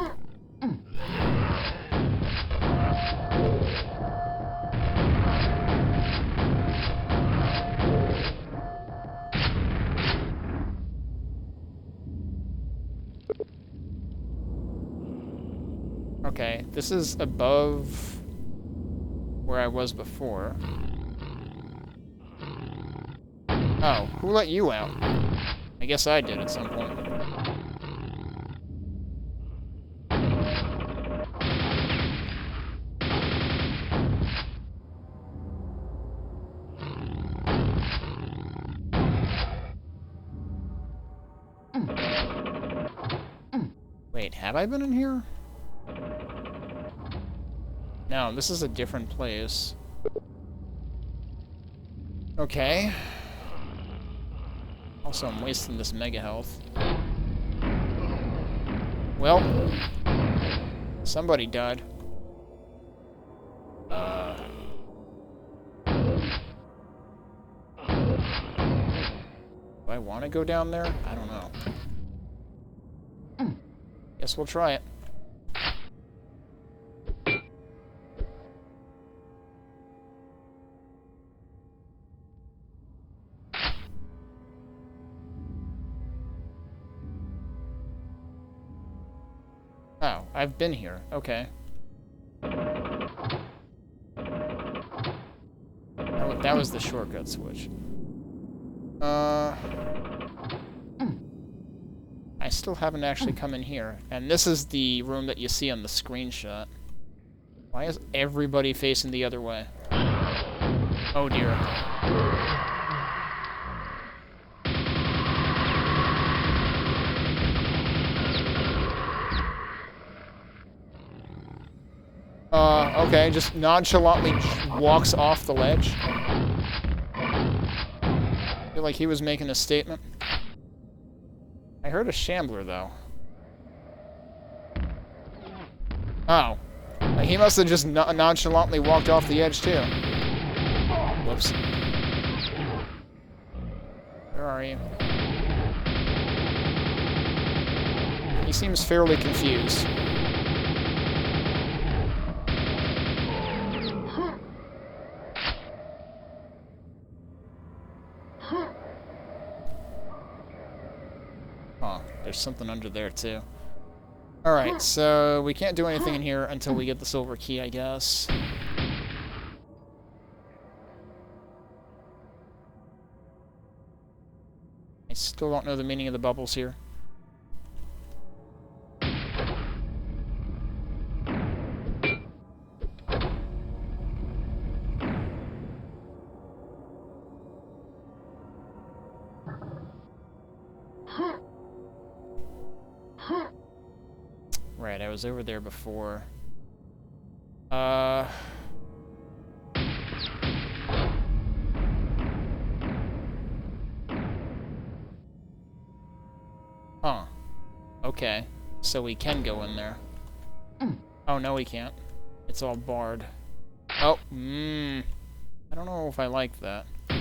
Okay, this is above where I was before. Oh, who let you out? I guess I did at some point. Wait, have I been in here? No, this is a different place. Okay. Also, I'm wasting this mega health. Well, somebody died. Do I want to go down there? I don't know. Guess we'll try it. Oh, I've been here. Okay. That was the shortcut switch. I still haven't actually come in here. And this is the room that you see on the screenshot. Why is everybody facing the other way? Oh dear. Okay, just nonchalantly walks off the ledge. I feel like he was making a statement. I heard a shambler, though. Oh. He must have just nonchalantly walked off the edge, too. Whoops. Where are you? He seems fairly confused. Oh, there's something under there, too. Alright, so we can't do anything in here until we get the silver key, I guess. I still don't know the meaning of the bubbles here. Right, I was over there before. Huh. Okay. So we can go in there. Oh, no we can't. It's all barred. Oh, I don't know if I like that. I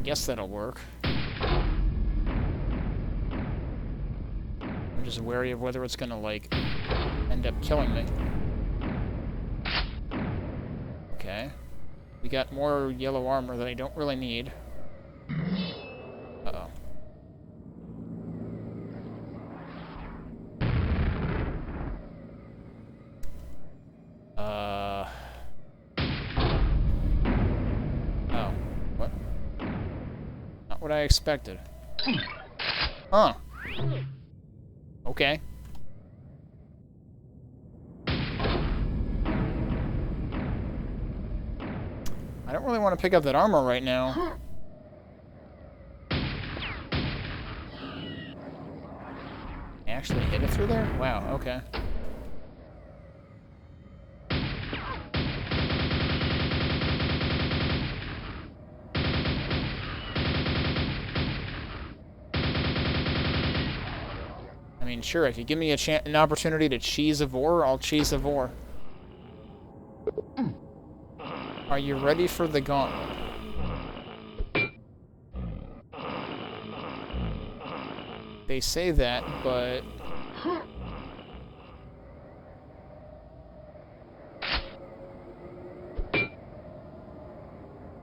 guess that'll work. I'm just wary of whether it's gonna, like, end up killing me. Okay. We got more yellow armor that I don't really need. Uh-oh. Oh. What? Not what I expected. Huh. Okay. I don't really want to pick up that armor right now. I actually hit it through there? Wow, okay. I mean, sure, if you give me an opportunity to cheese a vor, I'll cheese a vor. Are you ready for the gauntlet? They say that, but... I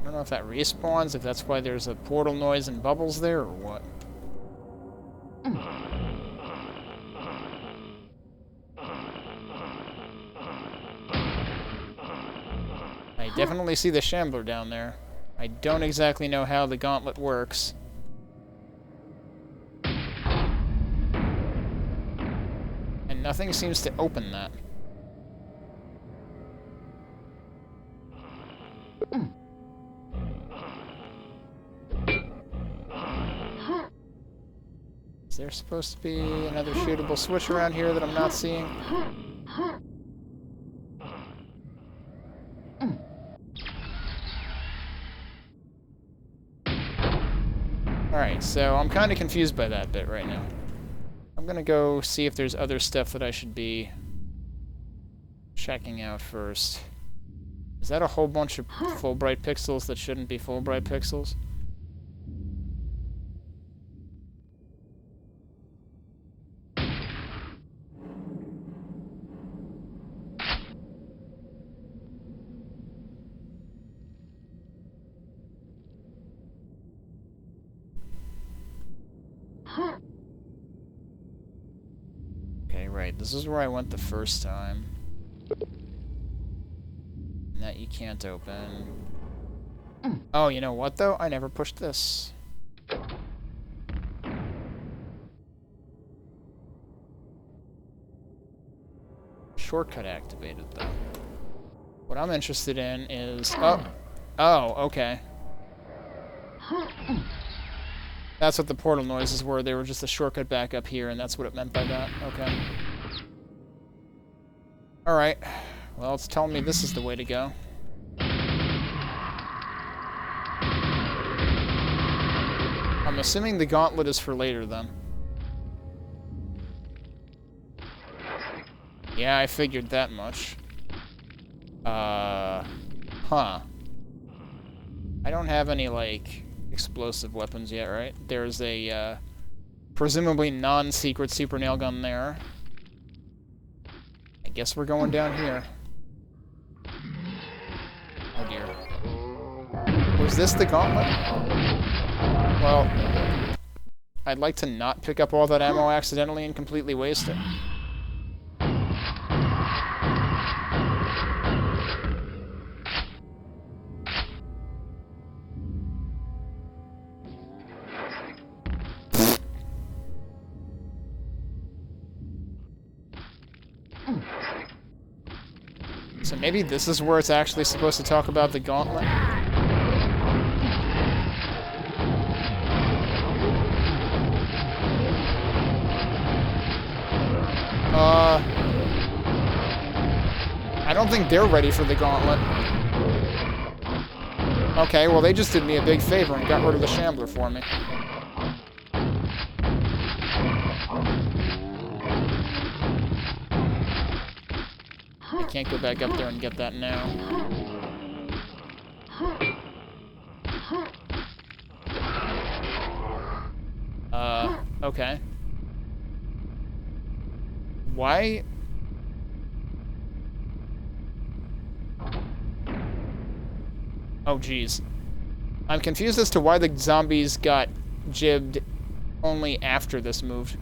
don't know if that respawns, if that's why there's a portal noise and bubbles there, or what. I definitely see the Shambler down there. I don't exactly know how the gauntlet works. And nothing seems to open that. Is there supposed to be another shootable switch around here that I'm not seeing? Alright, so I'm kind of confused by that bit right now. I'm gonna go see if there's other stuff that I should be checking out first. Is that a whole bunch of full bright pixels that shouldn't be full bright pixels? Okay, right. This is where I went the first time. And that you can't open. Oh, you know what, though? I never pushed this. shortcut activated, though. What I'm interested in is... Oh, okay. That's what the portal noises were. They were just a shortcut back up here, and that's what it meant by that. Okay. Alright. Well, it's telling me this is the way to go. I'm assuming the gauntlet is for later, then. Yeah, I figured that much. Huh. I don't have any, like, explosive weapons yet, right? There's a, presumably non-secret super nail gun there. I guess we're going down here. Oh dear. Was this the gauntlet? Well, I'd like to not pick up all that ammo accidentally and completely waste it. So maybe this is where it's actually supposed to talk about the gauntlet? I don't think they're ready for the gauntlet. Okay, well they just did me a big favor and got rid of the Shambler for me. I can't go back up there and get that now. Okay. Why? Oh, geez. I'm confused as to why the zombies got jibbed only after this moved.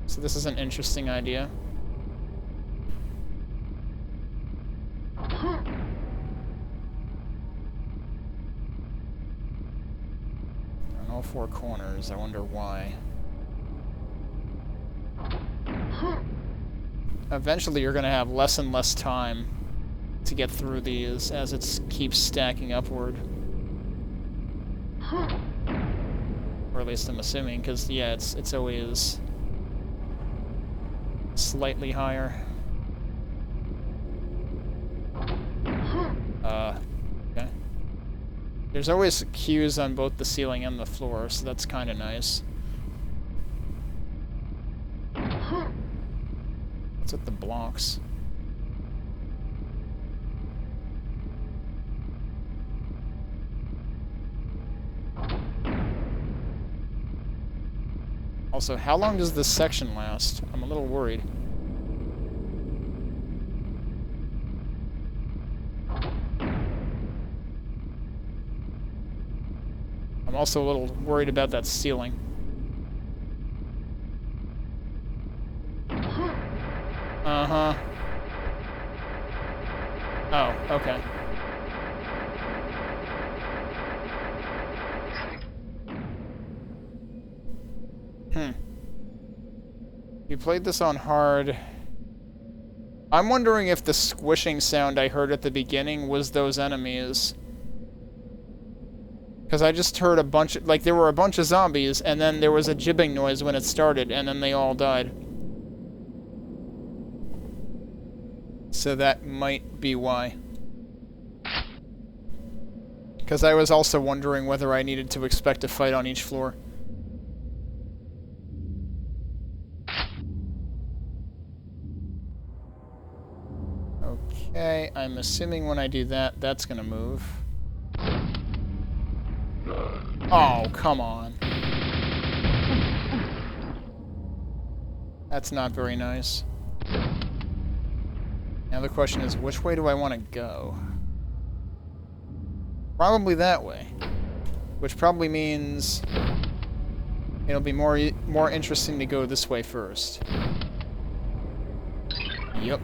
So this is an interesting idea. On all four corners, I wonder why. Eventually you're going to have less and less time to get through these as it keeps stacking upward. Or at least I'm assuming, because, yeah, it's always slightly higher. Okay. There's always cues on both the ceiling and the floor, so that's kind of nice. What's with the blocks? Also, how long does this section last? I'm a little worried. I'm also a little worried about that ceiling. Uh-huh. Oh, okay. You played this on hard. I'm wondering if the squishing sound I heard at the beginning was those enemies. Because I just heard a bunch of, like, there were a bunch of zombies, and then there was a jibbing noise when it started, and then they all died. So that might be why. Because I was also wondering whether I needed to expect a fight on each floor. Okay, I'm assuming when I do that, that's gonna move. Oh, come on. That's not very nice. Now the question is, which way do I want to go? Probably that way. Which probably means it'll be more interesting to go this way first. Yep.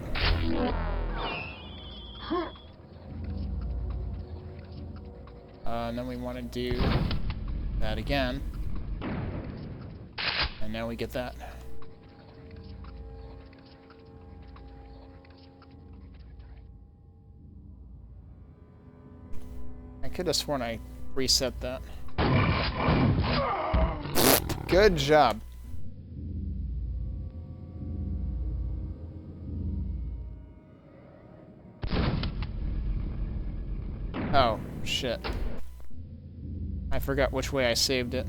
And then we want to do that again. And now we get that. I could have sworn I reset that. Good job. Oh, shit. I forgot which way I saved it.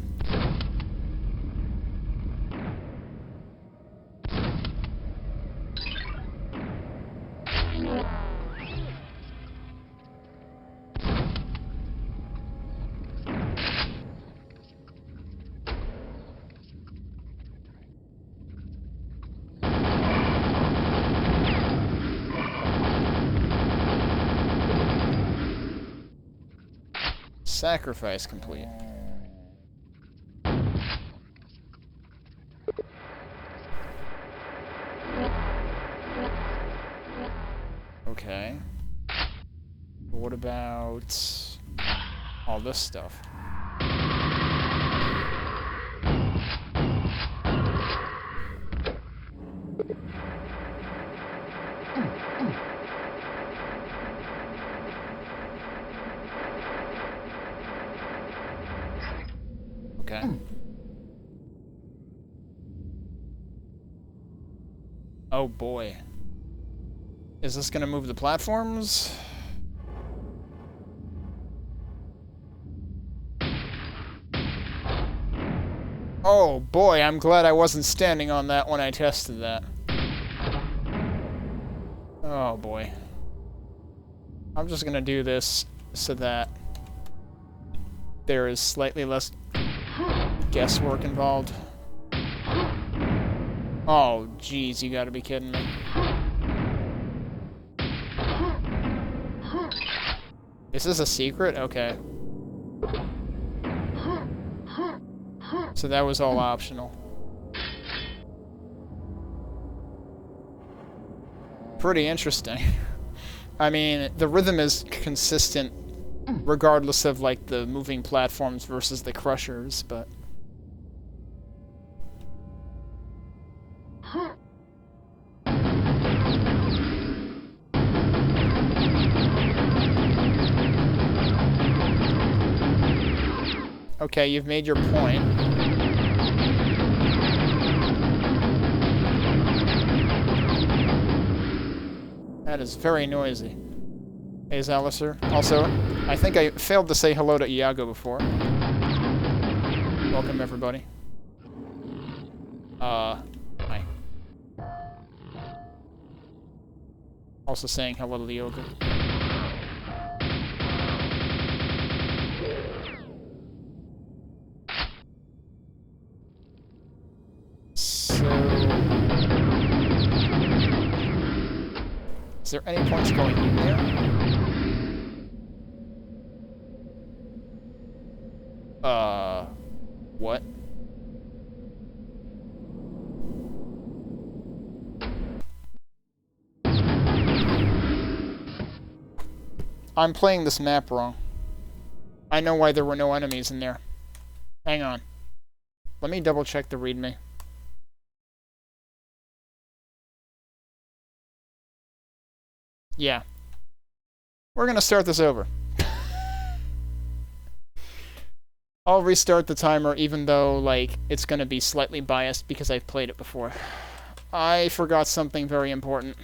Sacrifice complete. Okay. But what about all this stuff? Okay. Oh boy. Is this gonna move the platforms? Oh boy, I'm glad I wasn't standing on that when I tested that. Oh boy. I'm just gonna do this so that there is slightly less guesswork involved. Oh, jeez, you gotta be kidding me. Is this a secret? Okay. So that was all optional. Pretty interesting. I mean, the rhythm is consistent regardless of, like, the moving platforms versus the crushers, but... Okay, you've made your point. That is very noisy. Hey, Zaliser. Also, I think I failed to say hello to Iago before. Welcome, everybody. Hi. Also saying hello to the ogre. Is there any points going in there? What? I'm playing this map wrong. I know why there were no enemies in there. Hang on. Let me double check the readme. Yeah. We're gonna start this over. I'll restart the timer even though, like, it's gonna be slightly biased because I've played it before. I forgot something very important.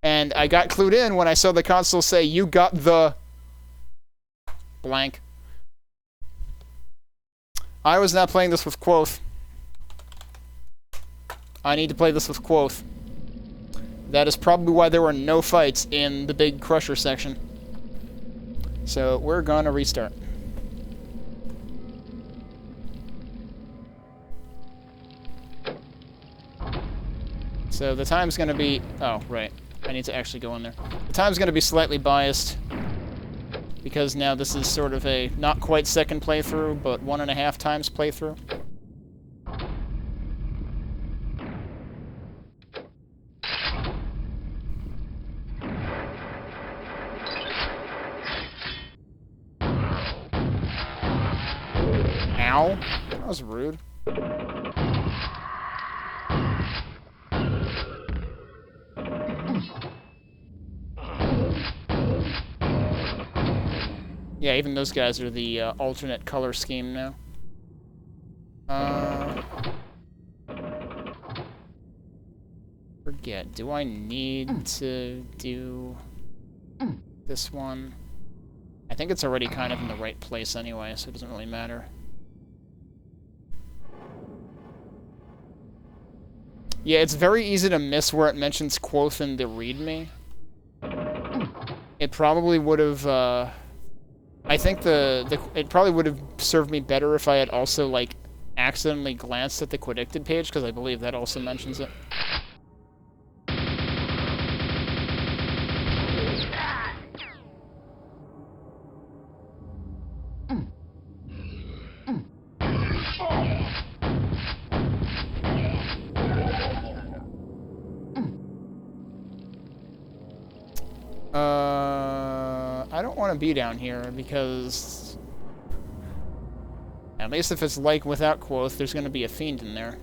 And I got clued in when I saw the console say, "You got the..." blank. I was not playing this with Quoth. I need to play this with Quoth. That is probably why there were no fights in the big crusher section. So we're gonna restart. So the time's gonna be... Oh, right. I need to actually go in there. The time's gonna be slightly biased, because now this is sort of a not quite second playthrough, but 1.5 times playthrough. Ow. That was rude. Yeah, even those guys are the alternate color scheme now. Forget. Do I need to do this one? I think it's already kind of in the right place anyway, so it doesn't really matter. Yeah, it's very easy to miss where it mentions quoth in the readme. It probably would have, I think it probably would have served me better if I had also, like, accidentally glanced at the quidicted page, because I believe that also mentions it. I don't want to be down here because, at least if it's like without quoth, there's going to be a fiend in there.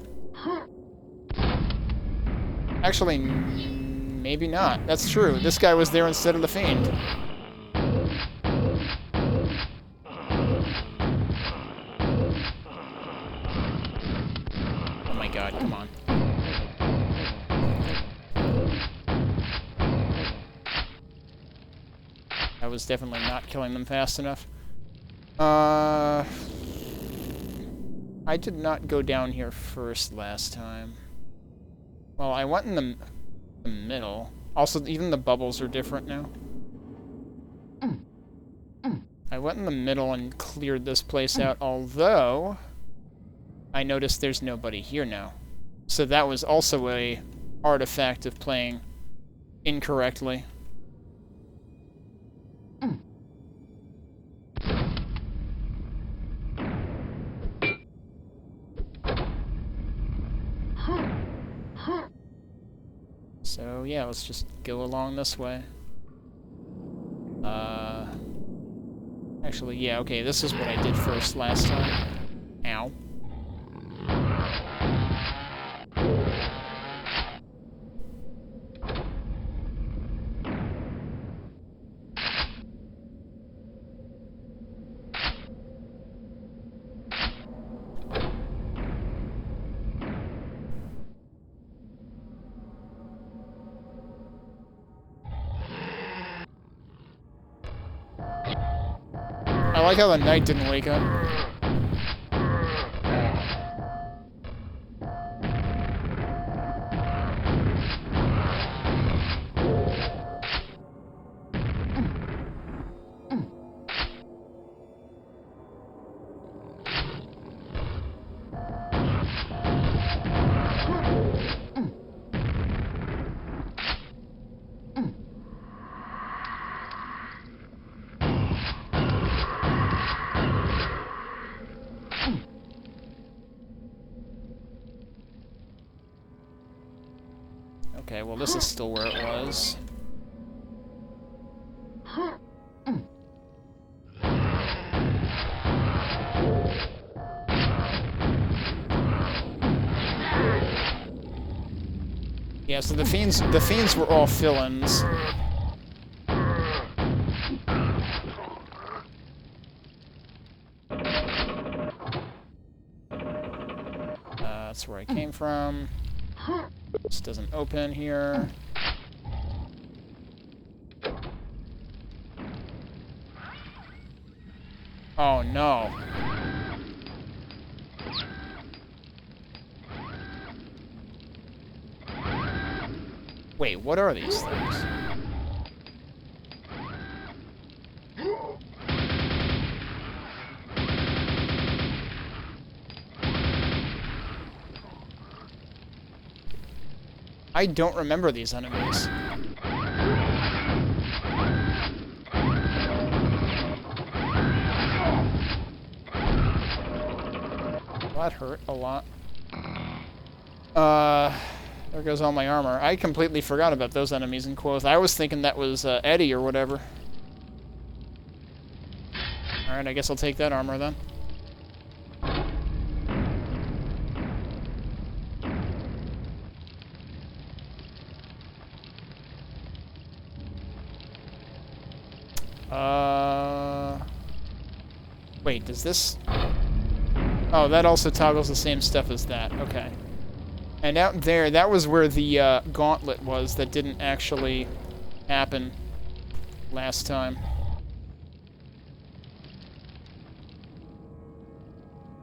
Actually, maybe not. That's true. This guy was there instead of the fiend. Oh my god, come on. I was definitely not killing them fast enough. I did not go down here first last time. Well, I went in the middle. Also, even the bubbles are different now. I went in the middle and cleared this place out, although I noticed there's nobody here now. So that was also a artifact of playing incorrectly. So yeah, let's just go along this way. Actually, yeah, okay, this is what I did first last time. Ow. I like how the knight didn't wake up. Okay, well this is still where it was. Yeah, so the fiends were all fill-ins. That's where I came from. This doesn't open here. Oh no. Wait, what are these things? I don't remember these enemies. That hurt a lot. There goes all my armor. I completely forgot about those enemies in Quoth. I was thinking that was Eddie or whatever. Alright, I guess I'll take that armor then. Wait, does this... Oh, that also toggles the same stuff as that. Okay. And out there, that was where the gauntlet was that didn't actually happen last time.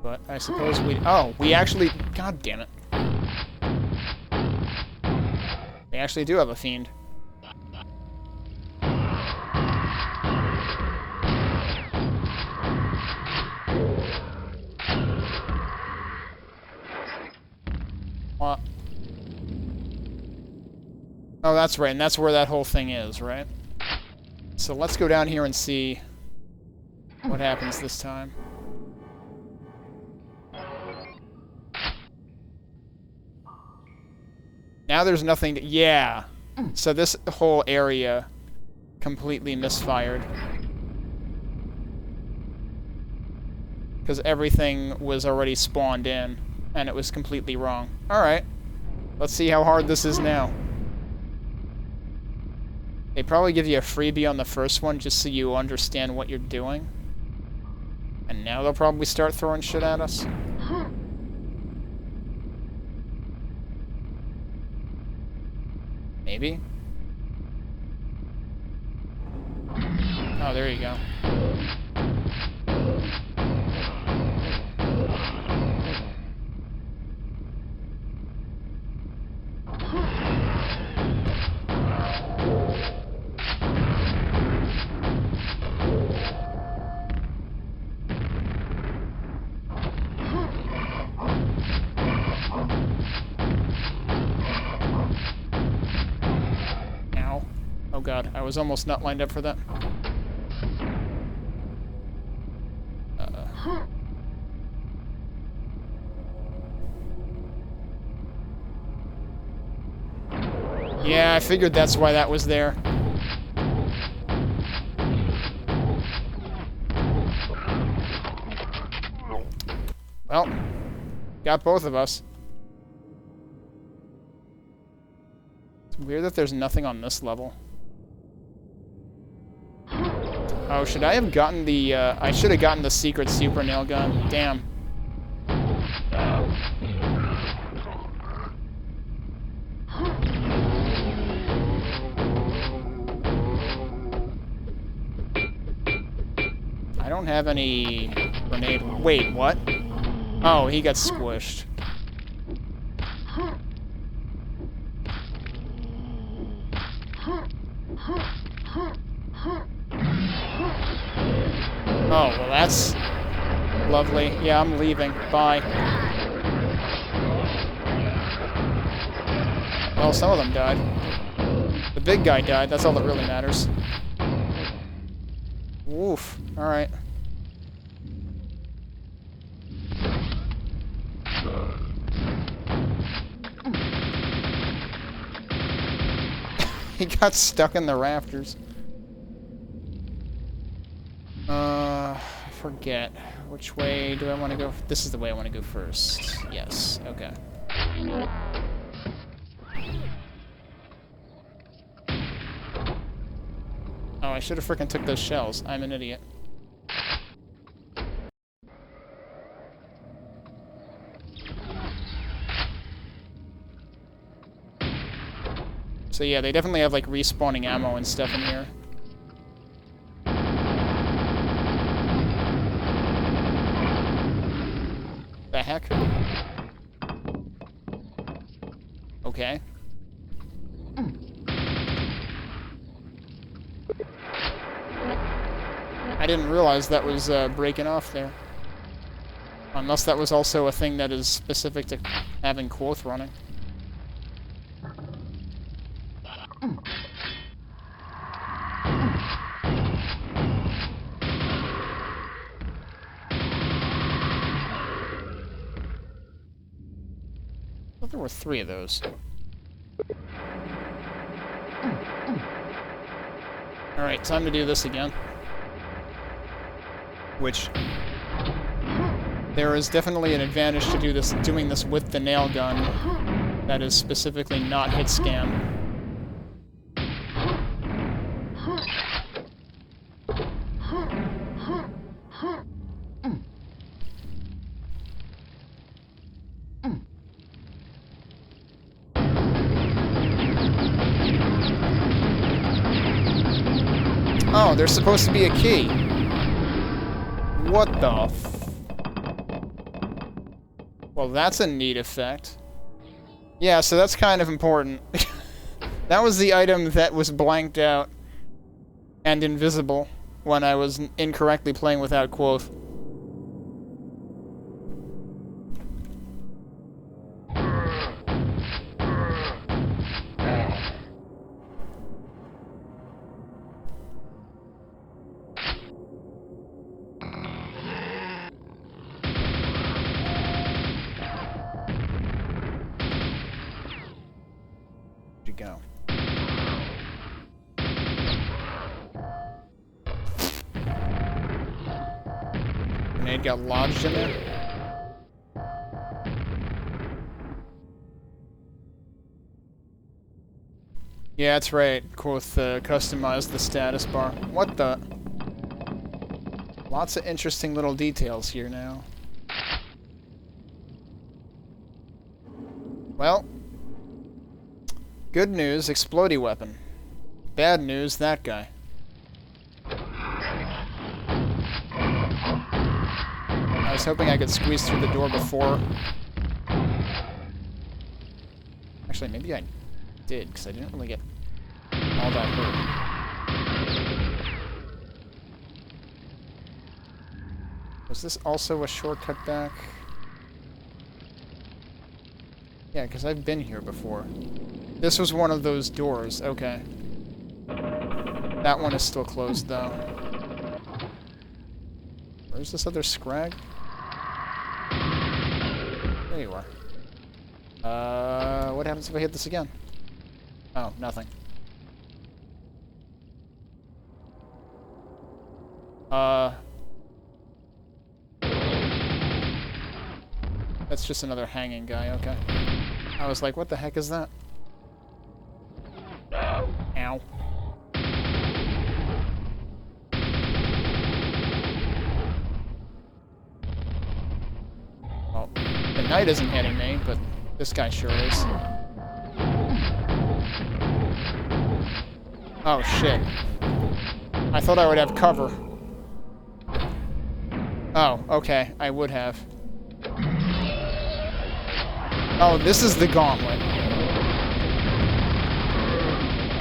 But I suppose we... Oh, we actually... God damn it. We actually do have a fiend. What? Oh, that's right, and that's where that whole thing is, right? So let's go down here and see what happens this time. Now there's nothing to... Yeah! So this whole area completely misfired. Because everything was already spawned in, and it was completely wrong. Alright. Let's see how hard this is now. They probably give you a freebie on the first one just so you understand what you're doing. And now they'll probably start throwing shit at us. Maybe? Oh, there you go. Oh god, I was almost not lined up for that. Yeah, I figured that's why that was there. Well, got both of us. It's weird that there's nothing on this level. Oh, should I have gotten the, I should have gotten the secret super nail gun. Damn. I don't have any grenade. Wait, what? Oh, he got squished. Oh, well that's lovely. Yeah, I'm leaving. Bye. Well, some of them died. The big guy died. That's all that really matters. Woof. Alright. He got stuck in the rafters. I forget. Which way do I want to go? This is the way I want to go first. Yes. Okay. Oh, I should have frickin' took those shells. I'm an idiot. So yeah, they definitely have like respawning ammo and stuff in here. The heck? Okay. I didn't realize that was breaking off there. Unless that was also a thing that is specific to having Quoth running. I thought there were 3 of those. Alright, time to do this again. Which... there is definitely an advantage to doing this with the nail gun. That is specifically not hit scan. Oh, there's supposed to be a key. What the f... Well, that's a neat effect. Yeah, so that's kind of important. That was the item that was blanked out and invisible when I was incorrectly playing without quoth. Go. Grenade got lodged in there. Yeah, that's right. Quoth customized the status bar. What the? Lots of interesting little details here now. Well. Good news, explodey weapon. Bad news, that guy. I was hoping I could squeeze through the door before... Actually, maybe I did, because I didn't really get all that hurt. Was this also a shortcut back? Yeah, because I've been here before. This was one of those doors. Okay. That one is still closed, though. Where's this other scrag? There you are. What happens if I hit this again? Oh, nothing. That's just another hanging guy, okay. I was like, what the heck is that? Ow. Well, the knight isn't hitting me, but this guy sure is. Oh, shit. I thought I would have cover. Oh, okay. I would have. Oh, this is the gauntlet.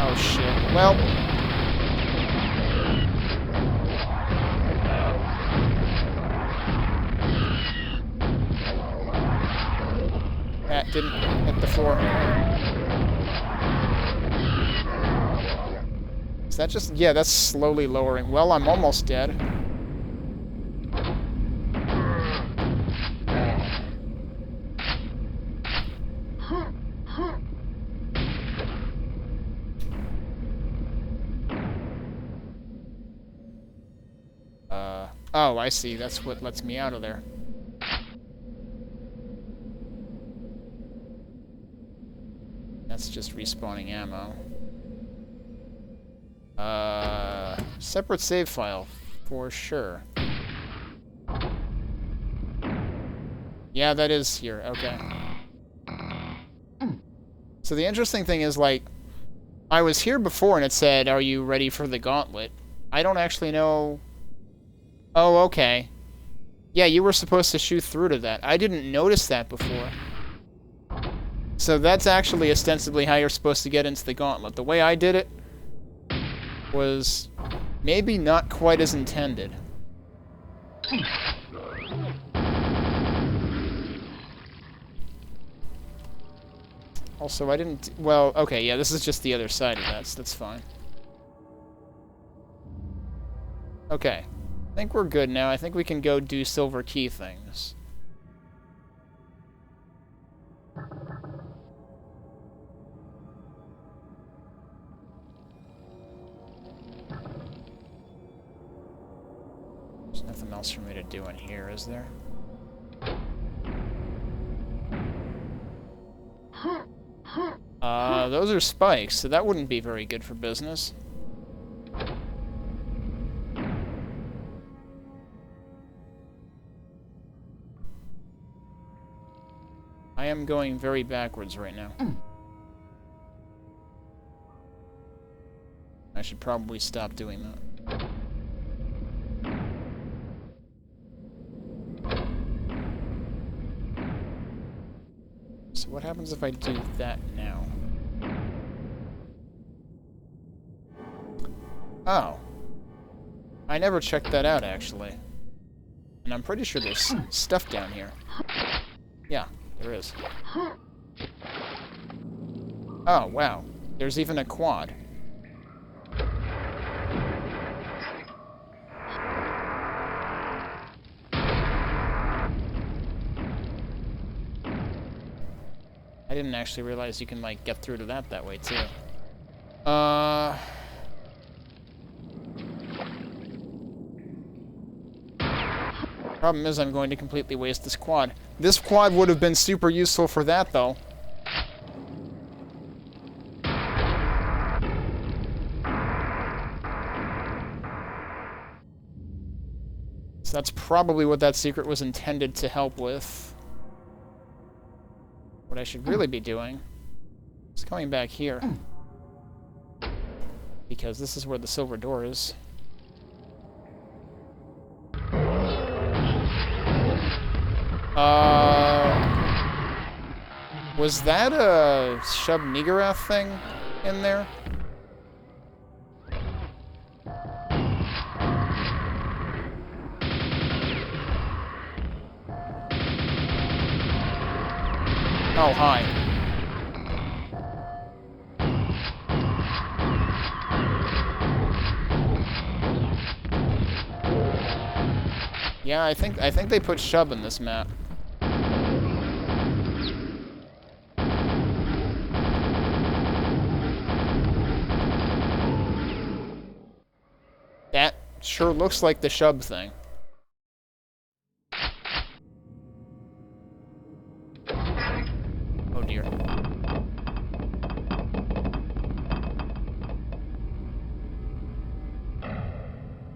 Oh, shit. Well... That didn't hit the floor. Is that just... Yeah, that's slowly lowering. Well, I'm almost dead. Oh, I see. That's what lets me out of there. That's just respawning ammo. Separate save file, for sure. Yeah, that is here. Okay. So the interesting thing is, like, I was here before and it said, "Are you ready for the gauntlet?" I don't actually know... Oh, okay. Yeah, you were supposed to shoot through to that. I didn't notice that before. So that's actually ostensibly how you're supposed to get into the gauntlet. The way I did it was maybe not quite as intended. Also, I didn't... Well, okay, yeah, this is just the other side of that, so that's fine. Okay. I think we're good now. I think we can go do silver key things. There's nothing else for me to do in here, is there? Those are spikes, so that wouldn't be very good for business. I am going very backwards right now. I should probably stop doing that. So what happens if I do that now? Oh. I never checked that out, actually. And I'm pretty sure there's stuff down here. Yeah, there is. Oh, wow. There's even a quad. I didn't actually realize you can, like, get through to that way, too. Problem is, I'm going to completely waste this quad. This quad would have been super useful for that, though. So that's probably what that secret was intended to help with. What I should really be doing is coming back here. Because this is where the silver door is. Was that a Shub-Niggurath thing in there? Oh, hi. Yeah, I think they put Shub in this map. That sure looks like the Shub thing. Oh dear.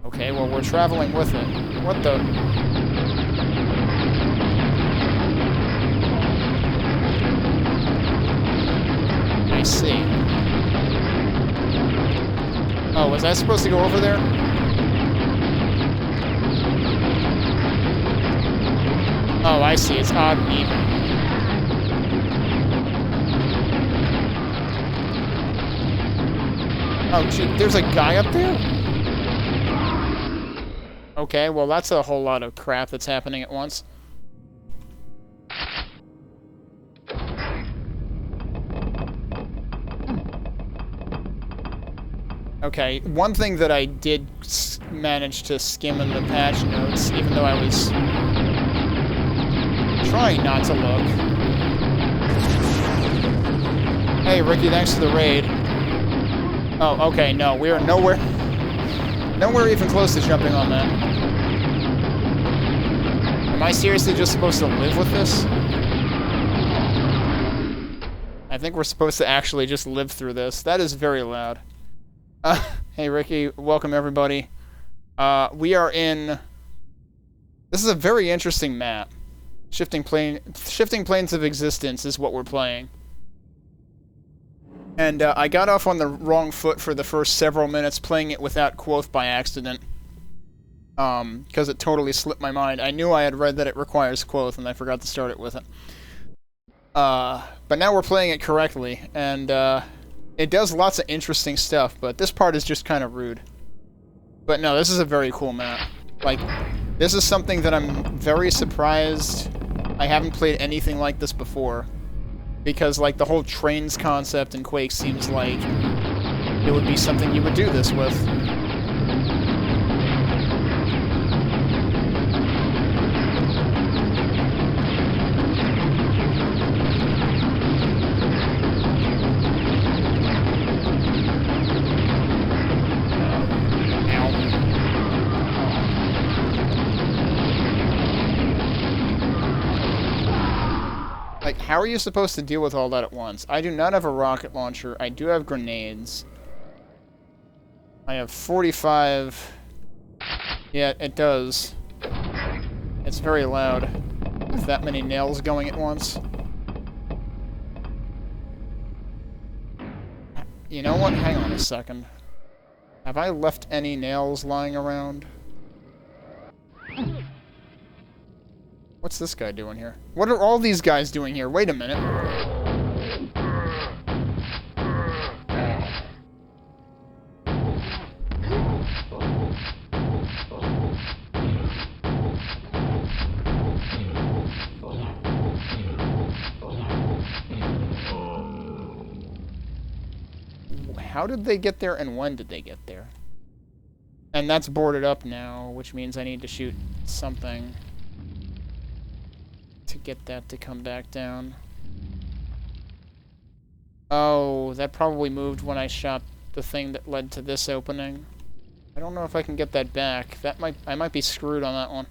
Okay, well, we're traveling with it. What the? I see. Oh, was I supposed to go over there? Oh, I see. It's odd and even. Oh, gee, there's a guy up there? Okay, well, that's a whole lot of crap that's happening at once. Okay, one thing that I did manage to skim in the patch notes, even though I was trying not to look. Hey, Ricky, thanks for the raid. Oh, okay, no, we are nowhere even close to jumping on that. Am I seriously just supposed to live with this? I think we're supposed to actually just live through this. That is very loud. Hey, Ricky, welcome everybody. We are in... This is a very interesting map. Shifting Planes of Existence is what we're playing. And I got off on the wrong foot for the first several minutes playing it without Quoth by accident. Because it totally slipped my mind. I knew I had read that it requires Quoth, and I forgot to start it with it. But now we're playing it correctly, and it does lots of interesting stuff, but this part is just kind of rude. But no, this is a very cool map. Like, this is something that I'm very surprised I haven't played anything like this before. Because, like, the whole trains concept in Quake seems like it would be something you would do this with. Like, how are you supposed to deal with all that at once? I do not have a rocket launcher. I do have grenades. I have 45... Yeah, it does. It's very loud. With that many nails going at once. You know what? Hang on a second. Have I left any nails lying around? What's this guy doing here? What are all these guys doing here? Wait a minute. How did they get there and when did they get there? And that's boarded up now, which means I need to shoot something to get that to come back down. Oh, that probably moved when I shot the thing that led to this opening. I don't know if I can get that back. I might be screwed on that one.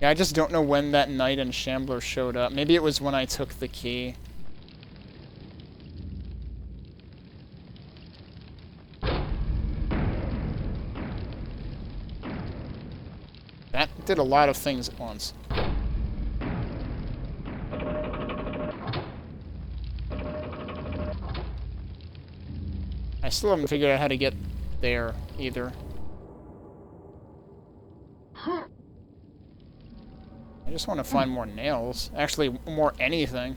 Yeah, I just don't know when that knight and Shambler showed up. Maybe it was when I took the key. That did a lot of things at once. I still haven't figured out how to get there, either. I just want to find more nails. Actually, more anything.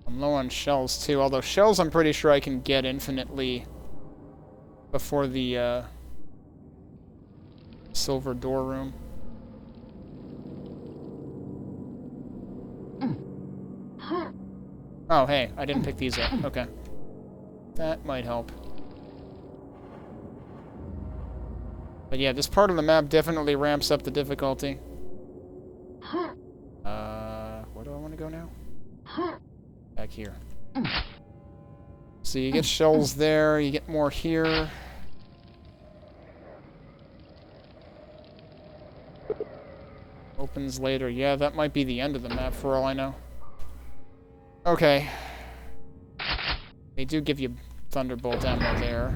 I'm low on shells, too. Although shells, I'm pretty sure I can get infinitely before the, silver door room. Oh, hey, I didn't pick these up. Okay. That might help. But yeah, this part of the map definitely ramps up the difficulty. Where do I want to go now? Back here. So you get shells there, you get more here. Opens later. Yeah, that might be the end of the map for all I know. Okay. They do give you Thunderbolt ammo there.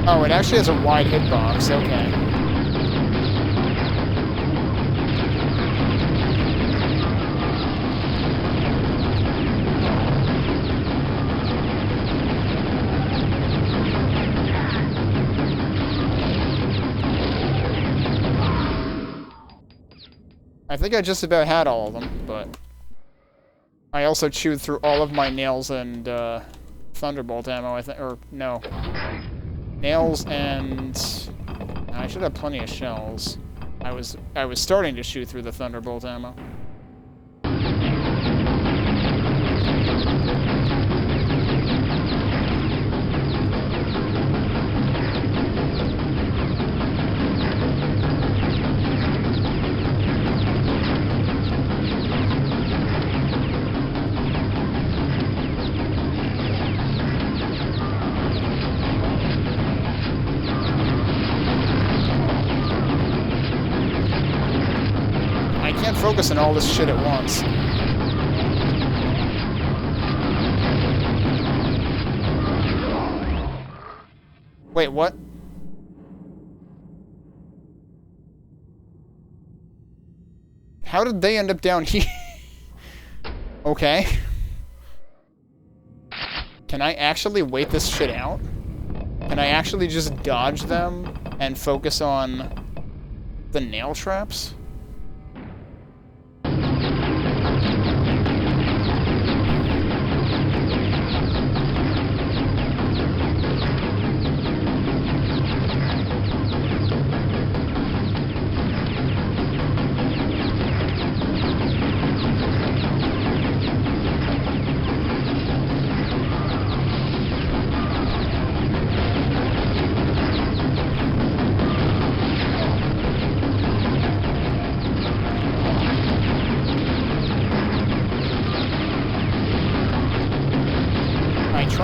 Oh, it actually has a wide hitbox, okay. I think I just about had all of them, but I also chewed through all of my nails and Thunderbolt ammo, I think, or no. Nails and I should have plenty of shells. I was starting to shoot through the Thunderbolt ammo. Focus on all this shit at once. Wait, what? How did they end up down here? Okay. Can I actually wait this shit out? Can I actually just dodge them and focus on the nail traps?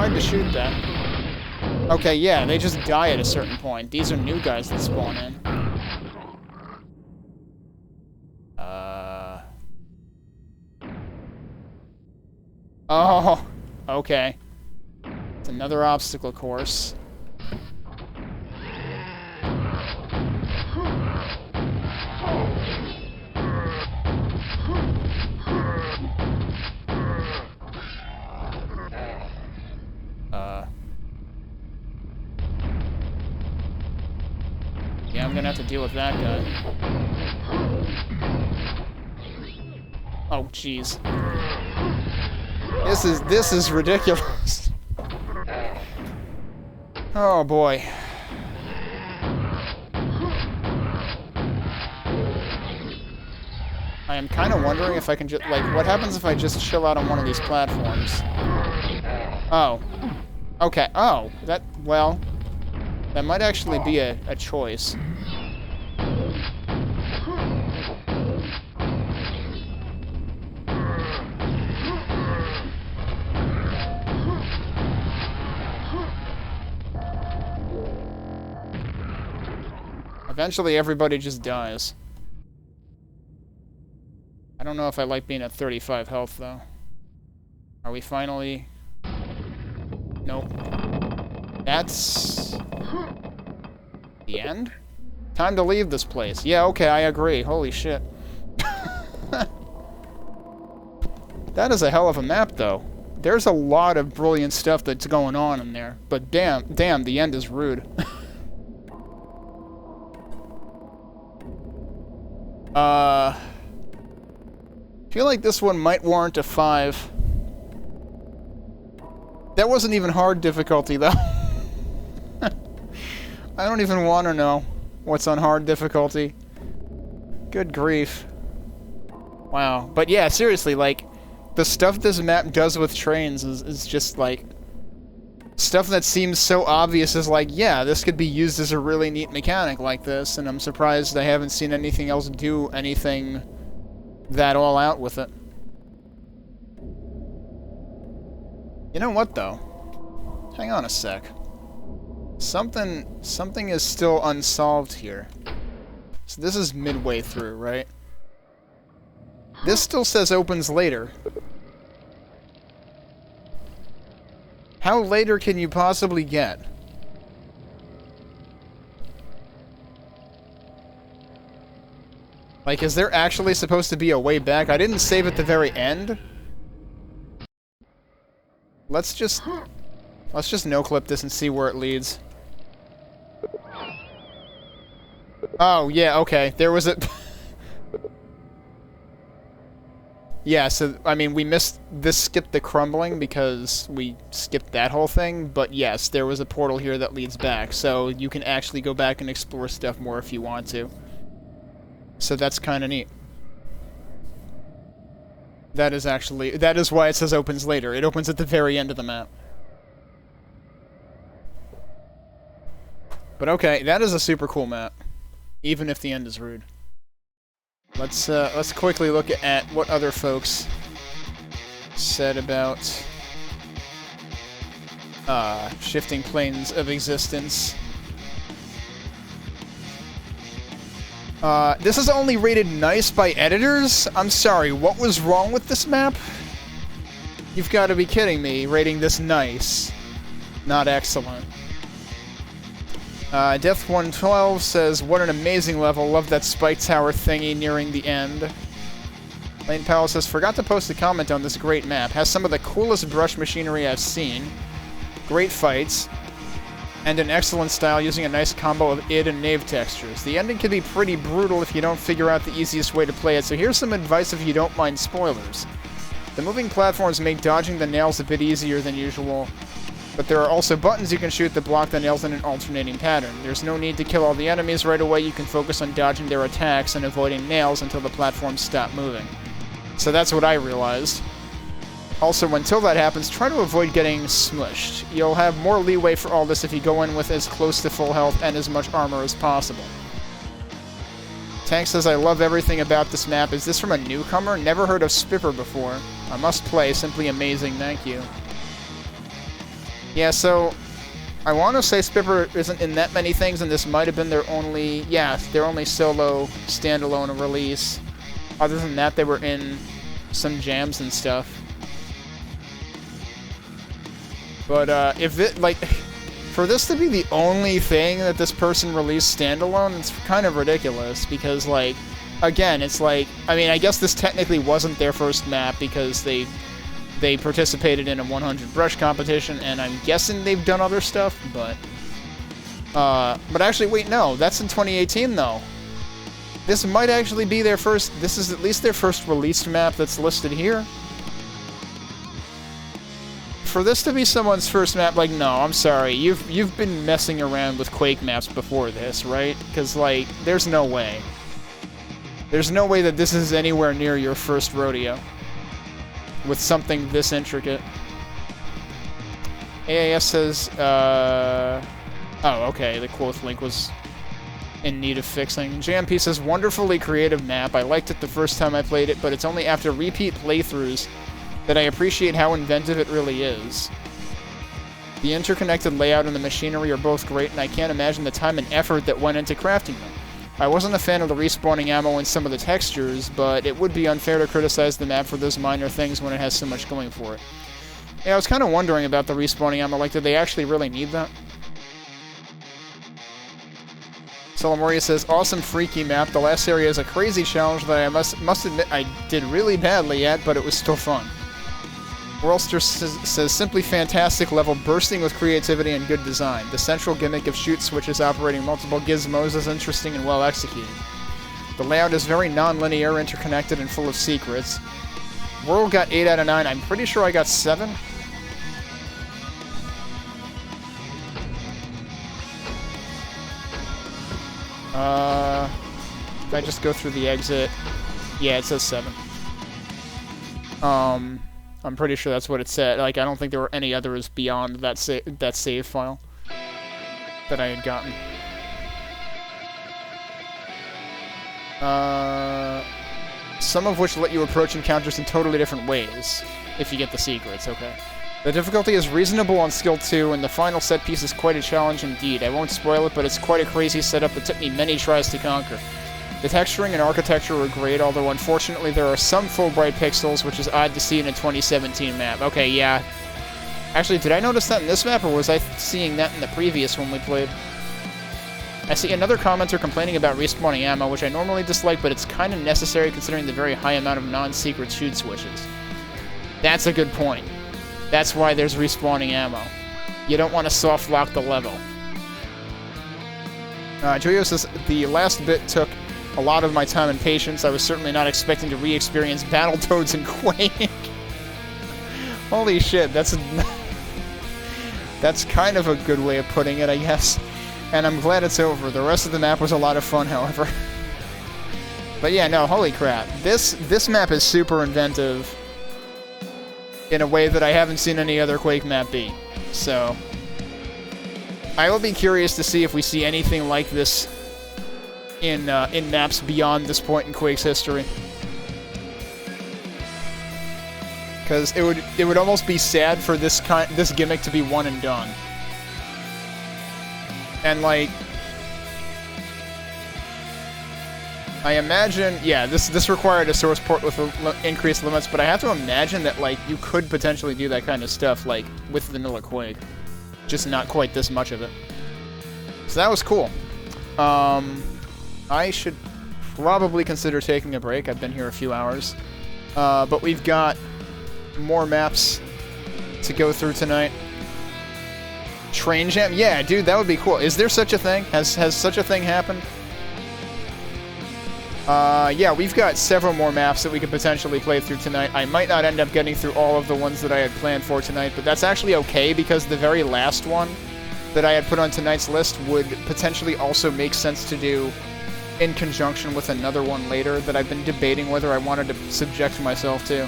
To shoot that. Okay, yeah, they just die at a certain point. These are new guys that spawn in. Oh, okay. It's another obstacle course. Yeah, I'm gonna have to deal with that guy. Oh, jeez. This is ridiculous. Oh boy. I am kind of wondering if I can just, like, what happens if I just chill out on one of these platforms? Oh. Okay. Oh, that, well, that might actually be a choice. Eventually, everybody just dies. I don't know if I like being at 35 health, though. Are we finally... Nope. That's... the end? Time to leave this place. Yeah, okay, I agree. Holy shit. That is a hell of a map, though. There's a lot of brilliant stuff that's going on in there. But damn, the end is rude. I feel like this one might warrant a 5. That wasn't even hard difficulty, though. I don't even want to know what's on hard difficulty. Good grief. Wow. But yeah, seriously, like, the stuff this map does with trains is just, like... Stuff that seems so obvious is like, yeah, this could be used as a really neat mechanic like this, and I'm surprised I haven't seen anything else do anything that all out with it. You know what, though? Hang on a sec. Something is still unsolved here. So this is midway through, right? This still says opens later. How later can you possibly get? Like, is there actually supposed to be a way back? I didn't save at the very end. Let's just no-clip this and see where it leads. Oh, yeah, okay. There was a... Yeah, so, I mean, we missed... This skipped the crumbling because we skipped that whole thing, but yes, there was a portal here that leads back, so you can actually go back and explore stuff more if you want to. So that's kind of neat. That is actually... That is why it says opens later. It opens at the very end of the map. But okay, that is a super cool map. Even if the end is rude. Let's quickly look at what other folks said about shifting planes of existence. This is only rated nice by editors? I'm sorry, what was wrong with this map? You've got to be kidding me, rating this nice. Not excellent. Death112 says, what an amazing level, love that spike tower thingy nearing the end. Lane Powell says, forgot to post a comment on this great map, has some of the coolest brush machinery I've seen, great fights, and an excellent style using a nice combo of id and knave textures. The ending can be pretty brutal if you don't figure out the easiest way to play it, so here's some advice if you don't mind spoilers. The moving platforms make dodging the nails a bit easier than usual, but there are also buttons you can shoot that block the nails in an alternating pattern. There's no need to kill all the enemies right away, you can focus on dodging their attacks and avoiding nails until the platforms stop moving. So that's what I realized. Also, until that happens, try to avoid getting smushed. You'll have more leeway for all this if you go in with as close to full health and as much armor as possible. Tank says, I love everything about this map. Is this from a newcomer? Never heard of Spipper before. I must play. Simply amazing. Thank you. Yeah, so I want to say Spipper isn't in that many things, and this might have been their only, their only solo standalone release. Other than that, they were in some jams and stuff. But, if it, like, for this to be the only thing that this person released standalone, it's kind of ridiculous, because, like, again, it's like, I mean, I guess this technically wasn't their first map, because they participated in a 100 brush competition, and I'm guessing they've done other stuff, but actually, wait, no, that's in 2018, though. This might actually be their first, this is at least their first released map that's listed here. For this to be someone's first map, like, no, I'm sorry, you've been messing around with Quake maps before this, right? Because, like, there's no way. There's no way that this is anywhere near your first rodeo with something this intricate. AAS says, oh, okay, the quote link was in need of fixing. JMP says, wonderfully creative map. I liked it the first time I played it, but it's only after repeat playthroughs that I appreciate how inventive it really is. The interconnected layout and the machinery are both great, and I can't imagine the time and effort that went into crafting them. I wasn't a fan of the respawning ammo and some of the textures, but it would be unfair to criticize the map for those minor things when it has so much going for it. Yeah, I was kind of wondering about the respawning ammo, like, did they actually really need that? Solomoria says, awesome freaky map. The last area is a crazy challenge that I must admit I did really badly at, but it was still fun. Whirlster says, simply fantastic level, bursting with creativity and good design. The central gimmick of shoot switches operating multiple gizmos is interesting and well executed. The layout is very non-linear, interconnected, and full of secrets. World got 8 out of 9. I'm pretty sure I got 7. If I just go through the exit, yeah, it says 7. I'm pretty sure that's what it said. Like, I don't think there were any others beyond that save file that I had gotten. Some of which let you approach encounters in totally different ways, if you get the secrets, okay. The difficulty is reasonable on skill 2, and the final set piece is quite a challenge indeed. I won't spoil it, but it's quite a crazy setup that took me many tries to conquer. The texturing and architecture are great, although unfortunately there are some full bright pixels, which is odd to see in a 2017 map. Okay, yeah. Actually, did I notice that in this map, or was I seeing that in the previous one we played? I see another commenter complaining about respawning ammo, which I normally dislike, but it's kind of necessary considering the very high amount of non-secret shoot switches. That's a good point. That's why there's respawning ammo. You don't want to soft lock the level. Joyo says, the last bit took a lot of my time and patience. I was certainly not expecting to re-experience Battletoads in Quake. Holy shit, that's kind of a good way of putting it, I guess. And I'm glad it's over. The rest of the map was a lot of fun, however. But yeah, no, holy crap. This map is super inventive in a way that I haven't seen any other Quake map be. So I will be curious to see if we see anything like this in maps beyond this point in Quake's history. Because it would almost be sad for this gimmick to be one and done. And like, I imagine, yeah, this required a source port with increased limits, but I have to imagine that like you could potentially do that kind of stuff like with vanilla Quake, just not quite this much of it. So that was cool. I should probably consider taking a break. I've been here a few hours. But we've got more maps to go through tonight. Train Jam? Yeah, dude, that would be cool. Is there such a thing? Has such a thing happened? Yeah, we've got several more maps that we could potentially play through tonight. I might not end up getting through all of the ones that I had planned for tonight, but that's actually okay because the very last one that I had put on tonight's list would potentially also make sense to do in conjunction with another one later that I've been debating whether I wanted to subject myself to.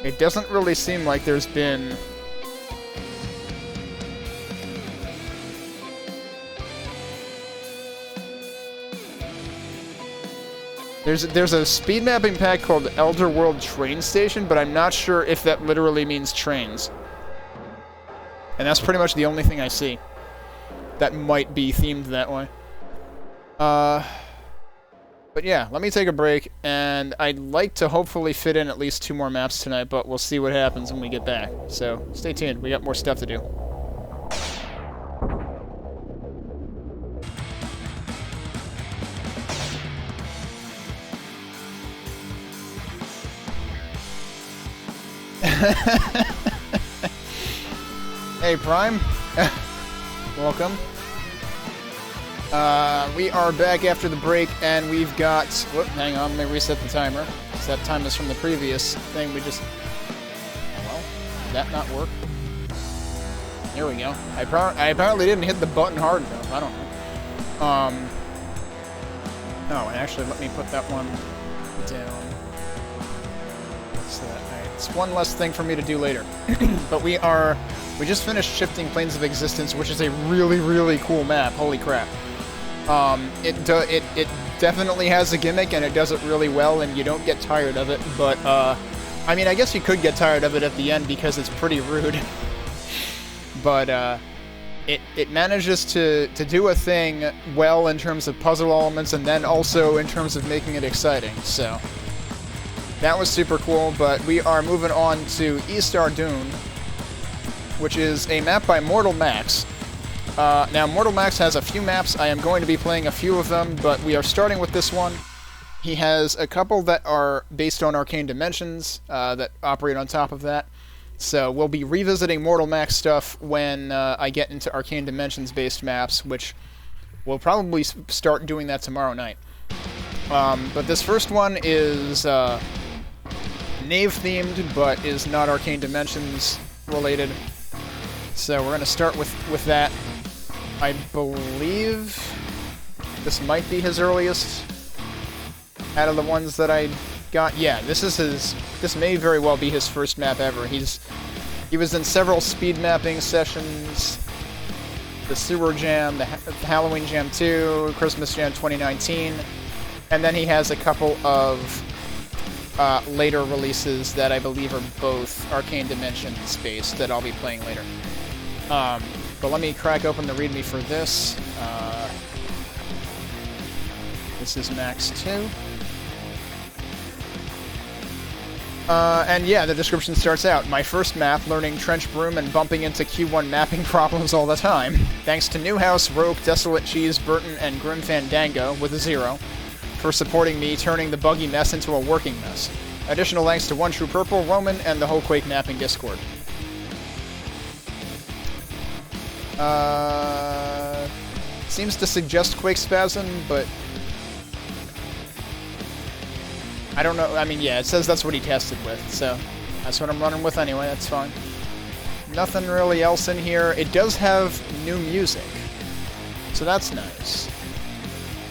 It doesn't really seem like there's been There's a speed mapping pack called Elder World Train Station, but I'm not sure if that literally means trains. And that's pretty much the only thing I see that might be themed that way. But yeah, let me take a break, and I'd like to hopefully fit in at least 2 more maps tonight, but we'll see what happens when we get back. So stay tuned, we got more stuff to do. Hey, Prime. Welcome. We are back after the break, and we've got... Whoop, hang on, let me reset the timer. Because that time is from the previous thing we just... Well, did that not work? There we go. I apparently didn't hit the button hard enough. I don't know. Oh, and actually, let me put that one down. So that it's one less thing for me to do later. But we just finished Shifting Planes of Existence, which is a really, really cool map. Holy crap. It definitely has a gimmick, and it does it really well, and you don't get tired of it, but, I mean, I guess you could get tired of it at the end because it's pretty rude. But, it manages to do a thing well in terms of puzzle elements, and then also in terms of making it exciting, so... That was super cool, but we are moving on to East Ardougne, which is a map by MortalMaxx. Now, MortalMaxx has a few maps. I am going to be playing a few of them, but we are starting with this one. He has a couple that are based on Arcane Dimensions that operate on top of that. So we'll be revisiting MortalMaxx stuff when I get into Arcane Dimensions-based maps, which we'll probably start doing that tomorrow night. But this first one is Knave-themed, but is not Arcane Dimensions related. So we're going to start with that. I believe this might be his earliest out of the ones that I got. Yeah, this may very well be his first map ever. He was in several speed mapping sessions, the Sewer Jam, the Halloween Jam 2, Christmas Jam 2019, and then he has a couple of later releases that I believe are both Arcane Dimensions based that I'll be playing later. But let me crack open the README for this. This is Max 2. And yeah, the description starts out. My first map, learning Trench Broom and bumping into Q1 mapping problems all the time. Thanks to Newhouse, Rogue, Desolate Cheese, Burton, and Grim Fandango, with a 0, for supporting me, turning the buggy mess into a working mess. Additional thanks to One True Purple, Roman, and the whole Quake mapping Discord. Seems to suggest Quakespasm, but I don't know. I mean, yeah, it says that's what he tested with, so that's what I'm running with anyway. That's fine. Nothing really else in here. It does have new music, so that's nice.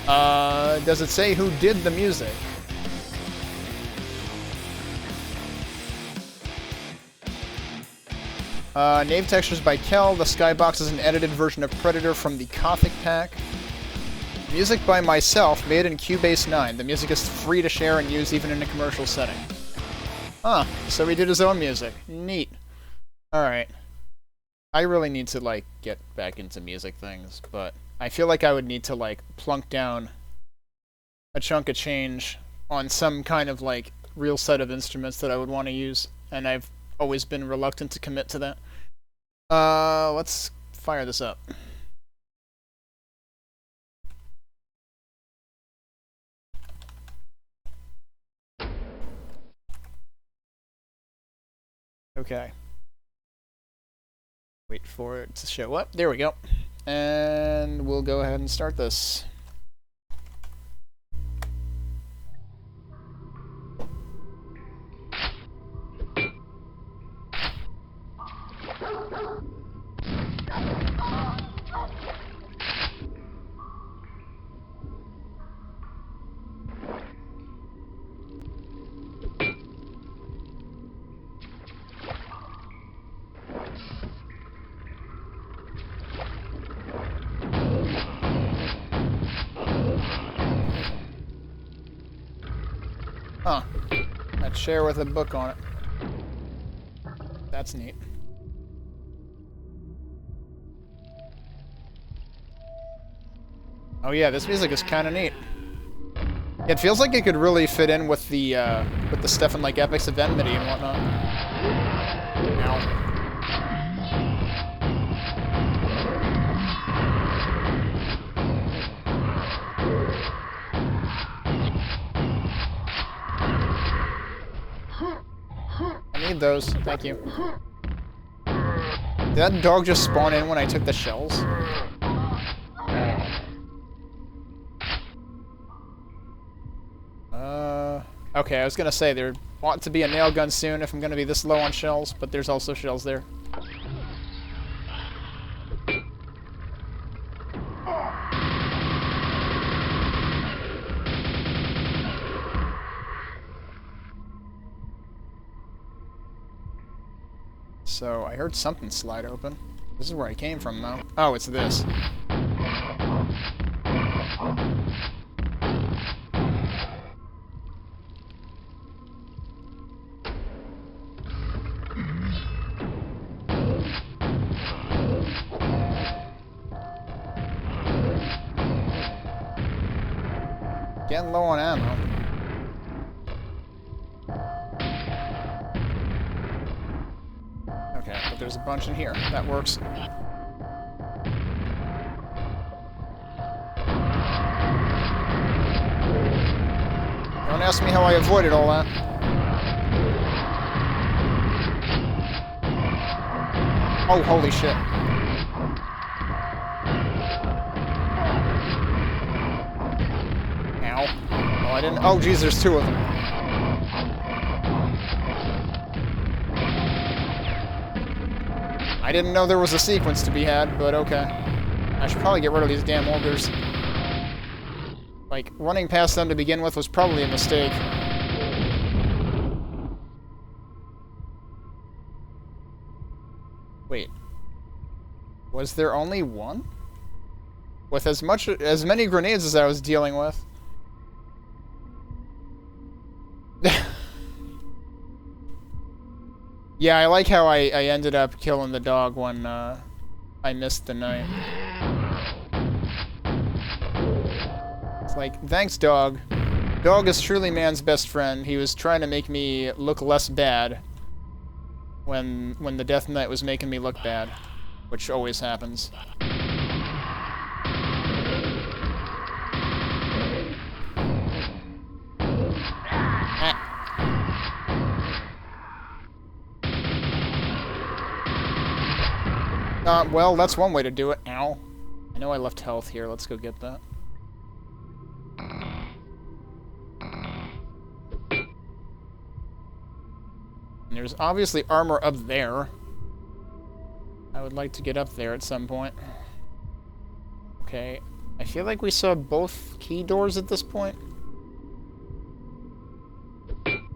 Does it say who did the music? Nave textures by Kel. The Skybox is an edited version of Predator from the Gothic pack. Music by myself, made in Cubase 9. The music is free to share and use even in a commercial setting. Huh, so he did his own music. Neat. Alright. I really need to, like, get back into music things, but I feel like I would need to, like, plunk down a chunk of change on some kind of, like, real set of instruments that I would want to use, and I've always been reluctant to commit to that. Let's fire this up. Okay. Wait for it to show up. There we go. And we'll go ahead and start this. Huh. A chair with a book on it. That's neat. Oh yeah, this music is kind of neat. It feels like it could really fit in with the stuff in like Epics of Enmity and whatnot. Ow. I need those, thank you. Did that dog just spawn in when I took the shells? Okay, I was gonna say there ought to be a nail gun soon if I'm gonna be this low on shells, but there's also shells there. So, I heard something slide open. This is where I came from, though. Oh, it's this. Getting low on ammo. Okay, but there's a bunch in here. That works. Don't ask me how I avoided all that. Oh, holy shit. Ow. Oh, I didn't... Oh, geez, there's two of them. I didn't know there was a sequence to be had, but okay. I should probably get rid of these damn ogres. Like, running past them to begin with was probably a mistake. Wait. Was there only one? With as many grenades as I was dealing with? Yeah, I like how I ended up killing the dog when I missed the knight. It's like, thanks, dog. Dog is truly man's best friend. He was trying to make me look less bad when the Death Knight was making me look bad, which always happens. Well, that's one way to do it. Ow. I know I left health here. Let's go get that. And there's obviously armor up there. I would like to get up there at some point. Okay. I feel like we saw both key doors at this point.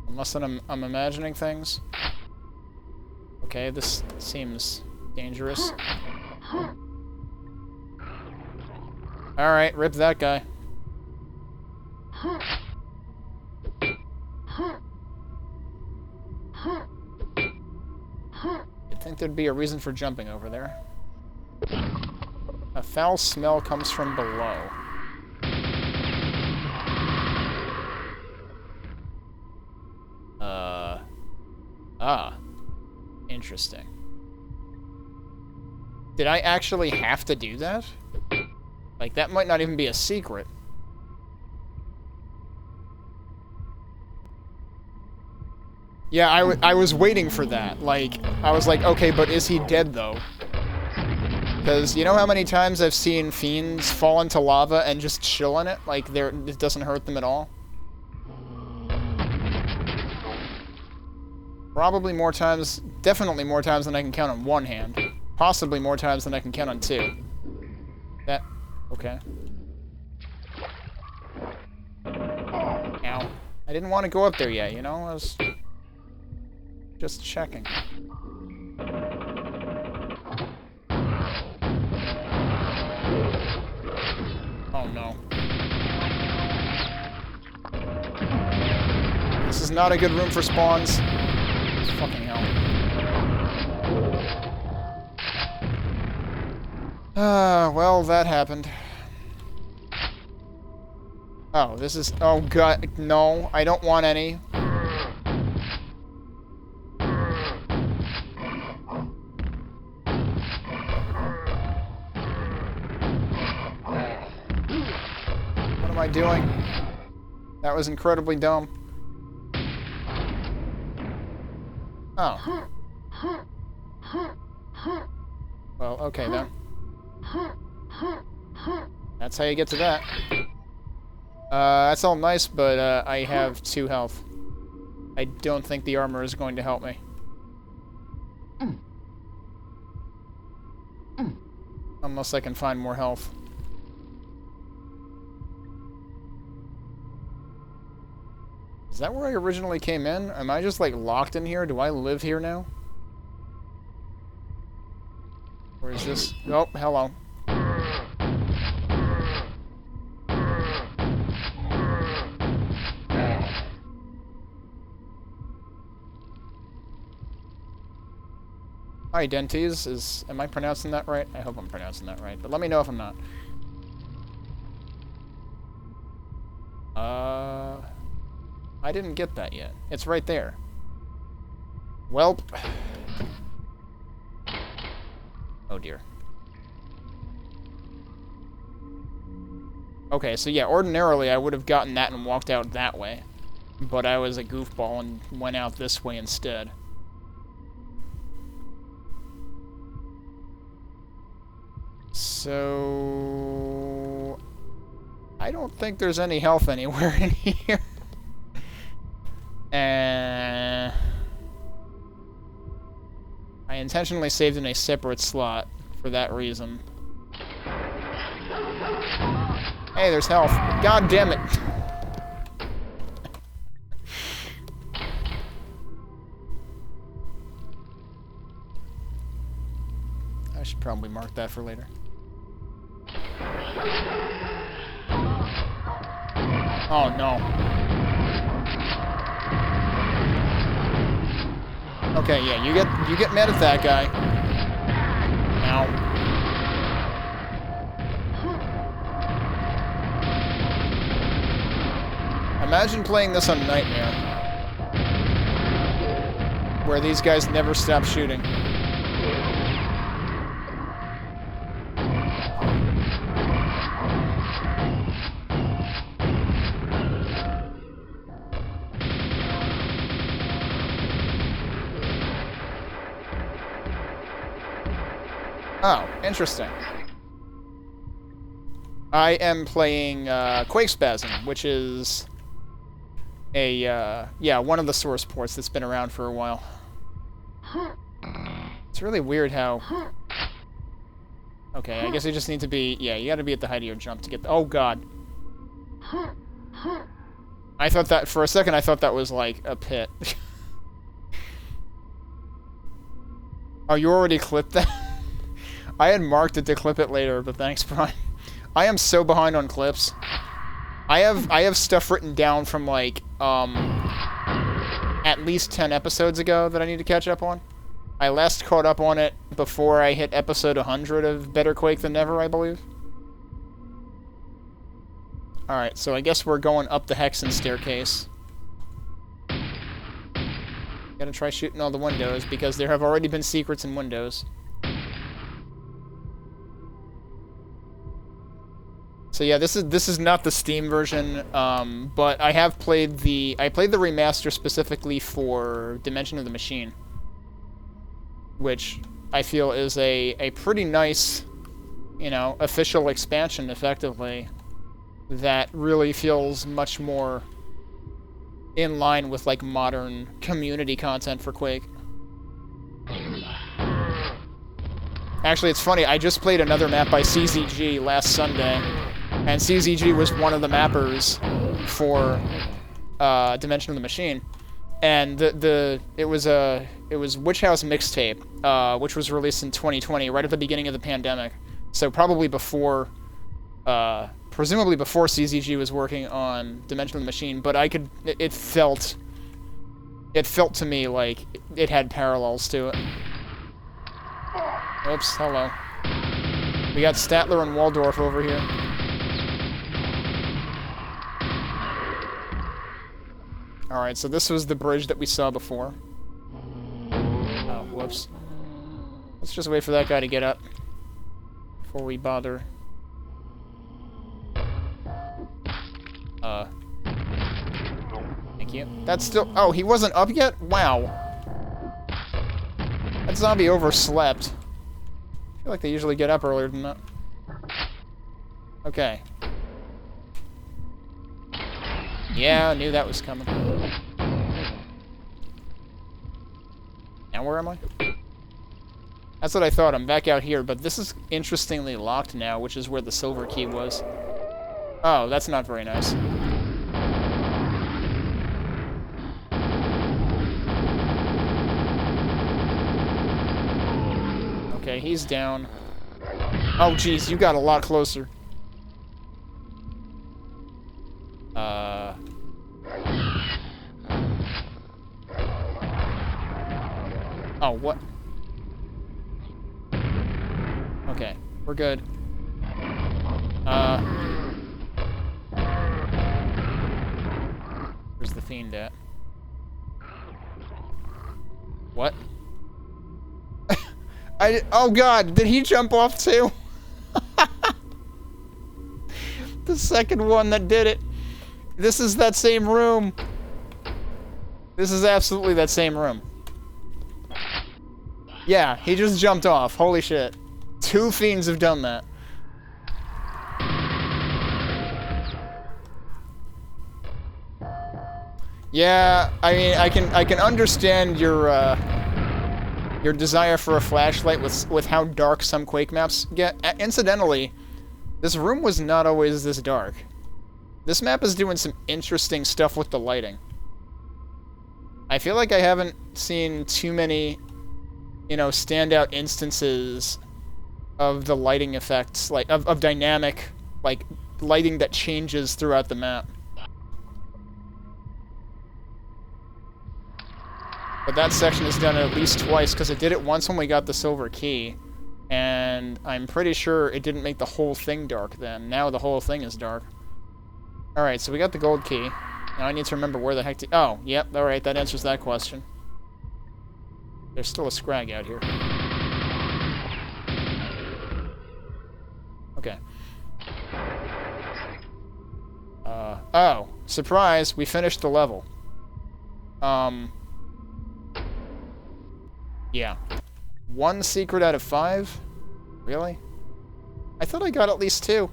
Unless I'm imagining things. Okay, this seems dangerous. Alright, rip that guy. You'd think there'd be a reason for jumping over there. A foul smell comes from below. Interesting. Did I actually have to do that? Like, that might not even be a secret. Yeah, I was waiting for that. Like, I was like, okay, but is he dead, though? Because you know how many times I've seen fiends fall into lava and just chill in it? Like, it doesn't hurt them at all? Probably more times, definitely more times than I can count on one hand. Possibly more times than I can count on two. That... okay. Ow. I didn't want to go up there yet, you know? I was... just checking. Oh no. This is not a good room for spawns. Fucking hell. Well, that happened. Oh, this is... Oh, God. No, I don't want any. What am I doing? That was incredibly dumb. Oh. Well, okay then. That's how you get to that. That's all nice, but I have 2 health. I don't think the armor is going to help me. Unless I can find more health. Is that where I originally came in? Am I just, like, locked in here? Do I live here now? Where is this? Oh, hello. Hi, Denties. Am I pronouncing that right? I hope I'm pronouncing that right, but let me know if I'm not. I didn't get that yet. It's right there. Welp. Oh dear. Okay, so yeah, ordinarily I would have gotten that and walked out that way. But I was a goofball and went out this way instead. So... I don't think there's any health anywhere in here. I intentionally saved in a separate slot for that reason. Hey, there's health. God damn it. I should probably mark that for later. Oh no. Okay, yeah, you get mad at that guy. Ow. Imagine playing this on Nightmare, where these guys never stop shooting. Oh, interesting. I am playing Quakespasm, which is a, yeah, one of the source ports that's been around for a while. It's really weird how... Okay, I guess you just need to be... Yeah, you gotta be at the height of your jump to get... Oh, God. I thought that... For a second, I thought that was, like, a pit. Oh, you already clipped that? I had marked it to clip it later, but thanks, Brian. I am so behind on clips. I have stuff written down from, like, at least 10 episodes ago that I need to catch up on. I last caught up on it before I hit episode 100 of Better Quake Than Never, I believe. Alright, so I guess we're going up the Hexen staircase. Gotta try shooting all the windows, because there have already been secrets in windows. So yeah, this is not the Steam version, but I have played the remaster specifically for Dimension of the Machine, which I feel is a pretty nice, you know, official expansion, effectively, that really feels much more in line with, like, modern community content for Quake. Actually, it's funny, I just played another map by CZG last Sunday, and CZG was one of the mappers for Dimension of the Machine, and it was Witch House Mixtape, which was released in 2020, right at the beginning of the pandemic. So probably before, presumably before CZG was working on Dimension of the Machine. But it felt to me like it had parallels to it. Oops, hello. We got Statler and Waldorf over here. Alright, so this was the bridge that we saw before. Oh, whoops. Let's just wait for that guy to get up before we bother. Thank you. That's still... Oh, he wasn't up yet? Wow. That zombie overslept. I feel like they usually get up earlier than that. Okay. Yeah, I knew that was coming. Now where am I? That's what I thought. I'm back out here, but this is interestingly locked now, which is where the silver key was. Oh, that's not very nice. Okay, he's down. Oh, jeez, you got a lot closer. Oh, what? Okay, we're good. Where's the fiend at? What? Oh god, did he jump off too? The second one that did it. This is that same room. This is absolutely that same room. Yeah, he just jumped off. Holy shit. 2 fiends have done that. Yeah, I mean, I can understand your desire for a flashlight with how dark some Quake maps get. Incidentally, this room was not always this dark. This map is doing some interesting stuff with the lighting. I feel like I haven't seen too many, you know, standout instances of the lighting effects, like, of dynamic, like, lighting that changes throughout the map. But that section is done at least twice, because it did it once when we got the silver key, and I'm pretty sure it didn't make the whole thing dark then. Now the whole thing is dark. Alright, so we got the gold key. Now I need to remember where the heck to... Oh, yep, alright, that answers that question. There's still a scrag out here. Okay. Oh, surprise, we finished the level. Yeah. 1 secret out of 5? Really? I thought I got at least 2.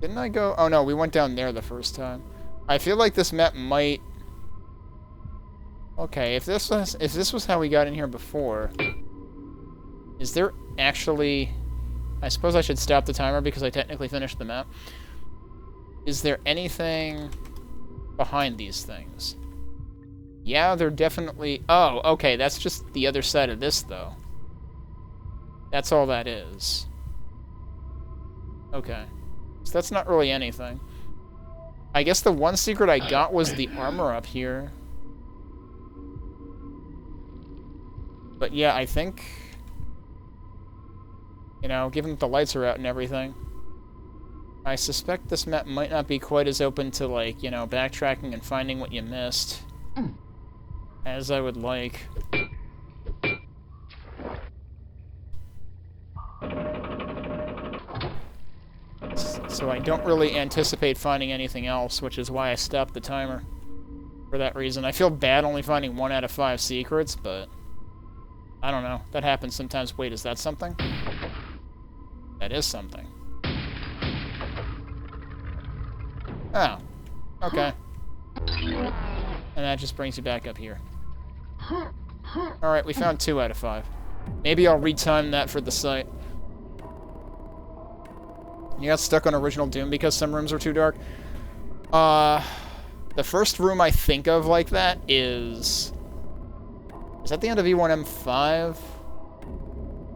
Didn't I go... Oh no, we went down there the first time. I feel like this map might... Okay, if this was how we got in here before... Is there actually... I suppose I should stop the timer because I technically finished the map. Is there anything behind these things? Yeah, they're definitely... Oh, okay, that's just the other side of this, though. That's all that is. Okay. So that's not really anything. I guess the one secret I got was the armor up here. But yeah, I think... You know, given that the lights are out and everything, I suspect this map might not be quite as open to, like, you know, backtracking and finding what you missed as I would like. So I don't really anticipate finding anything else, which is why I stopped the timer. For that reason. I feel bad only finding 1 out of 5 secrets, but... I don't know. That happens sometimes. Wait, is that something? That is something. Oh. Okay. And that just brings you back up here. Alright, we found 2 out of 5. Maybe I'll retime that for the site. You got stuck on original Doom because some rooms were too dark? The first room I think of like that is... Is that the end of E1M5?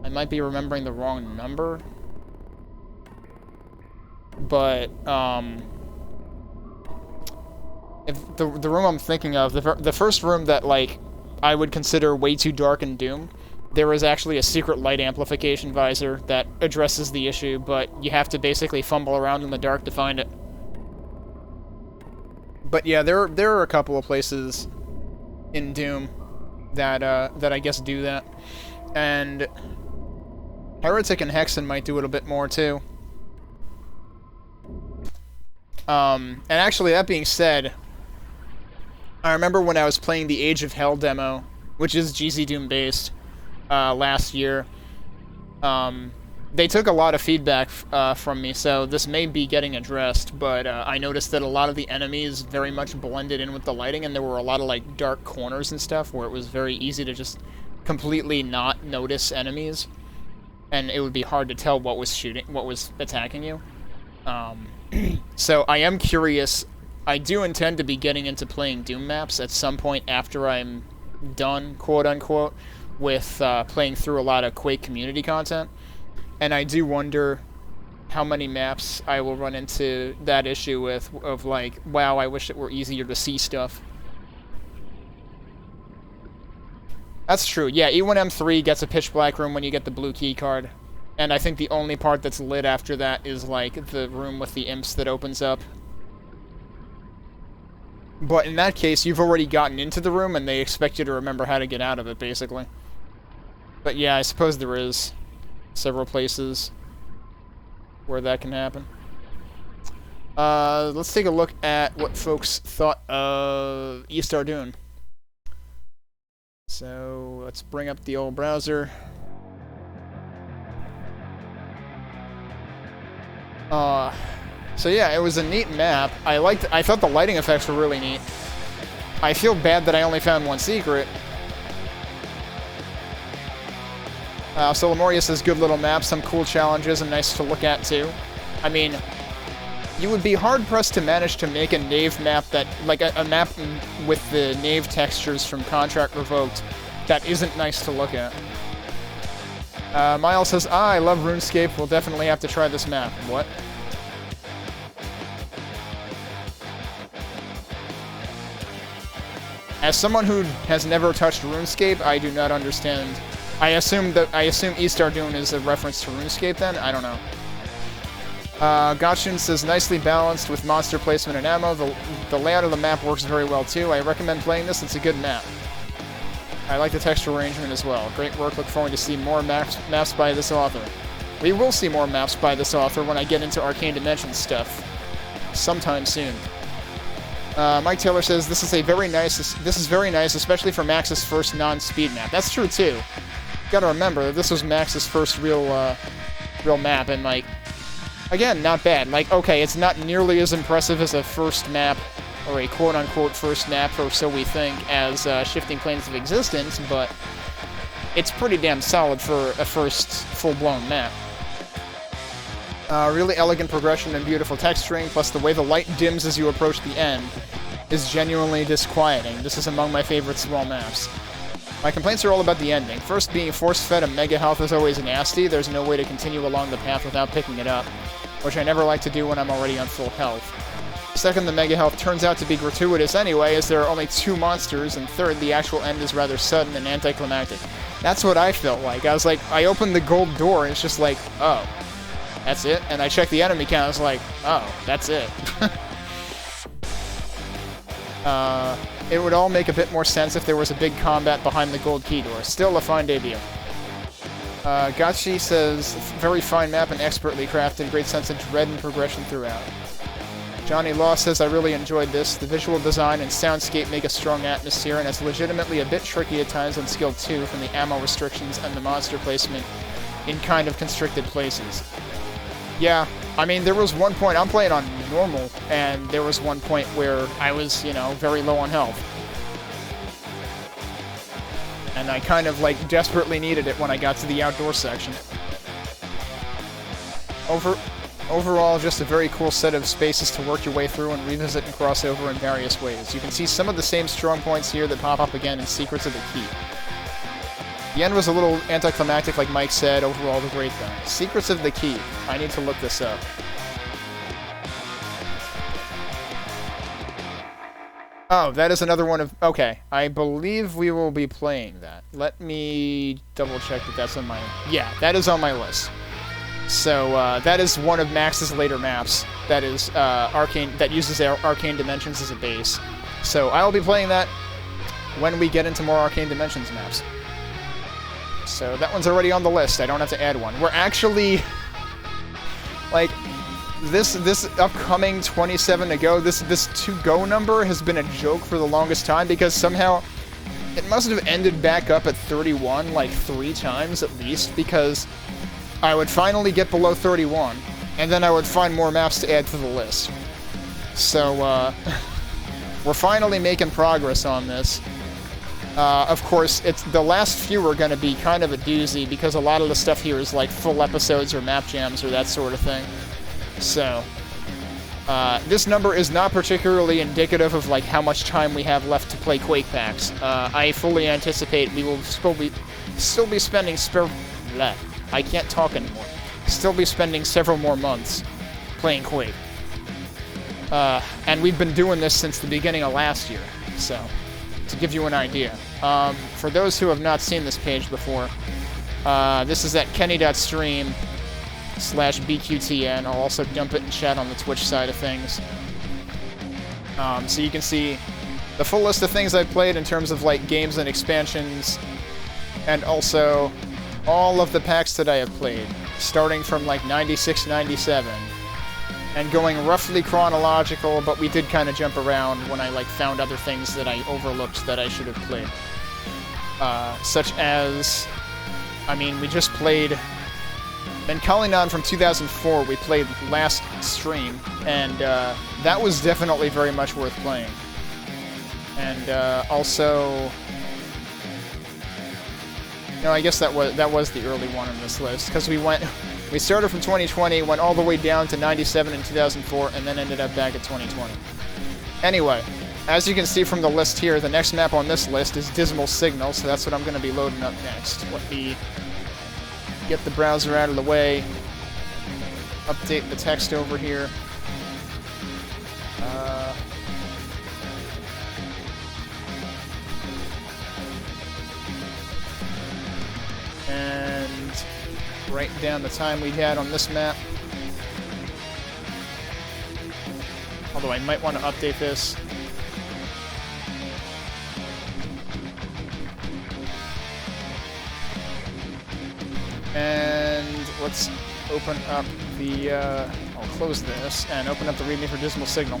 I might be remembering the wrong number. But, if the room I'm thinking of, the first room that, like, I would consider way too dark in Doom, there is actually a secret light amplification visor that addresses the issue, but you have to basically fumble around in the dark to find it. But yeah, there are a couple of places in Doom that that I guess do that, and Heretic and Hexen might do it a bit more too. And actually, that being said, I remember when I was playing the Age of Hell demo, which is GZ Doom based, last year. They took a lot of feedback from me, so this may be getting addressed, but I noticed that a lot of the enemies very much blended in with the lighting, and there were a lot of like dark corners and stuff where it was very easy to just completely not notice enemies, and it would be hard to tell what was attacking you. So I am curious. I do intend to be getting into playing Doom maps at some point after I'm done, quote unquote, with playing through a lot of Quake community content. And I do wonder how many maps I will run into that issue with, of like, wow, I wish it were easier to see stuff. That's true, yeah, E1M3 gets a pitch black room when you get the blue key card. And I think the only part that's lit after that is, like, the room with the imps that opens up. But in that case, you've already gotten into the room, and they expect you to remember how to get out of it, basically. But yeah, I suppose there is several places where that can happen. Let's take a look at what folks thought of East Ardougne. So, let's bring up the old browser. So yeah, it was a neat map. I thought the lighting effects were really neat. I feel bad that I only found one secret. So Lemuria says, good little map, some cool challenges, and nice to look at too. I mean, you would be hard-pressed to manage to make a Knave map that, like a map with the Knave textures from Contract Revoked that isn't nice to look at. Miles says, I love RuneScape, we'll definitely have to try this map. What? As someone who has never touched RuneScape, I do not understand. I assume East Ardougne is a reference to RuneScape then? I don't know. Gotchin says, nicely balanced with monster placement and ammo. The layout of the map works very well too. I recommend playing this, it's a good map. I like the texture arrangement as well. Great work, look forward to see more maps by this author. We will see more maps by this author when I get into Arcane Dimensions stuff. Sometime soon. Mike Taylor says, this is very nice, especially for Max's first non-speed map. That's true too. Gotta remember that this was Max's first real map, and like, again, not bad. Like, okay, it's not nearly as impressive as a first map, or a quote-unquote first map, or so we think, as Shifting Planes of Existence, but it's pretty damn solid for a first full-blown map. Really elegant progression and beautiful texturing, plus the way the light dims as you approach the end is genuinely disquieting. This is among my favorite small maps. My complaints are all about the ending. First, being force-fed a mega health is always nasty. There's no way to continue along the path without picking it up, which I never like to do when I'm already on full health. Second, the mega health turns out to be gratuitous anyway, as there are only 2 monsters, and third, the actual end is rather sudden and anticlimactic. That's what I felt like. I was like, I opened the gold door, and it's just like, oh, that's it? And I checked the enemy count, I was like, oh, that's it. It would all make a bit more sense if there was a big combat behind the gold key door. Still a fine debut. Gotchi says, very fine map and expertly crafted, great sense of dread and progression throughout. Johnny Law says, I really enjoyed this. The visual design and soundscape make a strong atmosphere, and it's legitimately a bit tricky at times on skill 2 from the ammo restrictions and the monster placement in kind of constricted places. Yeah, I mean, there was one point, I'm playing on normal, and there was one point where I was, you know, very low on health. And I kind of, like, desperately needed it when I got to the outdoor section. Overall, just a very cool set of spaces to work your way through and revisit and cross over in various ways. You can see some of the same strong points here that pop up again in Secrets of the Keep. The end was a little anticlimactic, like Mike said. Overall, the great thing. Secrets of the Keep. I need to look this up. Oh, that is another one of... Okay, I believe we will be playing that. Let me double check that that's on my... Yeah, that is on my list. So that is one of Max's later maps. That is arcane. That uses Arcane Dimensions as a base. So I will be playing that when we get into more Arcane Dimensions maps. So that one's already on the list. I don't have to add one. We're actually like this upcoming 27 to go. This to go number has been a joke for the longest time because somehow it must have ended back up at 31 like 3 times at least because I would finally get below 31 and then I would find more maps to add to the list. So we're finally making progress on this. Of course, the last few are going to be kind of a doozy because a lot of the stuff here is like full episodes or map jams or that sort of thing. So, this number is not particularly indicative of like how much time we have left to play Quake packs. I fully anticipate we will still be spending I can't talk anymore. Still be spending several more months playing Quake. And we've been doing this since the beginning of last year, so to give you an idea. For those who have not seen this page before, this is at kenny.stream/BQTN. I'll also dump it in chat on the Twitch side of things. So you can see the full list of things I've played in terms of like games and expansions, and also all of the packs that I have played, starting from like 96, 97, and going roughly chronological, but we did kind of jump around when I like found other things that I overlooked that I should have played. Such as, I mean, we just played Kalinan from 2004, we played last stream, and that was definitely very much worth playing. And also, no, I guess that was the early one on this list, because we started from 2020, went all the way down to 97 in 2004, and then ended up back at 2020. Anyway, as you can see from the list here, the next map on this list is Dismal Signal, so that's what I'm going to be loading up next. Let me get the browser out of the way, update the text over here. And write down the time we had on this map. Although I might want to update this. And let's open up the, I'll close this and open up the README for Dismal Signal.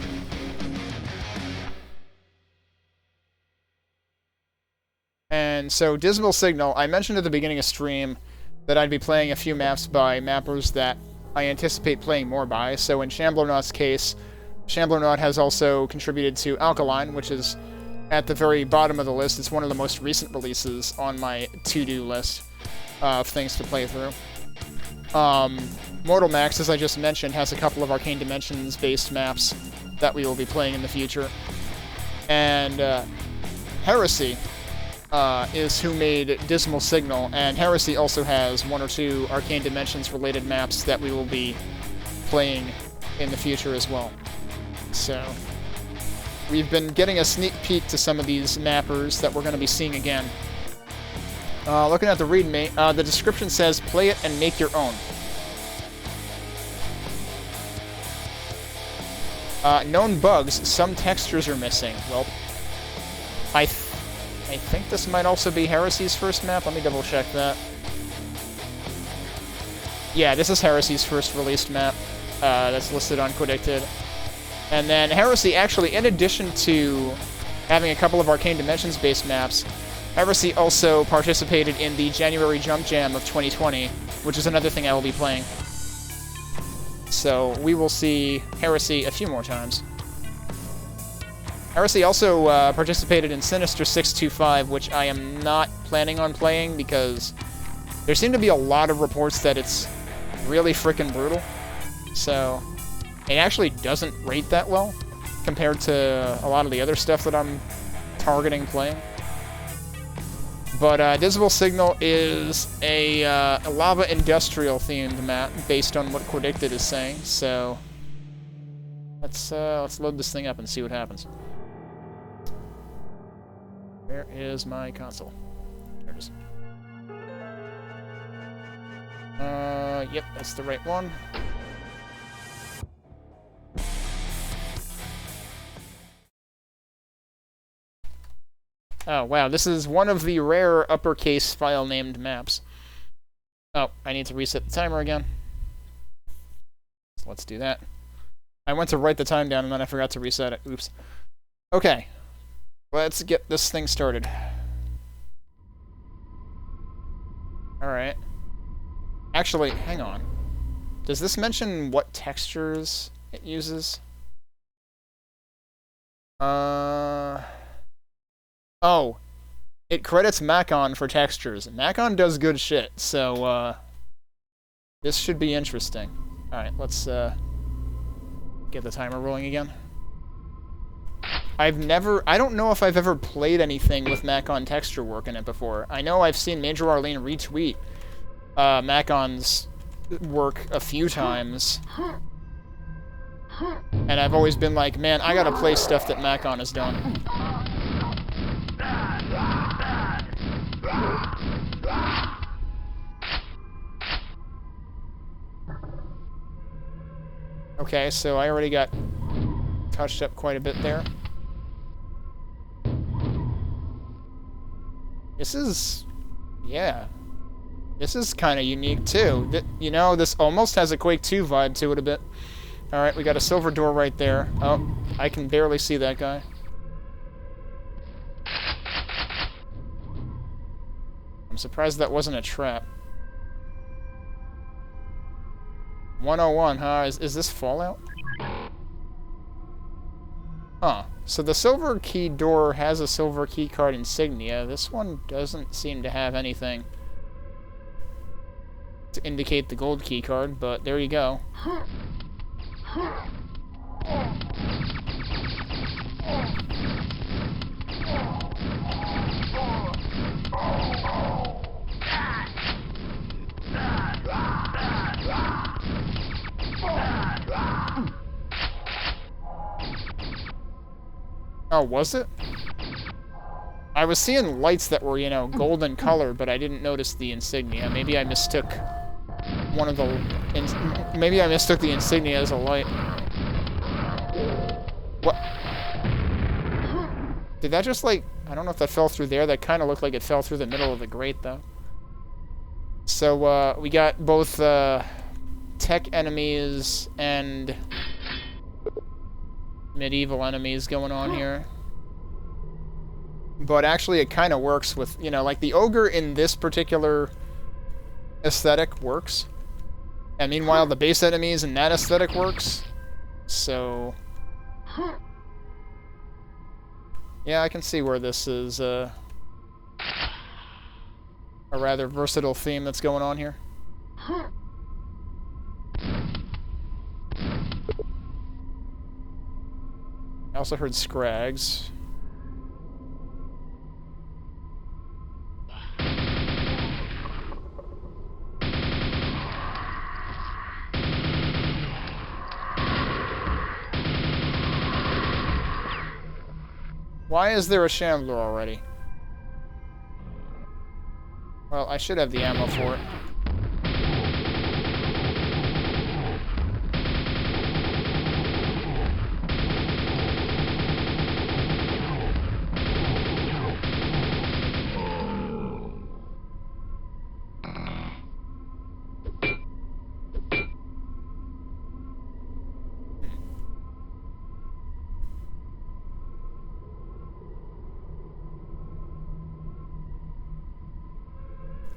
And so, Dismal Signal, I mentioned at the beginning of stream that I'd be playing a few maps by mappers that I anticipate playing more by. So in Shamblernaut's case, Shamblernaut has also contributed to Alkaline, which is at the very bottom of the list. It's one of the most recent releases on my to-do list of things to play through. MortalMaxx, as I just mentioned, has a couple of Arcane Dimensions-based maps that we will be playing in the future. And Heresy is who made Dismal Signal, and Heresy also has 1 or 2 Arcane Dimensions-related maps that we will be playing in the future as well. So, we've been getting a sneak peek to some of these mappers that we're going to be seeing again. Looking at the README, the description says, play it and make your own. Known bugs, some textures are missing. Well, I think this might also be Heresy's first map. Let me double check that. Yeah, this is Heresy's first released map. That's listed on Quadicted. And then Heresy, actually, in addition to having a couple of Arcane Dimensions-based maps, Heresy also participated in the January Jump Jam of 2020, which is another thing I will be playing. So we will see Heresy a few more times. Heresy also participated in Sinister 625, which I am not planning on playing because there seem to be a lot of reports that it's really frickin' brutal. So it actually doesn't rate that well compared to a lot of the other stuff that I'm targeting playing. But Dismal Signal is a lava industrial themed map based on what Quadicted is saying. So let's load this thing up and see what happens. Where is my console? There it is. Yep, that's the right one. Oh, wow, this is one of the rare uppercase file-named maps. Oh, I need to reset the timer again. So let's do that. I went to write the time down and then I forgot to reset it. Oops. Okay. Let's get this thing started. Alright. Actually, hang on. Does this mention what textures it uses? Oh. It credits Macon for textures. Macon does good shit, so, this should be interesting. Alright, let's, get the timer rolling again. I don't know if I've ever played anything with Macon texture work in it before. I know I've seen Major Arlene retweet Macon's work a few times. And I've always been like, man, I gotta play stuff that Macon has done. Okay, so I already got touched up quite a bit there. This is... yeah. This is kind of unique, too. You know, this almost has a Quake 2 vibe to it a bit. Alright, we got a silver door right there. Oh, I can barely see that guy. I'm surprised that wasn't a trap. 101, huh? Is this Fallout? Huh. So the silver key door has a silver key card insignia. This one doesn't seem to have anything to indicate the gold key card, but there you go. Oh, was it? I was seeing lights that were, you know, golden color, but I didn't notice the insignia. Maybe I mistook one of the... maybe I mistook the insignia as a light. What? Did that just, like... I don't know if that fell through there. That kind of looked like it fell through the middle of the grate, though. So, we got both, tech enemies and medieval enemies going on here. But actually it kind of works with, you know, like the ogre in this particular aesthetic works. And meanwhile the base enemies in that aesthetic works. So... yeah, I can see where this is a rather versatile theme that's going on here. I also heard Scrags. Why is there a Shambler already? Well, I should have the ammo for it.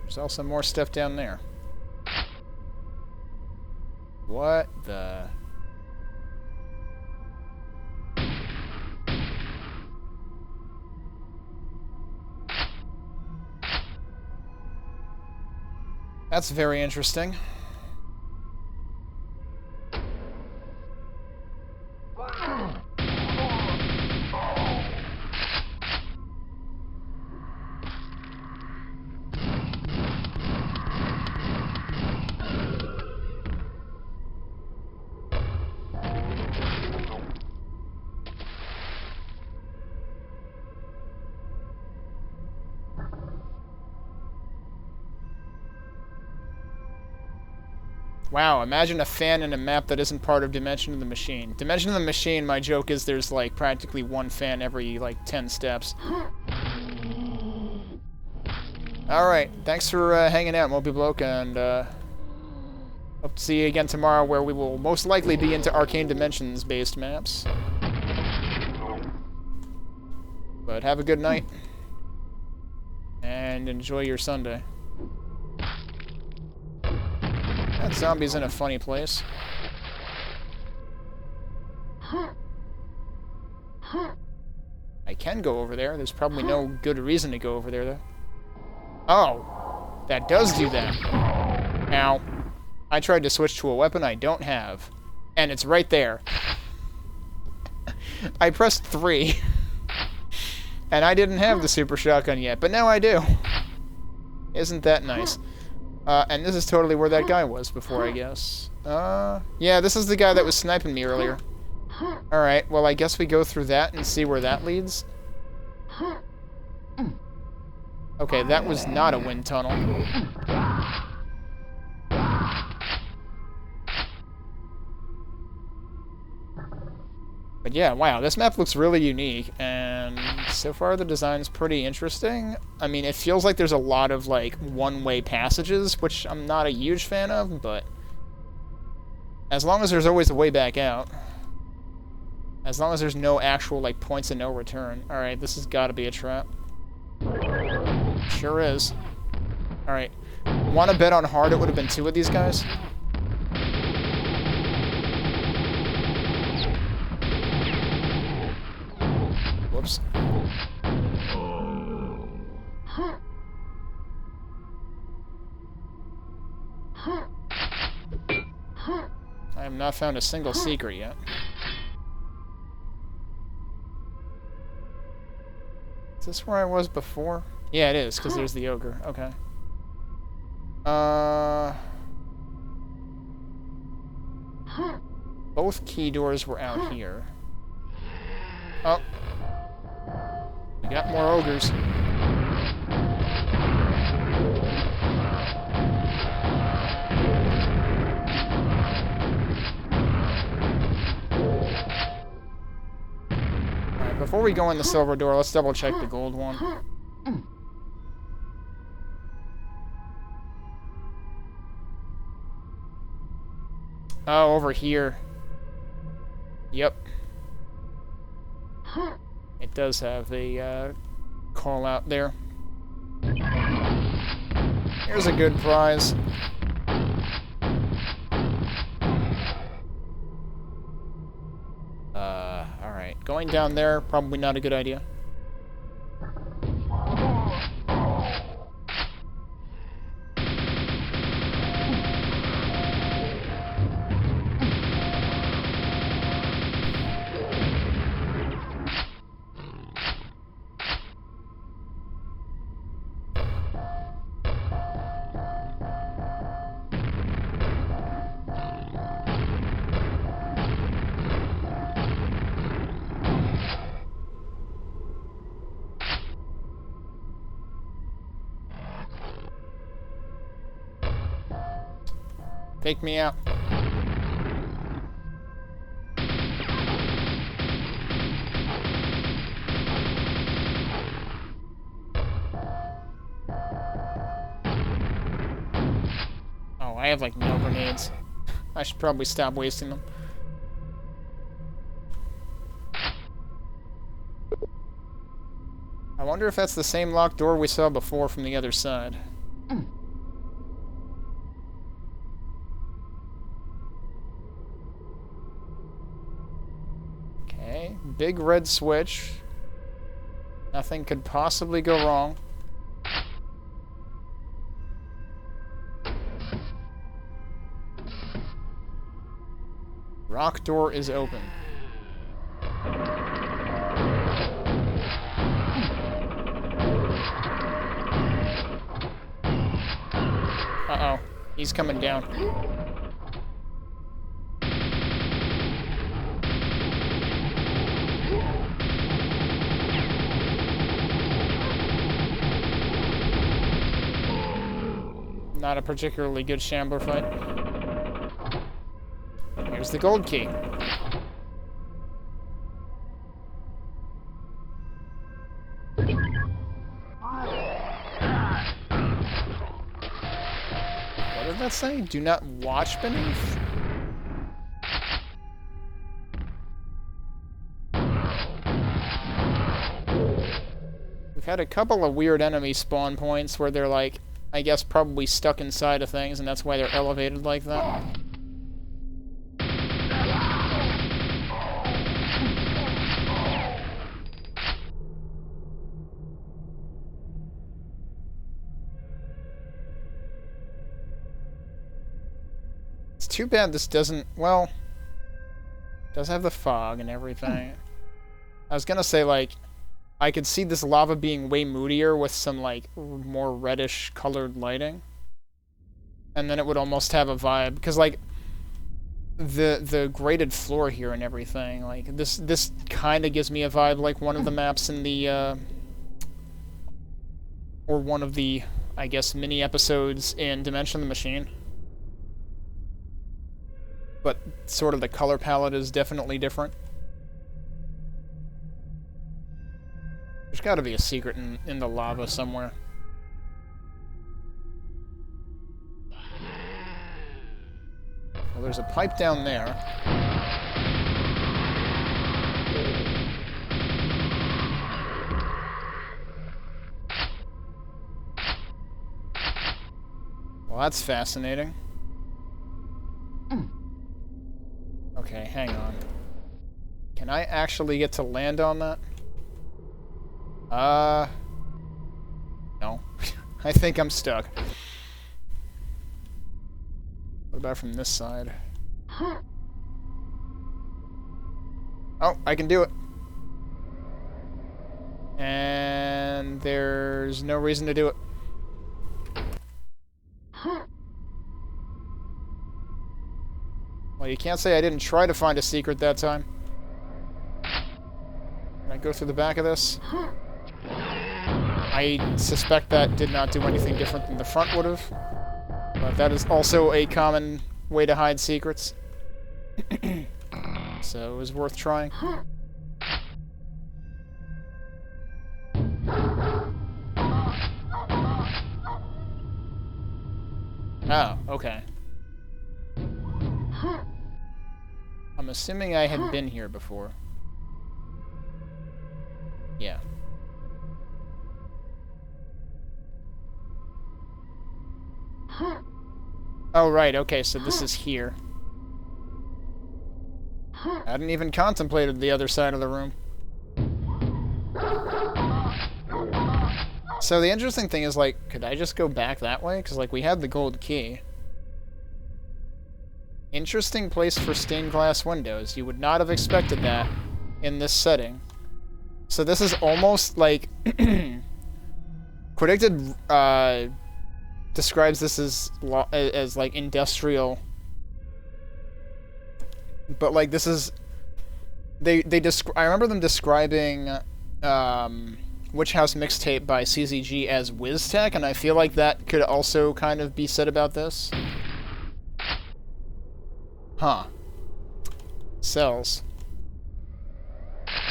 There's also more stuff down there. What the... That's very interesting. Wow, imagine a fan in a map that isn't part of Dimension of the Machine. Dimension of the Machine, my joke is there's, like, practically one fan every, like, 10 steps. Alright, thanks for hanging out, Moby Bloke, and hope to see you again tomorrow, where we will most likely be into Arcane Dimensions-based maps. But have a good night, and enjoy your Sunday. That zombie's in a funny place. I can go over there. There's probably no good reason to go over there, though. Oh, that does do that. Now, I tried to switch to a weapon I don't have, and it's right there. I pressed 3, and I didn't have the super shotgun yet, but now I do. Isn't that nice? And this is totally where that guy was before, I guess. Yeah, this is the guy that was sniping me earlier. Alright, well, I guess we go through that and see where that leads. Okay, that was not a wind tunnel. But yeah, wow, this map looks really unique, and so far the design's pretty interesting. I mean, it feels like there's a lot of, like, one-way passages, which I'm not a huge fan of, but as long as there's always a way back out. As long as there's no actual, like, points of no return. Alright, this has got to be a trap. Sure is. Alright. Want to bet on hard it would have been 2 of these guys? Whoops. I have not found a single secret yet. Is this where I was before? Yeah, it is, because there's the ogre. Okay. Both key doors were out here. Oh. We got more ogres. Alright, before we go in the silver door, let's double check the gold one. Oh, over here. Yep. It does have a call out there. Here's a good prize. Alright. Going down there, probably not a good idea. Take me out. Oh, I have like no grenades. I should probably stop wasting them. I wonder if that's the same locked door we saw before from the other side. Big red switch. Nothing could possibly go wrong. Rock door is open. Uh-oh. He's coming down. Not a particularly good Shambler fight. There's the gold key. What did that say? Do not watch beneath? We've had a couple of weird enemy spawn points where they're like, I guess probably stuck inside of things, and that's why they're elevated like that. It's too bad this doesn't, well, it does have the fog and everything. I was gonna say, like, I could see this lava being way moodier with some, like, more reddish colored lighting. And then it would almost have a vibe. Because, like, the graded floor here and everything, like, this kind of gives me a vibe like one of the maps in the, or one of the, I guess, mini episodes in Dimension of the Machine. But sort of the color palette is definitely different. There's gotta be a secret in the lava somewhere. Well, there's a pipe down there. Well, that's fascinating. Okay, hang on. Can I actually get to land on that? No. I think I'm stuck. What about from this side? Oh, I can do it. And there's no reason to do it. Well, you can't say I didn't try to find a secret that time. Can I go through the back of this? I suspect that did not do anything different than the front would have. But that is also a common way to hide secrets. So it was worth trying. Oh, okay. I'm assuming I had been here before. Yeah. Oh, right, okay, so this is here. I hadn't even contemplated the other side of the room. So the interesting thing is, like, could I just go back that way? Because, like, we had the gold key. Interesting place for stained glass windows. You would not have expected that in this setting. So this is almost like... Predicted, describes this as like industrial, but like this is I remember them describing Witch House Mixtape by CZG as WizTech, and I feel like that could also kind of be said about this. Huh. Cells.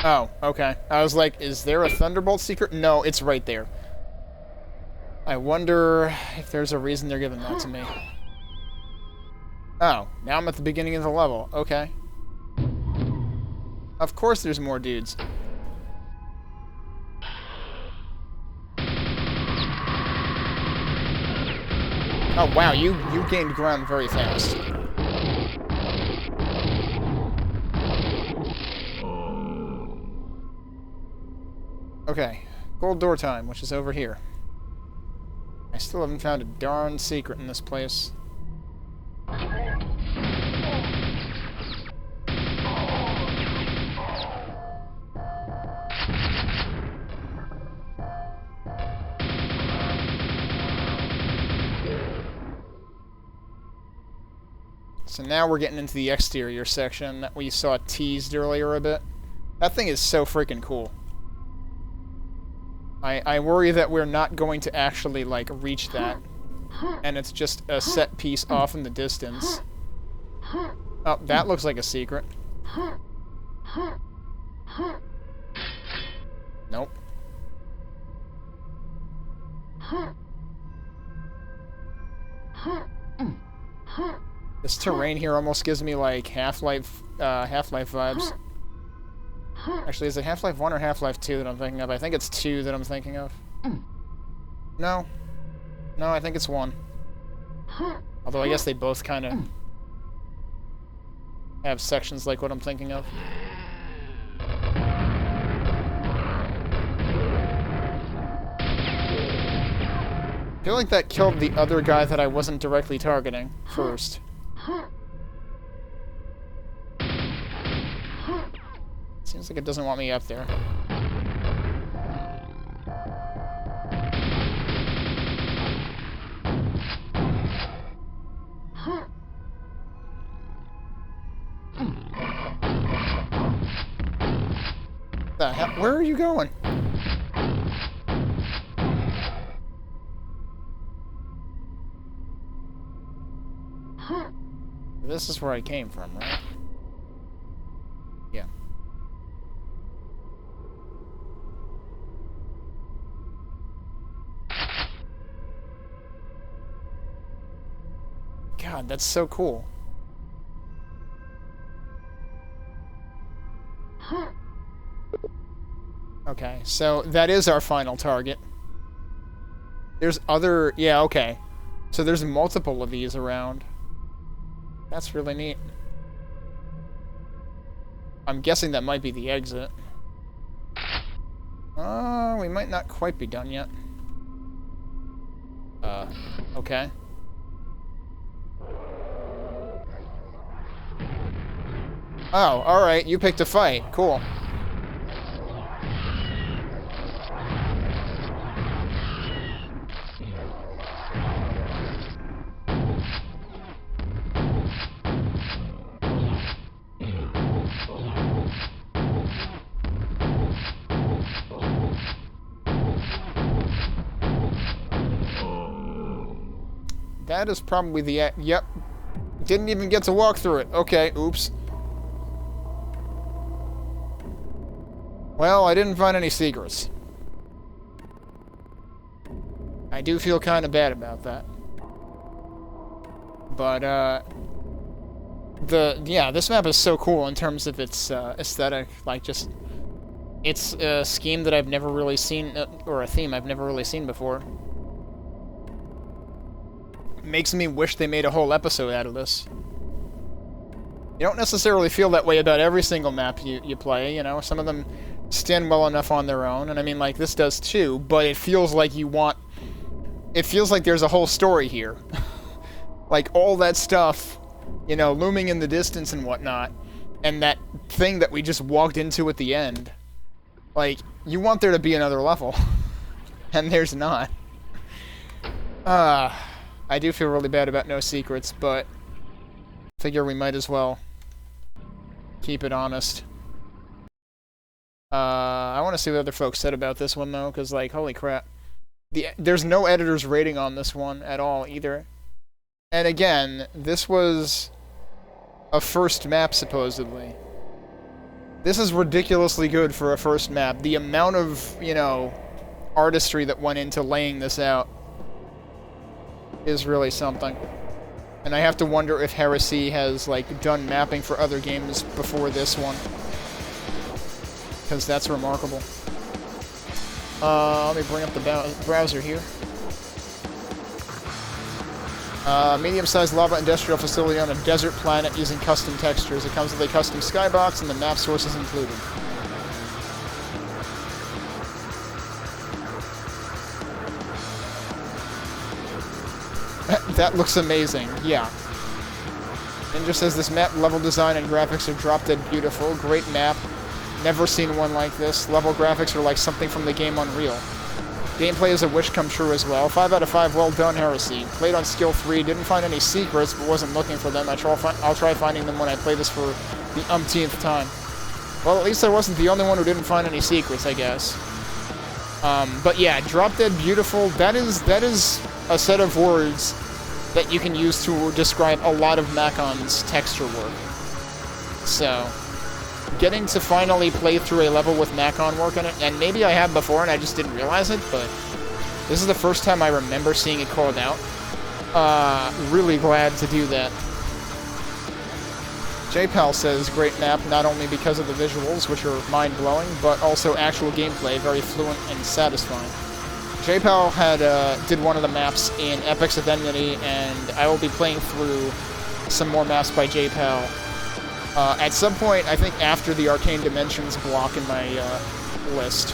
Oh, okay. I was like, is there a Thunderbolt secret? No, it's right there. I wonder if there's a reason they're giving that to me. Oh, now I'm at the beginning of the level. Okay. Of course there's more dudes. Oh, wow, you gained ground very fast. Okay, gold door time, which is over here. I still haven't found a darn secret in this place. So now we're getting into the exterior section that we saw teased earlier a bit. That thing is so freaking cool. I worry that we're not going to actually, like, reach that. And it's just a set piece off in the distance. Oh, that looks like a secret. Nope. This terrain here almost gives me like Half-Life vibes. Actually, is it Half-Life 1 or Half-Life 2 that I'm thinking of? I think it's 2 that I'm thinking of. No. No, I think it's 1. Although I guess they both kind of have sections like what I'm thinking of. I feel like that killed the other guy that I wasn't directly targeting first. Seems like it doesn't want me up there. The hell? Where are you going? This is where I came from, right? Yeah. God, that's so cool. Okay, so that is our final target. There's other... Yeah, okay. So there's multiple of these around. That's really neat. I'm guessing that might be the exit. We might not quite be done yet. Okay. Oh, alright, you picked a fight. Cool. That is probably the... Yep. Didn't even get to walk through it. Okay, oops. Well, I didn't find any secrets. I do feel kind of bad about that. But, yeah, this map is so cool in terms of its, aesthetic. Like, just... It's a scheme that I've never really seen, or a theme I've never really seen before. Makes me wish they made a whole episode out of this. You don't necessarily feel that way about every single map you play, you know? Some of them stand well enough on their own, and I mean, like, this does too, but it feels like you want... It feels like there's a whole story here. Like, all that stuff, you know, looming in the distance and whatnot, and that thing that we just walked into at the end. Like, you want there to be another level. And there's not. I do feel really bad about no secrets, but figure we might as well keep it honest. I want to see what other folks said about this one, though, because, like, holy crap. There's no editor's rating on this one at all, either. And again, this was a first map, supposedly. This is ridiculously good for a first map. The amount of, you know, artistry that went into laying this out is really something. And I have to wonder if Heresy has, like, done mapping for other games before this one. Because that's remarkable. Let me bring up the browser here. Medium-sized lava industrial facility on a desert planet using custom textures. It comes with a custom skybox and the map source is included. That looks amazing, yeah. Ninja says this map level design and graphics are drop-dead beautiful. Great map. Never seen one like this. Level graphics are like something from the game Unreal. Gameplay is a wish come true as well. 5 out of 5, well done, Heresy. Played on skill 3, didn't find any secrets, but wasn't looking for them. I'll try finding them when I play this for the umpteenth time. Well, at least I wasn't the only one who didn't find any secrets, I guess. But yeah, drop dead beautiful. That is a set of words that you can use to describe a lot of Macon's texture work. So, getting to finally play through a level with Macon work on it, and maybe I have before and I just didn't realize it, but this is the first time I remember seeing it called out. Really glad to do that. JPal says, great map, not only because of the visuals, which are mind-blowing, but also actual gameplay, very fluent and satisfying. JPal did one of the maps in Epic's Identity, and I will be playing through some more maps by JPal. At some point, I think after the Arcane Dimensions block in my list.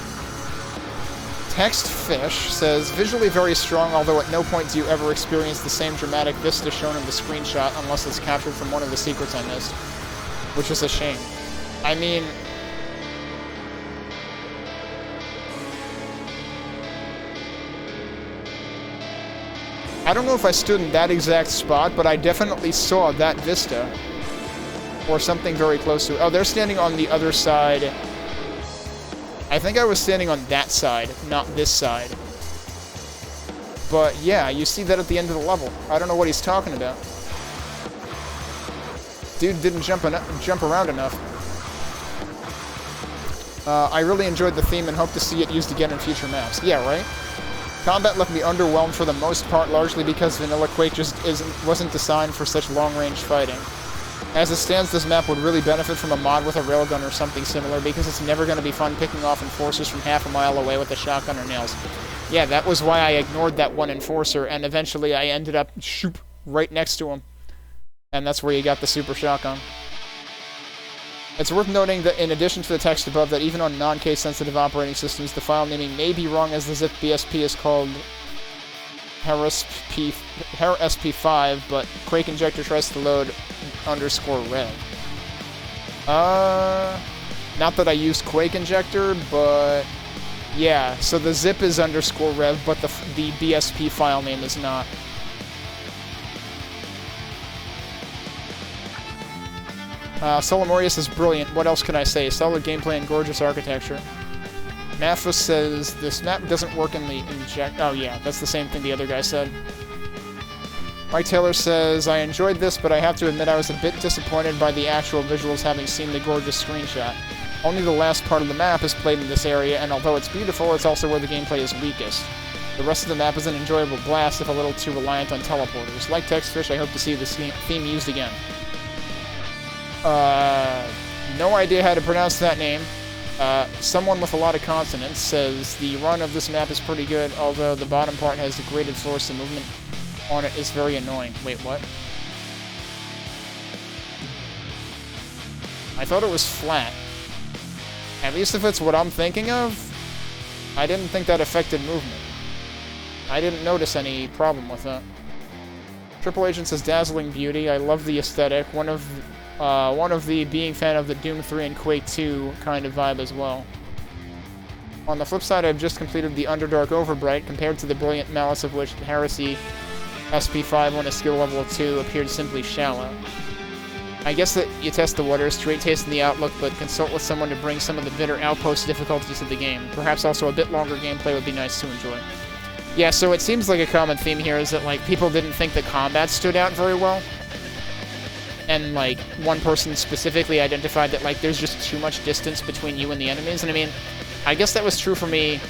Text Fish says, visually very strong, although at no point do you ever experience the same dramatic vista shown in the screenshot unless it's captured from one of the secrets I missed. Which is a shame. I mean... I don't know if I stood in that exact spot, but I definitely saw that vista. Or something very close to it. Oh, they're standing on the other side. I think I was standing on that side, not this side. But yeah, you see that at the end of the level. I don't know what he's talking about. Dude didn't jump around enough. I really enjoyed the theme and hope to see it used again in future maps. Yeah, right? Combat left me underwhelmed for the most part, largely because vanilla Quake just wasn't designed for such long-range fighting. As it stands, this map would really benefit from a mod with a railgun or something similar, because it's never going to be fun picking off enforcers from half a mile away with a shotgun or nails. Yeah, that was why I ignored that one enforcer, and eventually I ended up shoop right next to him. And that's where you got the super shotgun. It's worth noting that in addition to the text above, that even on non-case sensitive operating systems, the file naming may be wrong, as the zip BSP is called Heresy, but Quake Injector tries to load _rev. Not that I used Quake Injector, but yeah, so the zip is _rev, but the BSP file name is not. Solomorius is brilliant. What else can I say? Solid gameplay and gorgeous architecture. Mathos says, this map doesn't work in the inject... Oh yeah, that's the same thing the other guy said. Mike Taylor says, I enjoyed this, but I have to admit I was a bit disappointed by the actual visuals, having seen the gorgeous screenshot. Only the last part of the map is played in this area, and although it's beautiful, it's also where the gameplay is weakest. The rest of the map is an enjoyable blast, if a little too reliant on teleporters. Like Textfish, I hope to see this theme used again. No idea how to pronounce that name. Someone with a lot of consonants says, the run of this map is pretty good, although the bottom part has degraded floors, the movement on it is very annoying. Wait, what? I thought it was flat. At least if it's what I'm thinking of, I didn't think that affected movement. I didn't notice any problem with that. Triple Agent says, dazzling beauty. I love the aesthetic. One of the being fan of the Doom 3 and Quake 2 kind of vibe as well. On the flip side, I've just completed the Underdark Overbright, compared to the brilliant malice of which Heresy SP5 on a skill level of 2 appeared simply shallow. I guess that you test the waters, straight taste in the outlook, but consult with someone to bring some of the bitter outpost difficulties to the game. Perhaps also a bit longer gameplay would be nice to enjoy. Yeah, so it seems like a common theme here is that, like, people didn't think the combat stood out very well. And, like, one person specifically identified that, like, there's just too much distance between you and the enemies. And I mean, I guess that was true for me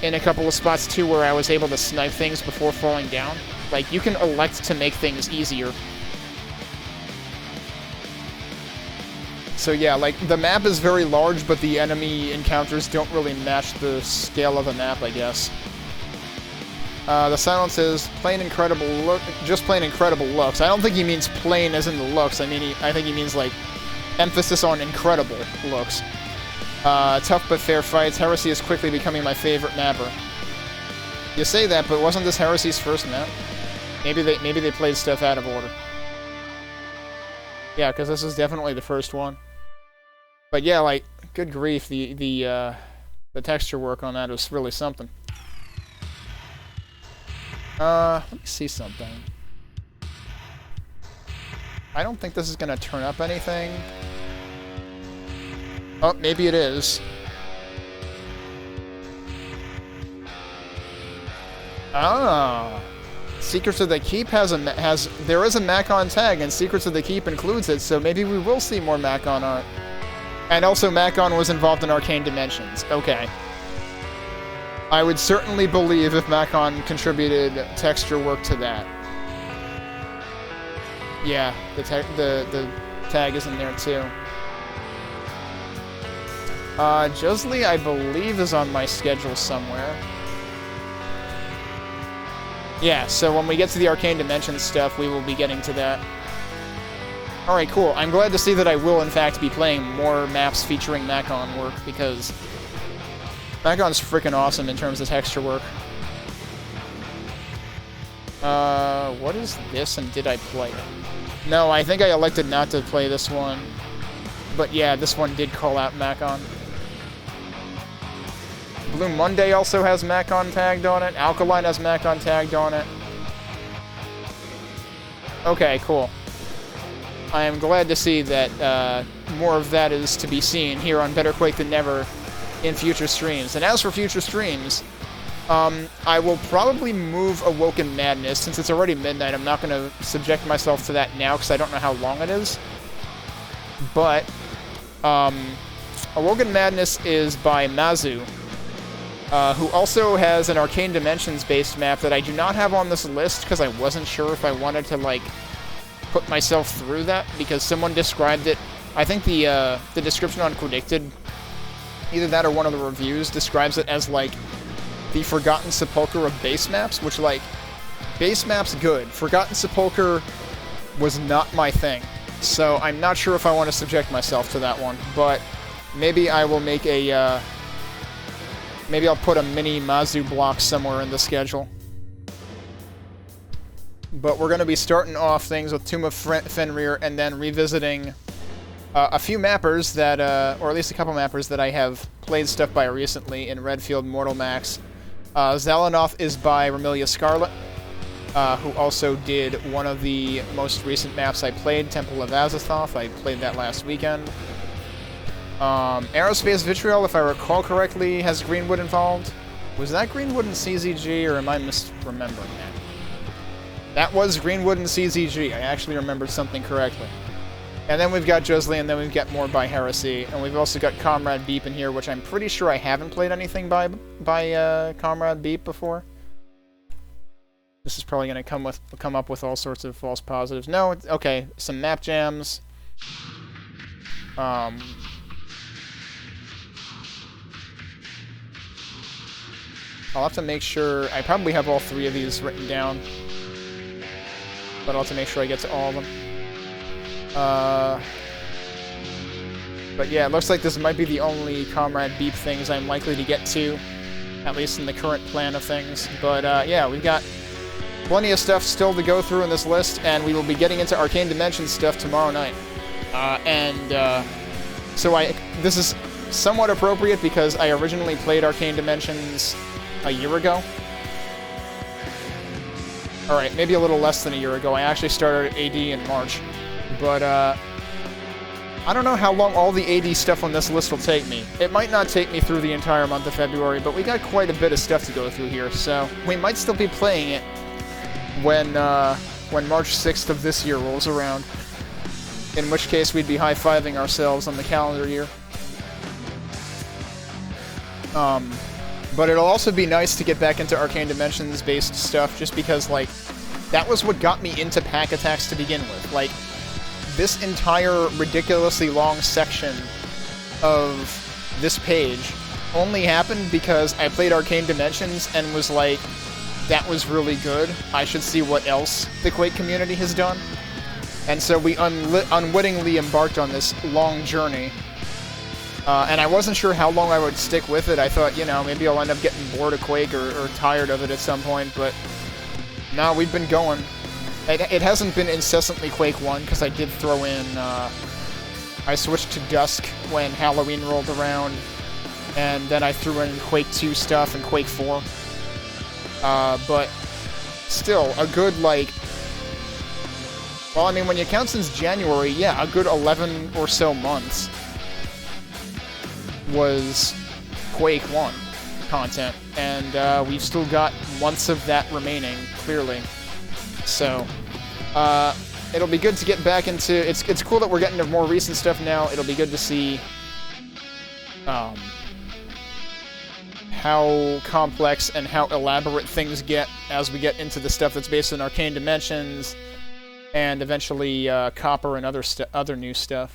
in a couple of spots, too, where I was able to snipe things before falling down. Like, you can elect to make things easier. So yeah, like, the map is very large, but the enemy encounters don't really match the scale of the map, I guess. The silence is plain incredible look, just plain incredible looks. I don't think he means plain as in the looks. I think he means, like, emphasis on incredible looks. Tough but fair fights. Heresy is quickly becoming my favorite mapper. You say that, but wasn't this Heresy's first map? Maybe they played stuff out of order. Yeah, because this is definitely the first one. But yeah, like, good grief, the texture work on that was really something. Let me see something. I don't think this is gonna turn up anything. Oh, maybe it is. Ah. Secrets of the Keep there is a Macon tag, and Secrets of the Keep includes it, so maybe we will see more Macon art. And also, Macon was involved in Arcane Dimensions. Okay. I would certainly believe if Macon contributed texture work to that. Yeah, the tag is in there too. Josley, I believe, is on my schedule somewhere. Yeah, so when we get to the Arcane Dimensions stuff, we will be getting to that. Alright, cool. I'm glad to see that I will, in fact, be playing more maps featuring Macon work, because Macon's freaking awesome in terms of texture work. What is this, and did I play it? No, I think I elected not to play this one. But yeah, this one did call out Macon. Blue Monday also has Macon tagged on it. Alkaline has Macon tagged on it. Okay, cool. I am glad to see that more of that is to be seen here on Better Quake Than Never in future streams. And as for future streams, I will probably move Awoken Madness. Since it's already midnight, I'm not going to subject myself to that now because I don't know how long it is. But Awoken Madness is by Mazu, who also has an Arcane Dimensions-based map that I do not have on this list because I wasn't sure if I wanted to, like, put myself through that, because someone described it. I think the description on Predicted, either that or one of the reviews, describes it as, like, the Forgotten Sepulchre of base maps, which, like, base maps good. Forgotten Sepulchre was not my thing, so I'm not sure if I want to subject myself to that one, but maybe I will make a, maybe I'll put a mini Mazu block somewhere in the schedule. But we're going to be starting off things with Tomb of Fenrir and then revisiting a few mappers that, or at least a couple mappers that I have played stuff by recently in Redfield MortalMaxx. Zalanoth is by Remilia Scarlet, who also did one of the most recent maps I played, Temple of Azathoth. I played that last weekend. Aerospace Vitriol, if I recall correctly, has Greenwood involved. Was that Greenwood and CZG, or am I misremembering that? That was Greenwood and CZG. I actually remembered something correctly. And then we've got Josley, and then we've got more by Heresy. And we've also got Comrade Beep in here, which I'm pretty sure I haven't played anything by Comrade Beep before. This is probably going to come up with all sorts of false positives. No, okay, some map jams. I'll have to make sure... I probably have all three of these written down. But I'll have to make sure I get to all of them. But yeah, it looks like this might be the only Comrade Beep things I'm likely to get to, at least in the current plan of things. But yeah, we've got plenty of stuff still to go through in this list, and we will be getting into Arcane Dimensions stuff tomorrow night. So this is somewhat appropriate because I originally played Arcane Dimensions a year ago. Alright, maybe a little less than a year ago. I actually started AD in March. But, I don't know how long all the AD stuff on this list will take me. It might not take me through the entire month of February, but we got quite a bit of stuff to go through here, so we might still be playing it when March 6th of this year rolls around. In which case, we'd be high-fiving ourselves on the calendar year. But it'll also be nice to get back into Arcane Dimensions-based stuff, just because, like, that was what got me into Pak Attacks to begin with. Like, this entire ridiculously long section of this page only happened because I played Arcane Dimensions and was like, that was really good. I should see what else the Quake community has done. And so we unwittingly embarked on this long journey. And I wasn't sure how long I would stick with it. I thought, you know, maybe I'll end up getting bored of Quake or tired of it at some point, but no, we've been going. It hasn't been incessantly Quake 1, because I did throw in, I switched to Dusk when Halloween rolled around, and then I threw in Quake 2 stuff and Quake 4. But still, a good, like, well, I mean, when you count since January, yeah, a good 11 or so months was Quake 1 content, and we've still got months of that remaining, clearly. So, it'll be good to get back into... It's cool that we're getting into more recent stuff now. It'll be good to see how complex and how elaborate things get as we get into the stuff that's based on Arcane Dimensions, and eventually Copper and other new stuff.